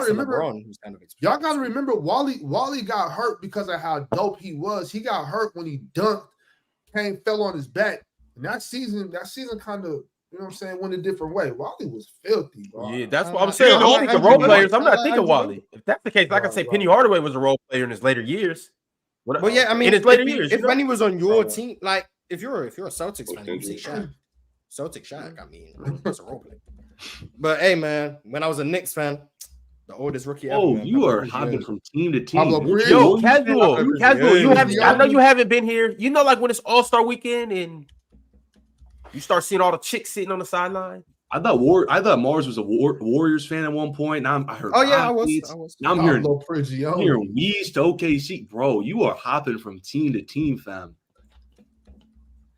remember, LeBron, who's kind of y'all gotta remember Wally got hurt because of how dope he was. He got hurt when he dunked, fell on his back, and that season kind of. You know what I'm saying? Went a different way. Wally was filthy, bro. Yeah, that's what I'm saying. I think of role players. I'm not thinking Wally. If that's the case, like I say, Penny Hardaway was a role player in his later years. Well, yeah, I mean, in his later years, when he was on your team, like if you're a Celtics fan, you say Shaq. Shaq. I mean, that's a role player. But hey, man, when I was a Knicks fan, the oldest rookie ever. Oh, you are hopping from team to team. Yo, casual. You have. I know you haven't been here. You know, like when it's All-Star weekend and you start seeing all the chicks sitting on the sideline. I thought Mars was a Warriors fan at one point. Now I heard. Oh yeah, I was. Now I'm hearing Weez to OKC, bro. You are hopping from team to team, fam.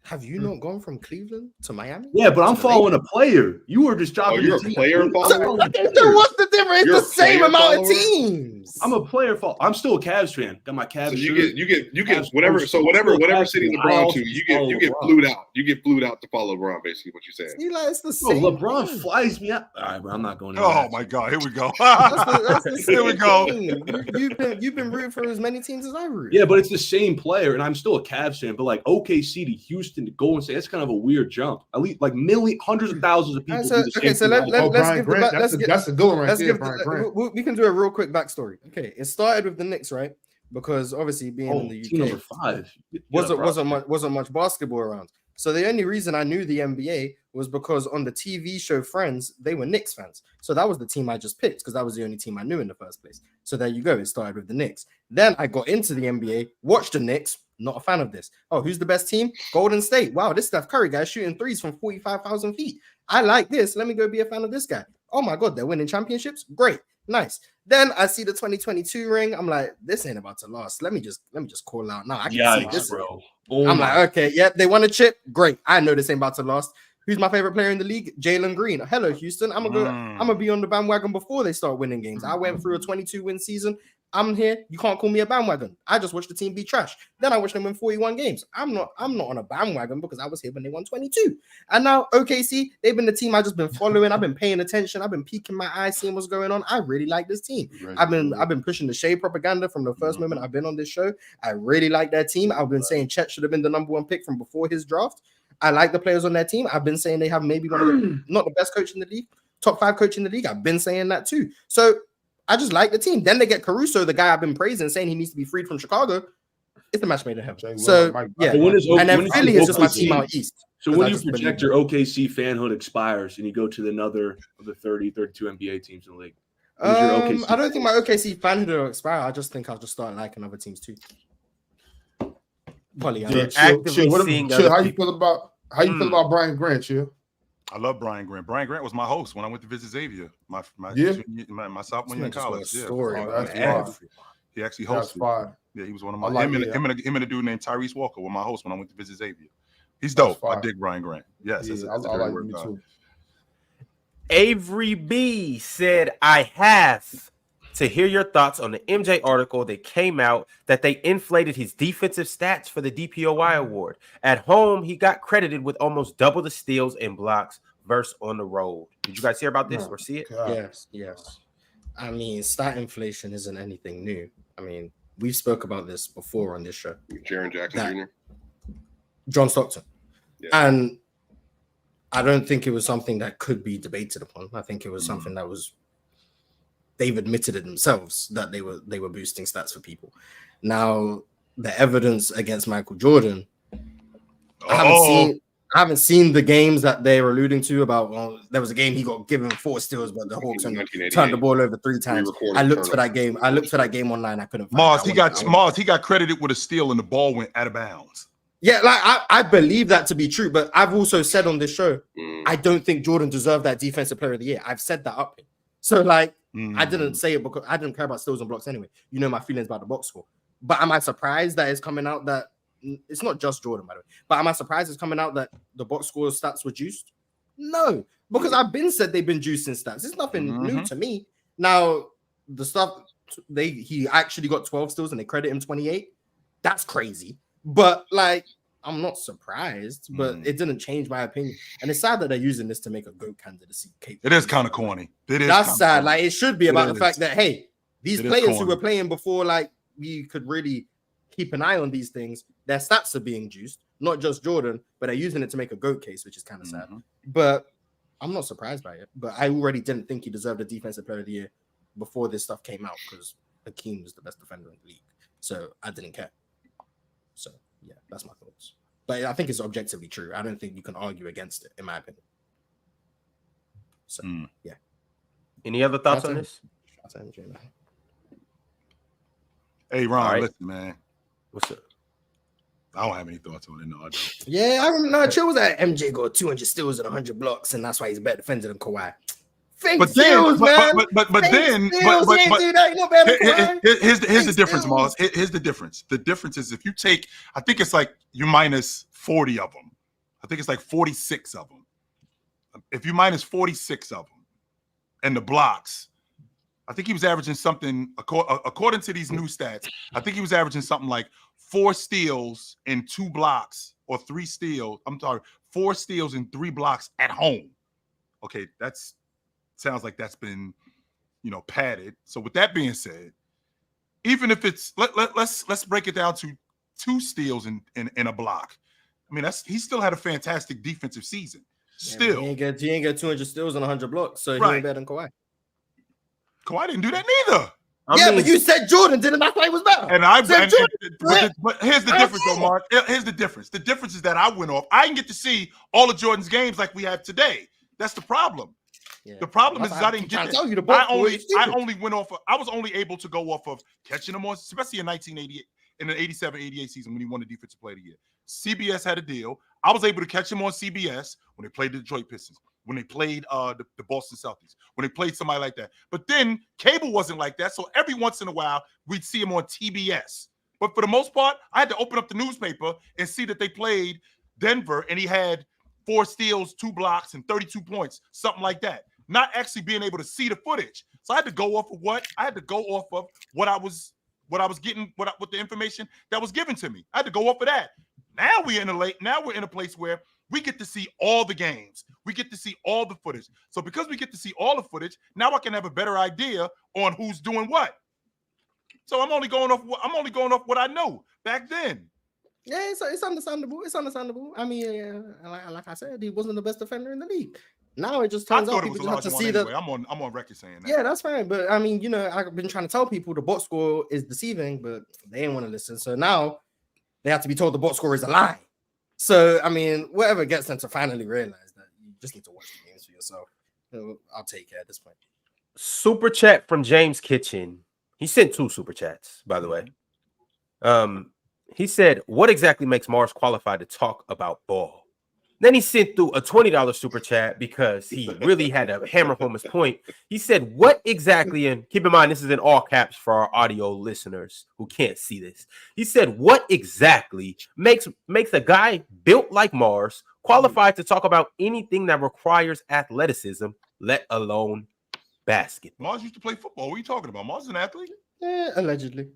Have you not gone from Cleveland to Miami? Yeah, but I'm following a player. You were just dropping. You're a player follower. What's the difference? It's the same amount of teams. I'm a player follower. I'm still a Cavs fan. Got my Cavs. So you get whatever. So whatever city LeBron to, you get flued out. You get flued out to follow LeBron. Basically, what you're saying. See, like, it's the same. LeBron flies me out. All right, bro. I'm not going. Oh my God, here we go. Here we go. You've been rooting for as many teams as I root. Yeah, but it's the same player, and I'm still a Cavs fan. But like OKC to Houston to Golden State, that's kind of a weird jump. At least like hundreds of thousands of people. So let's give that's a good one right there. We can do a real quick backstory. Okay, it started with the Knicks, right? Because obviously being in the UK, team number 5 wasn't much basketball around. So the only reason I knew the NBA was because on the TV show Friends, they were Knicks fans. So that was the team I just picked because that was the only team I knew in the first place. So there you go. It started with the Knicks. Then I got into the NBA, watched the Knicks. Not a fan of this. Oh, who's the best team? Golden State. Wow, this Steph Curry guy shooting threes from 45,000 feet. I like this. Let me go be a fan of this guy. Oh my God, they're winning championships. Great, nice. Then I see the 2022 ring. I'm like, this ain't about to last. Let me just call out now. I can see this, bro. I'm like, okay, yep, they won a chip. Great. I know this ain't about to last. Who's my favorite player in the league? Jalen Green. Hello, Houston. I'm gonna be on the bandwagon before they start winning games. I went through a 22-win season. I'm here. You can't call me a bandwagon. I just watched the team be trash. Then I watched them win 41 games. I'm not on a bandwagon because I was here when they won 22. And now OKC, they've been the team I've just been following. I've been paying attention. I've been peeking my eyes, seeing what's going on. I really like this team. I've been pushing the shade propaganda from the first moment I've been on this show. I really like their team. I've been saying Chet should have been the number 1 pick from before his draft. I like the players on their team. I've been saying they have maybe one of the not the best coach in the league, top 5 coach in the league. I've been saying that too. So I just like the team. Then they get Caruso, the guy I've been praising, saying he needs to be freed from Chicago. It's the match made in heaven. So, yeah. And then Philly is just my team out east. So when you project your OKC fanhood expires and you go to another of the 30, 32 NBA teams in the league? I don't think my OKC fanhood will expire. I just think I'll just start liking other teams too. Polly, how you feel about Brian Grant, Chill? I love Brian Grant. Brian Grant was my host when I went to visit Xavier, my sophomore year in college. He actually hosted. Yeah, he was one of my. Him and a dude named Tyrese Walker were my host when I went to visit Xavier. He's dope. I dig Brian Grant. Yes, I like him too. Avery B said, "I have to hear your thoughts on the MJ article that came out that they inflated his defensive stats for the DPOY award. At home, he got credited with almost double the steals and blocks versus on the road." Did you guys hear about this or see it? Yes. I mean, stat inflation isn't anything new. I mean, we spoke about this before on this show. Jaren Jackson Jr. John Stockton. Yeah. And I don't think it was something that could be debated upon. I think it was something that was they've admitted it themselves that they were boosting stats for people. Now, the evidence against Michael Jordan, I haven't seen the games that they're alluding to about. Well, there was a game he got given 4 steals, but the Hawks turned the ball over 3 times. I looked for that game. I looked for that game online. I couldn't find it. He got credited with a steal and the ball went out of bounds. Yeah, like I believe that to be true, but I've also said on this show, I don't think Jordan deserved that Defensive Player of the Year. I've said that up. So like, I didn't say it because I didn't care about steals and blocks anyway. You know my feelings about the box score. But am I surprised that it's coming out that it's not just Jordan, by the way? But am I surprised it's coming out that the box score stats were juiced? No, because I've been said they've been juicing stats. It's nothing new to me. Now the stuff he actually got 12 steals and they credit him 28. That's crazy. But like, I'm not surprised, but it didn't change my opinion. And it's sad that they're using this to make a GOAT candidacy. It is kind of corny. That's sad. Like, it should be about the fact that, hey, these players who were playing before, like, we could really keep an eye on these things. Their stats are being juiced, not just Jordan, but they're using it to make a GOAT case, which is kind of sad. But I'm not surprised by it. But I already didn't think he deserved a Defensive Player of the Year before this stuff came out because Hakeem was the best defender in the league. So I didn't care. So, yeah, that's my thoughts. But I think it's objectively true. I don't think you can argue against it, in my opinion. So, yeah. Any other thoughts on this? Hey, Ron, listen, man. What's up? I don't have any thoughts on it. No, I don't. Yeah, I remember. Chill was that MJ got 200 steals and 100 blocks, and that's why he's a better defender than Kawhi. Here's the difference, Mars. Here's the difference. The difference is if you take, I think it's like you minus 40 of them. I think it's like 46 of them. If you minus 46 of them and the blocks, I think he was averaging something, according to these new stats, I think he was averaging something like 4 steals and 2 blocks or 3 steals. 4 steals and 3 blocks at home. Okay, sounds like that's been, padded. So with that being said, even if it's let's break it down to 2 steals in a block. I mean, he still had a fantastic defensive season. Still, he ain't get 200 steals and 100 blocks, so he ain't better than Kawhi. Kawhi didn't do that neither. But you said Jordan didn't. That's why he was better. But here's the difference, though, Mark. Here's the difference. The difference is that I went off. I didn't get to see all of Jordan's games like we have today. That's the problem. Yeah. The problem is I didn't get it. I only went off. I was only able to go off of catching him on, especially in 1988, in the 87-88 season when he won the Defensive Player of the Year. CBS had a deal. I was able to catch him on CBS when they played the Detroit Pistons, when they played the Boston Celtics, when they played somebody like that. But then cable wasn't like that, so every once in a while we'd see him on TBS. But for the most part, I had to open up the newspaper and see that they played Denver, and he had 4 steals, 2 blocks, and 32 points, something like that. Not actually being able to see the footage. So I had to go off of what? I had to go off of what I was getting, what the information that was given to me. I had to go off of that. Now we're in a place where we get to see all the games. We get to see all the footage. So because we get to see all the footage, now I can have a better idea on who's doing what. So I'm only going off what I know back then. Yeah, it's understandable. It's understandable. I mean, like I said, he wasn't the best defender in the league. Now it just turns out people just have to see that. I'm on record saying that. Yeah, that's fine. But I mean, I've been trying to tell people the box score is deceiving, but they ain't want to listen. So now they have to be told the box score is a lie. So I mean, whatever gets them to finally realize that you just need to watch the games for yourself. I'll take it at this point. Super chat from James Kitchen. He sent 2 super chats, by the way. He said, "What exactly makes Mars qualified to talk about ball?" Then he sent through a $20 super chat because he really had to hammer home his point. He said, "What exactly?" And keep in mind, this is in all caps for our audio listeners who can't see this. He said, "What exactly makes a guy built like Mars qualified to talk about anything that requires athleticism, let alone basketball?" Mars used to play football. What are you talking about? Mars is an athlete? Yeah, allegedly.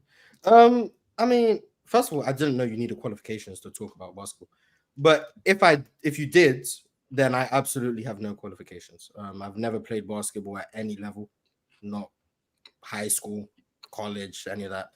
I mean, first of all, I didn't know you needed qualifications to talk about basketball. But if you did, then I absolutely have no qualifications. I've never played basketball at any level, not high school, college, any of that.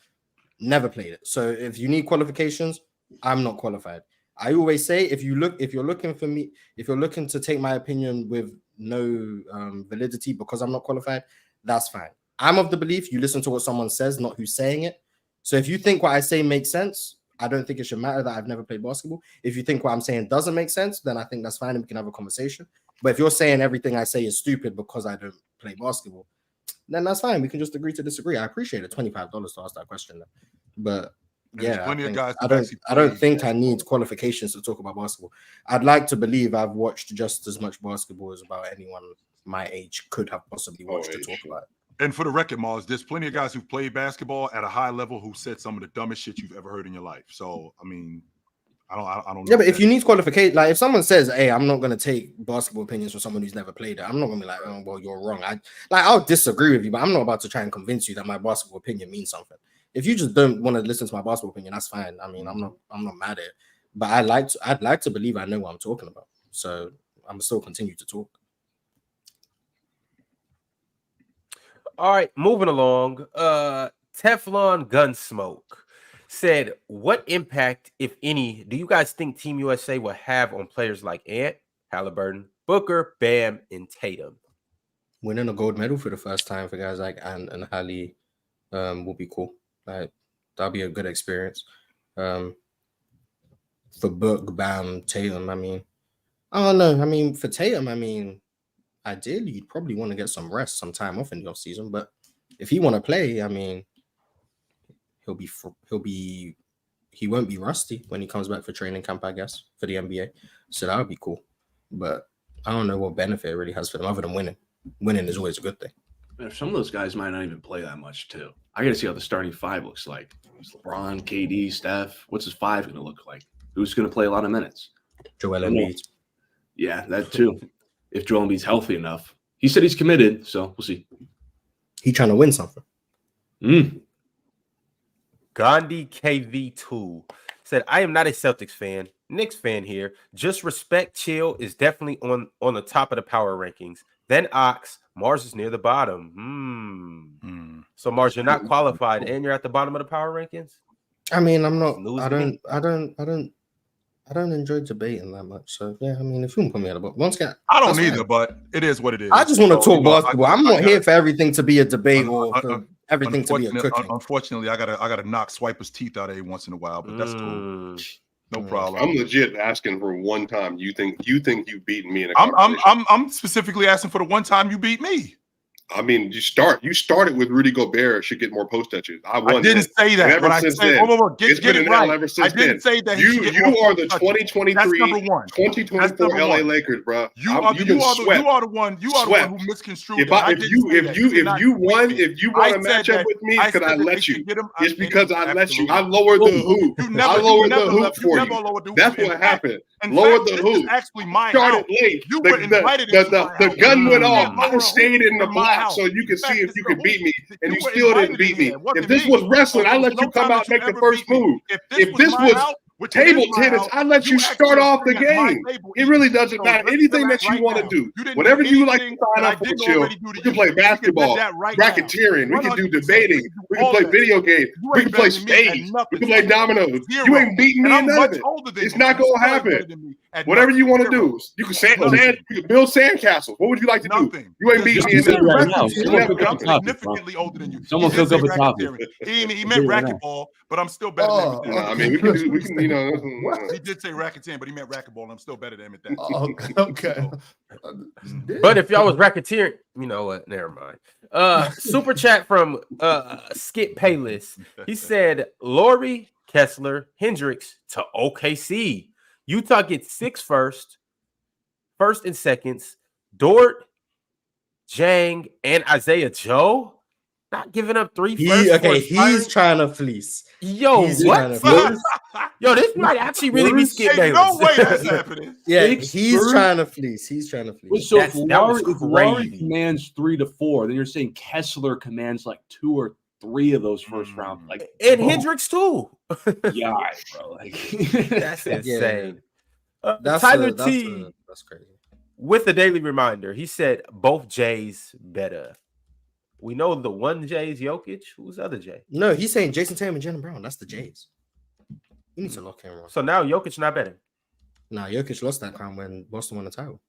Never played it. So if you need qualifications, I'm not qualified. I always say if you're looking to take my opinion with no validity because I'm not qualified, that's fine. I'm of the belief you listen to what someone says, not who's saying it. So if you think what I say makes sense, I don't think it should matter that I've never played basketball. If you think what I'm saying doesn't make sense, then I think that's fine and we can have a conversation. But if you're saying everything I say is stupid because I don't play basketball, then that's fine. We can just agree to disagree. I appreciate it. $25 to ask that question. But yeah, I don't think I need qualifications to talk about basketball. I'd like to believe I've watched just as much basketball as about anyone my age could have possibly watched to talk about it. And for the record, Mars, there's plenty of guys who've played basketball at a high level who said some of the dumbest shit you've ever heard in your life. So, I mean, I don't know. Yeah, but if you need qualification, like if someone says, "Hey, I'm not going to take basketball opinions from someone who's never played it," I'm not going to be like, "Oh, well, you're wrong." I'll disagree with you, but I'm not about to try and convince you that my basketball opinion means something. If you just don't want to listen to my basketball opinion, that's fine. I mean, I'm not mad at it, but I'd like to believe I know what I'm talking about. So I'm still continue to talk. All right, moving along. Teflon Gunsmoke said, "What impact, if any, do you guys think Team USA will have on players like Ant, Halliburton, Booker, Bam, and Tatum?" Winning a gold medal for the first time for guys like Ant and Hallie will be cool. Like that'll be a good experience. For Book, Bam, Tatum, I mean, I don't know. I mean, for Tatum, I mean, ideally, you'd probably want to get some rest, some time off in the off season. But if he want to play, I mean, he won't be rusty when he comes back for training camp, I guess, for the NBA. So that would be cool. But I don't know what benefit it really has for them other than winning. Winning is always a good thing. Some of those guys might not even play that much too. I got to see how the starting 5 looks like. It's LeBron, KD, Steph. What's his 5 going to look like? Who's going to play a lot of minutes? Joel Embiid. Yeah, that too. If Joel Embiid's healthy enough. He said he's committed, so we'll see. He trying to win something. Gandhi KV2 said, "I am not a Celtics fan. Knicks fan here. Just respect. Chill is definitely on the top of the power rankings. Then Ox. Mars is near the bottom. So Mars, you're not qualified and you're at the bottom of the power rankings?" I mean, I'm not. I don't enjoy debating that much. So yeah, I mean, if you want to put me at the bottom, once again, I don't either, but it is what it is. I just want to talk basketball. I'm not here for everything to be a debate or for everything to be a cooking. Unfortunately, I gotta knock Swiper's teeth out every once in a while, but that's cool. No problem. I'm legit asking for one time. You think you've beaten me in a conversation? I'm specifically asking for the one time you beat me. I mean, you started with Rudy Gobert should get more post touches. I didn't say that. But I said, get it right. I didn't say that. You are the 2023-2024 LA Lakers, bro. You are the one who misconstrued. If you want to match up with me, could I let you? It's because I let you. I lowered the hoop. I lowered the hoop for you. That's what happened. Lowered the hoop. Actually, mine started late. You were invited. The gun went off. I stayed in the block. chat so you can see if you can beat me, and you still didn't beat me. If this was wrestling, I'd let you come out and make the first move. If this was table tennis, I let you start off the game. It really doesn't matter. Anything that you want to do, whatever you like to sign up for, chill. We can play basketball, racketeering. We can do debating. We can play video games. We can play spades. We can play dominoes. You ain't beating me in none of it. It's not going to happen. Whatever you want to do, you can build sandcastles. What would you like to do? You ain't beating me in none of it. I'm significantly older than you. Someone took up a topic. He meant racquetball, but I'm still better than him. I mean, we can. He did say racketeering, but he meant racquetball. I'm still better than him at that. Okay. But if y'all was racketeering, you know what? Never mind. Super chat from Skip Payless. He said Lauri, Kessler, Hendricks to OKC. Utah gets 6 first and seconds. Dort, Jang, and Isaiah Joe. Not giving up 3 firsts. Okay, he's trying to fleece. Yo, what? Yo, this might actually really be Skip Bayless. No way that's happening. Yeah, he's trying to fleece. He's trying to fleece. So if Lauri commands 3 to 4, then you're saying Kessler commands like 2 or 3 of those first round. Like, and Hendricks too. Yeah, bro. Like, that's insane. That's Tyler T. That's crazy. With the daily reminder, he said both Jays better. We know the one J is Jokic. Who's the other J? No, he's saying Jason Tatum and Jaylen Brown. That's the Jays. You need to lock him wrong. So now Jokic not better. Nah, Jokic lost that crown when Boston won the title.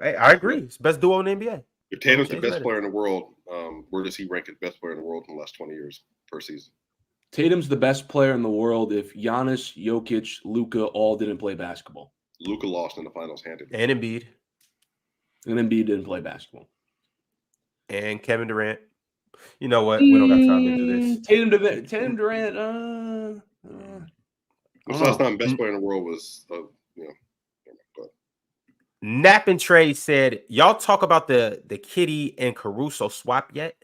Hey, I agree. It's best duo in the NBA. If Tatum's the best player in the world, where does he rank as best player in the world in the last 20 years per season? Tatum's the best player in the world if Giannis, Jokic, Luka all didn't play basketball. Luka lost in the finals handedly. And Embiid. And Embiid didn't play basketball. And Kevin Durant. You know what? We don't got time to do this. Tatum Durant. The last time best player in the world was, Nap and Trey said, y'all talk about the Giddey and Caruso swap yet?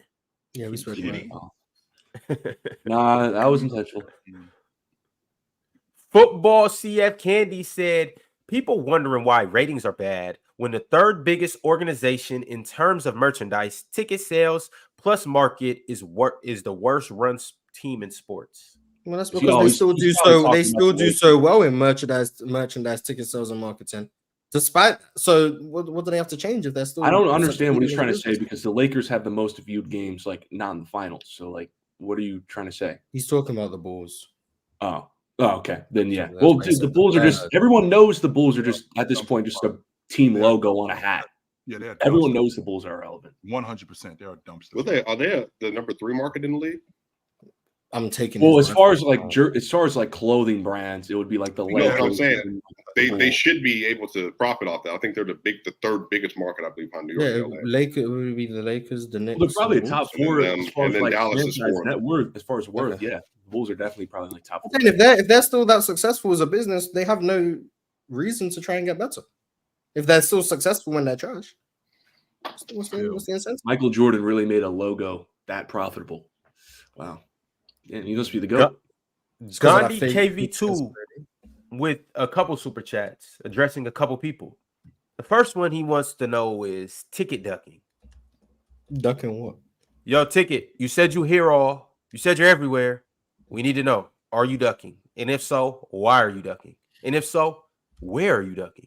Yeah, we spoke about it. Nah, that was intentional. Football CF Candy said, people wondering why ratings are bad when the third biggest organization in terms of merchandise, ticket sales, plus market is the worst run team in sports. Well, that's because they still do so well in merchandise, ticket sales, and marketing. Despite what do they have to change if they're still? I don't understand what he's trying to say because the Lakers have the most viewed games, like not in the finals. So, like, what are you trying to say? He's talking about the Bulls. Oh, okay. Then yeah. Well, the Bulls are just everyone knows the Bulls are just at this point just a team logo on a hat. Yeah, everyone knows the Bulls are irrelevant. 100%, they are dumpster. Well, are they the number 3 market in the league? I'm taking. Well, as far as like clothing brands, it would be like the. You know what I'm saying? They should be able to profit off that. I think they're the third biggest market, I believe, on New York. Yeah, Lakers would be the Lakers, the Knicks. Well, they're probably the top 4 as far as like Dallas is 4. Net worth. As far as worth, yeah, the Bulls are definitely probably like top 4. If they're still that successful as a business, they have no reason to try and get better. If they're still successful when they're trash, what's the incentive? Michael Jordan really made a logo that profitable. Wow. Yeah, he must be the GOAT. Gandhi KV2 with a couple super chats addressing a couple people. The first one he wants to know is ticket ducking. Ducking what? Yo, Ticket, you said you hear all. You said you're everywhere. We need to know, are you ducking? And if so, why are you ducking? And if so, where are you ducking?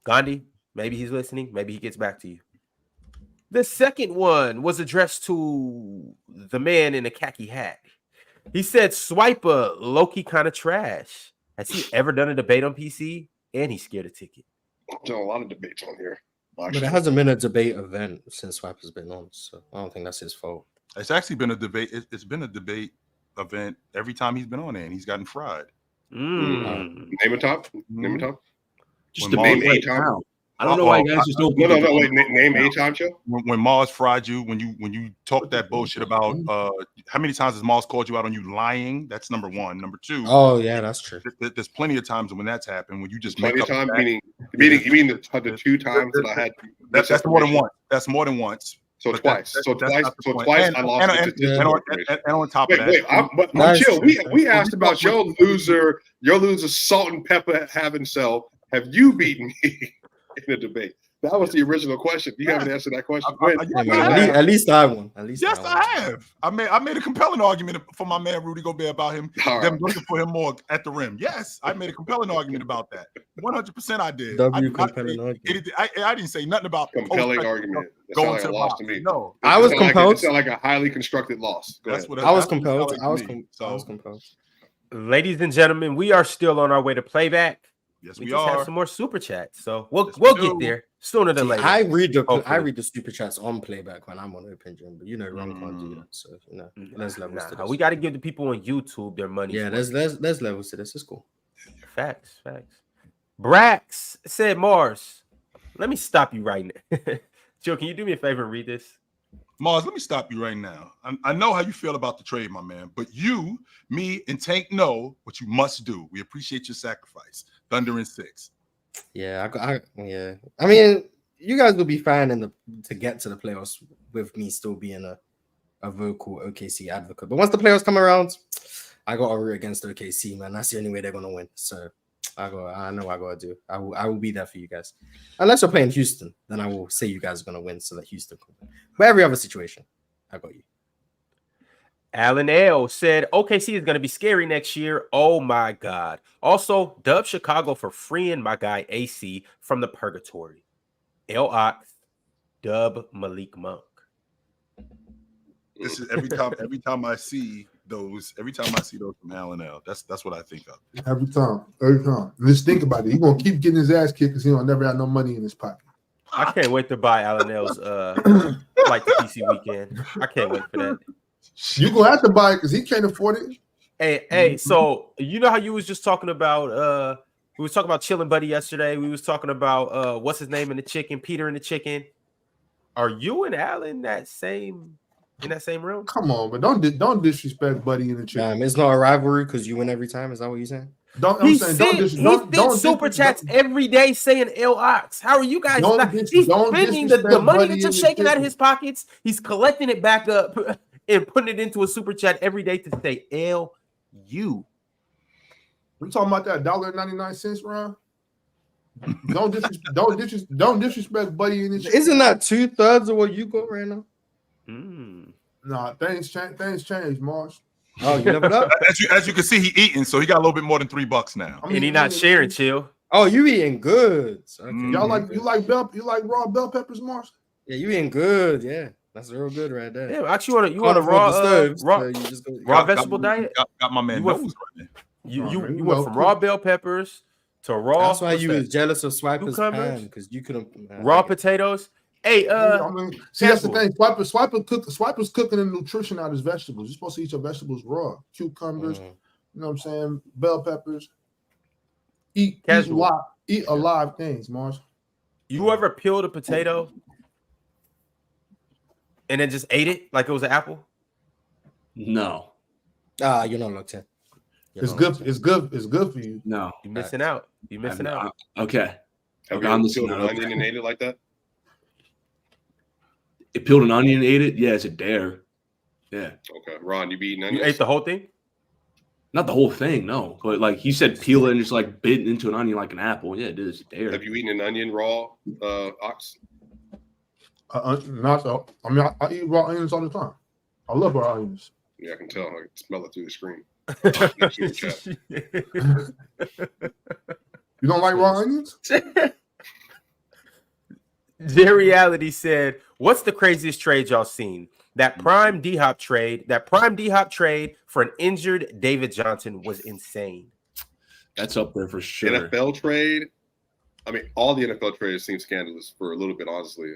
Gandhi, maybe he's listening. Maybe he gets back to you. The second one was addressed to the man in a khaki hat. He said, Swiper, low-key kind of trash. Has he ever done a debate on PC? And he's scared of Ticket. I've done a lot of debates on here. But it hasn't been a debate event since Swiper's been on, so I don't think that's his fault. It's actually been a debate. It's been a debate event every time he's been on there, and he's gotten fried. Name a top. Name a top. Just name a time. I don't know why you guys just don't. No. Wait, name a time show. When Mars fried you, when you talk that bullshit about how many times has Mars called you out on you lying? That's number one. Number two. Oh yeah, that's true. There's plenty of times when that's happened when you just plenty of times. Meaning the 2 times that I had. That's more than once. That's more than once. So twice. So twice. I lost. And on top of that, but chill. We asked about your loser salt and pepper having self. Have you beaten me in a debate? That was the original question. You haven't answered that question. At least I won. At least yes, I have. I made a compelling argument for my man Rudy Gobert about him. Them looking for him more at the rim. Yes, I made a compelling argument about that. 100% I did. I didn't say nothing about compelling argument. Going to a loss to me. No, I was compelled. It sounded like a highly constructed loss. I was compelled. I was compelled. Ladies and gentlemen, we are still on our way to playback. Yes, we just are. Have some more super chats, so we'll get there sooner than later. I read the super chats on playback when I'm on Open Gym, but Ron can't do that. So there's levels to this. We got to give the people on YouTube their money. Yeah, there's levels to this. It's cool. Facts. Brax said, Mars, let me stop you right now. Joe, can you do me a favor and read this? Mars, let me stop you right now. I know how you feel about the trade, my man, but you, me, and Tank know what you must do. We appreciate your sacrifice. Thunder in 6. Yeah, I mean, you guys will be fine to get to the playoffs with me still being a vocal OKC advocate. But once the playoffs come around, I got to root against OKC, man. That's the only way they're gonna win. So I know what I gotta do. I will be there for you guys. Unless you're playing Houston, then I will say you guys are gonna win so that Houston can win. But every other situation, I got you. Alan L said OKC is going to be scary next year. Oh my God. Also, dub Chicago for freeing my guy AC from the purgatory. Ox, dub Malik Monk. This is every time I see those from Alan L. That's what I think of. Every time. Just think about it. He's gonna keep getting his ass kicked because he don't never have no money in his pocket. I can't wait to buy Alan L's flight to PC weekend. I can't wait for that. You gonna have to buy it because he can't afford it. Hey, so you know how you was just talking about we was talking about Chilling Buddy yesterday. We was talking about what's his name in the chicken, Peter in the chicken. Are you and Alan in that same room? Come on, but don't disrespect Buddy in the chicken. It's not a rivalry because you win every time. Is that what you're saying? Don't super chats every day saying L-Ox. How are you guys? He's spending the money that you're shaking out of his pockets. He's collecting it back up and putting it into a super chat every day to say L-U. We talking about that $1.99, Ron? Don't disrespect Buddy in this. Isn't that 2/3 of what you got right now? Nah, things change, Mars. Oh, you never know. As you can see, he eating, so he got a little bit more than $3 now. And he not sharing, chill. Oh, you eating good. Okay. You like raw bell peppers, Mars? Yeah, you eating good. Yeah, that's real good right there. Yeah, actually, you want a raw vegetable diet? Got my man nose right there. You went from raw bell peppers to raw. That's why you was jealous of Swiper's pan because you couldn't raw potatoes. Hey, see that's the thing. Swiper's cooking the nutrition out of his vegetables. You're supposed to eat your vegetables raw. Cucumbers, you know what I'm saying? Bell peppers. Eat alive things, Mars. You ever peeled a potato and then just ate it like it was an apple? No. You're not locked in. It's good for you. No. You're missing out. Okay. Have you ever peeled an onion and ate it like that? It peeled an onion and ate it? Yeah, it's a dare. Yeah. Okay. Ron, you be eating onions? You ate the whole thing? Not the whole thing, no. But like he said, peel it and just like bit into an onion like an apple. Yeah, it is a dare. Have you eaten an onion raw, Ox? Not so. I mean, I eat raw onions all the time. I love raw onions. Yeah, I can tell. I can smell it through the screen. You don't like raw onions? Reality said, "What's the craziest trade y'all seen? That prime D-Hop trade for an injured David Johnson was insane." That's up there for sure. NFL trade. I mean, all the NFL trades seem scandalous for a little bit, honestly.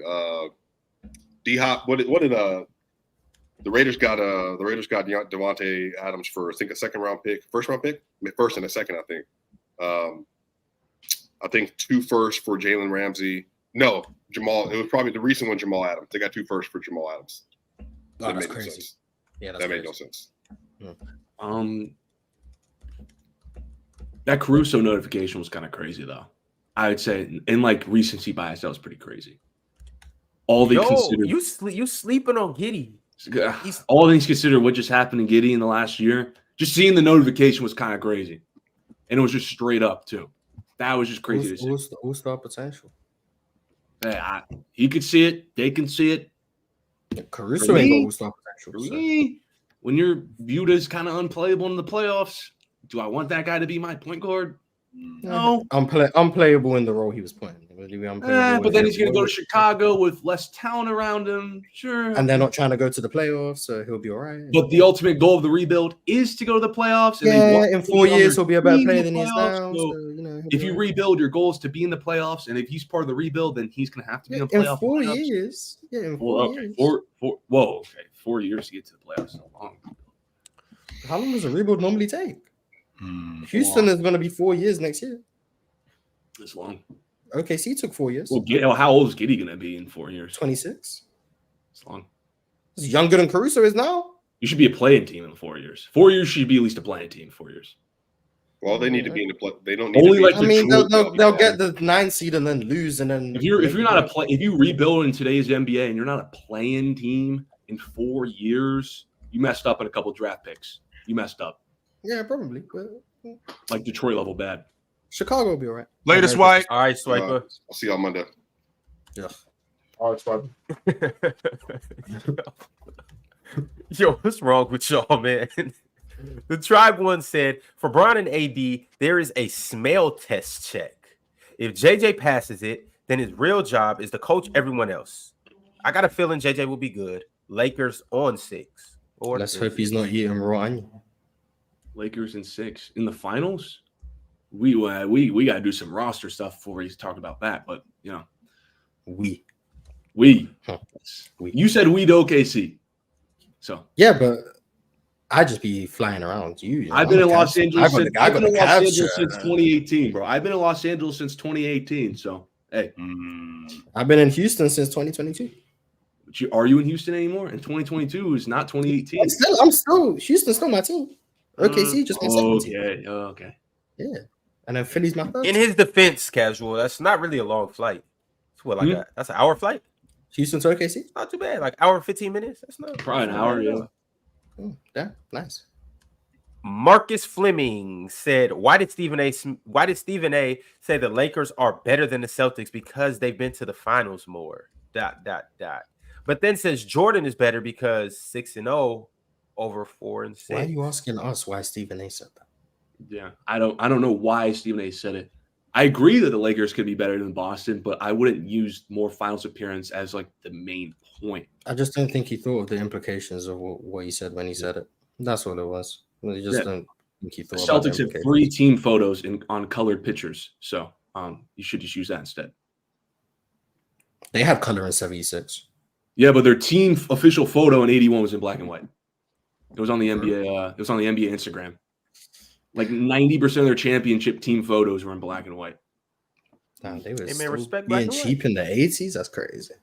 D-Hop. What did the Raiders got? The Raiders got Devontae Adams for, I think, a first round pick, first and a second, I think. I think 2 firsts for Jalen Ramsey. No, Jamal. It was probably the recent one, Jamal Adams. They got 2 firsts for Jamal Adams. That made crazy. No sense. Yeah, that made no sense. That Caruso notification was kind of crazy, though. I would say, in like recency bias, that was pretty crazy. All they considered. You sleeping on Giddey? All things considered, what just happened to Giddey in the last year, just seeing the notification was kind of crazy, and it was just straight up too. That was just crazy. All-star potential. Hey, he could see it. They can see it. Caruso ain't got all-star potential. When you're viewed as kind of unplayable in the playoffs, do I want that guy to be my point guard? No. Unplayable in the role he was playing. But then he's going to go to Chicago with less talent around him. Sure. And they're not trying to go to the playoffs, so he'll be all right. But the ultimate goal of the rebuild is to go to the playoffs. And in 4 years, he'll be a better player than he is now. So, if you rebuild, your goal is to be in the playoffs. And if he's part of the rebuild, then he's going to have to be in the playoffs. In 4 years. Yeah, in 4 years. 4 years to get to the playoffs. So long. How long does a rebuild normally take? Houston is going to be 4 years next year. It's long. OKC took 4 years. Well, how old is Giddey going to be in 4 years? 26. It's long. He's younger than Caruso is now. You should be a playing team in 4 years. 4 years should be at least a playing team. 4 years. Well, they need to be in the play. They don't need only to be. They'll get the 9 seed and then lose, and then if you're not if you rebuild in today's NBA and you're not a playing team in 4 years, you messed up in a couple of draft picks. You messed up. Yeah, probably. Like Detroit level bad. Chicago will be all right. Latest White. All right, Swiper. I'll see y'all Monday. Yeah. All right, Swiper. Yo, what's wrong with y'all, man? The Tribe One said, for Bron and AD, there is a smell test check. If JJ passes it, then his real job is to coach everyone else. I got a feeling JJ will be good. Lakers on 6. Let's hope he's not eating raw onion. Lakers in 6 in the finals. We got to do some roster stuff before we talk about that. But we. You said we to OKC. So yeah, but I just be flying around. I've been in Los Angeles since 2018, bro. I've been in Los Angeles since 2018. So hey, I've been in Houston since 2022. Are you in Houston anymore? And 2022 is not 2018. I'm still Houston's still my team. OKC just my second team. Okay. Yeah. And then Philly's my first. In his defense, Casual, that's not really a long flight. That's what I got. That's an hour flight. Houston to OKC? Not too bad. Like hour 15 minutes. That's not probably an hour, yeah. Yeah, nice. Marcus Fleming said, why did Stephen A say the Lakers are better than the Celtics? Because they've been to the finals more. ... But then says Jordan is better because 6-0 over 4-6. Why are you asking us why Stephen A said that? Yeah, I don't know why Stephen A said it. I agree that the Lakers could be better than Boston, but I wouldn't use more finals appearance as like the main point. I just don't think he thought of the implications of what he said when he said it. That's what it was. I just don't think he thought. The Celtics have 3 team photos on colored pictures, so you should just use that instead. They have color in 76. Yeah, but their team official photo in 81 was in black and white. It was on the NBA. It was on the NBA Instagram. Like 90% of their championship team photos were in black and white. Nah, they were being cheap in the 80s. That's crazy.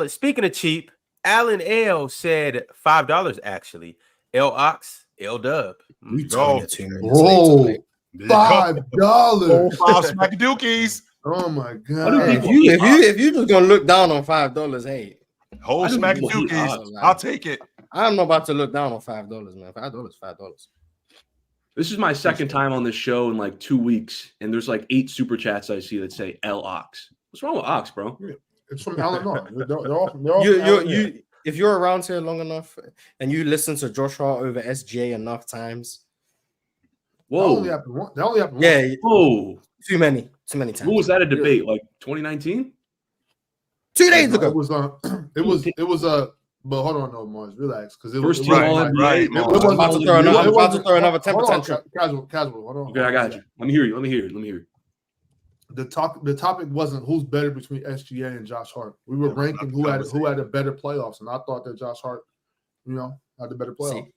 Speaking of cheap, Alan L said $5 actually. L Ox, L Dub. Go. Whoa, $5. 5 smack dookies. Oh my god! If you just gonna look down on $5, hey, whole smack dookies. I'll take it. I'm not about to look down on $5, man. $5. This is my second time on this show in like 2 weeks, and there's like 8 super chats I see that say L Ox. What's wrong with Ox, bro? It's from Illinois. If you're around here long enough and you listen to Josh Hart over SGA enough times, whoa, that only happened once. Yeah, whoa, too many times. Who was that a debate? Like 2019? 2 days ago. It was but hold on, no, Mars, relax, because it first was team right. I'm about to throw another 10%. Casual. Hold on. Okay, I got you. Let me hear you. The topic wasn't who's better between SGA and Josh Hart. We were ranking who had a better playoffs, and I thought that Josh Hart, had the better playoffs. See,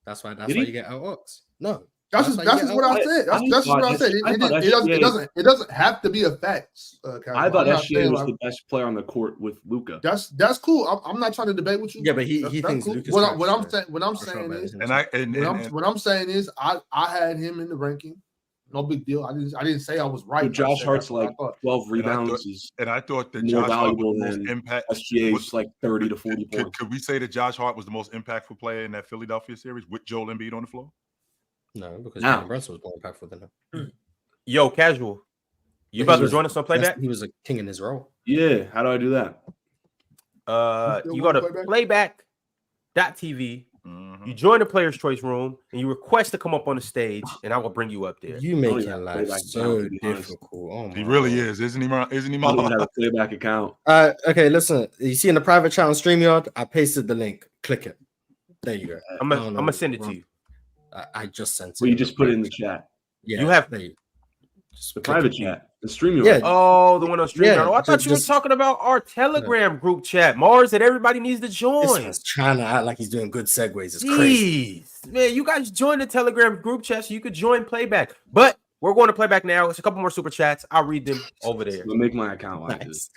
that's why you get out-ox. No. That's just what I said. That's what I said. It doesn't have to be a fact. I thought SGA was the best player on the court with Luka. That's cool. I'm not trying to debate with you. Yeah, but he thinks cool. Luka's what I'm saying is I had him in the ranking. No big deal. I didn't say I was right. But Josh Hart's like 12 rebounds. And I thought that more Josh valuable Hart was than impact. SGA's like 30 to 40 points. Could we say that Josh Hart was the most impactful player in that Philadelphia series with Joel Embiid on the floor? No, because Jalen Brunson was more impactful than him. Yo, Casual. You about to join us on playback? He was a king in his role. Yeah. How do I do that? You go to playback.tv. You join the Players' Choice room and you request to come up on the stage, and I will bring you up there. You make your life so difficult. Oh, he really is, isn't he? Isn't he? I don't have a playback account. Okay, listen. You see in the private chat on StreamYard, I pasted the link. Click it. There you go. I'm gonna send it to you. I just sent it. Well, you just put it in the chat. Yeah, you have the private chat. The StreamYard. Yeah. Oh, the one on StreamYard. Yeah, I thought you were talking about our Telegram group chat, Mars, that everybody needs to join. This man's trying to act like he's doing good segues. It's crazy. Man, you guys join the Telegram group chat so you could join playback. But we're going to playback now. It's a couple more super chats. I'll read them over there. We'll make my account like this.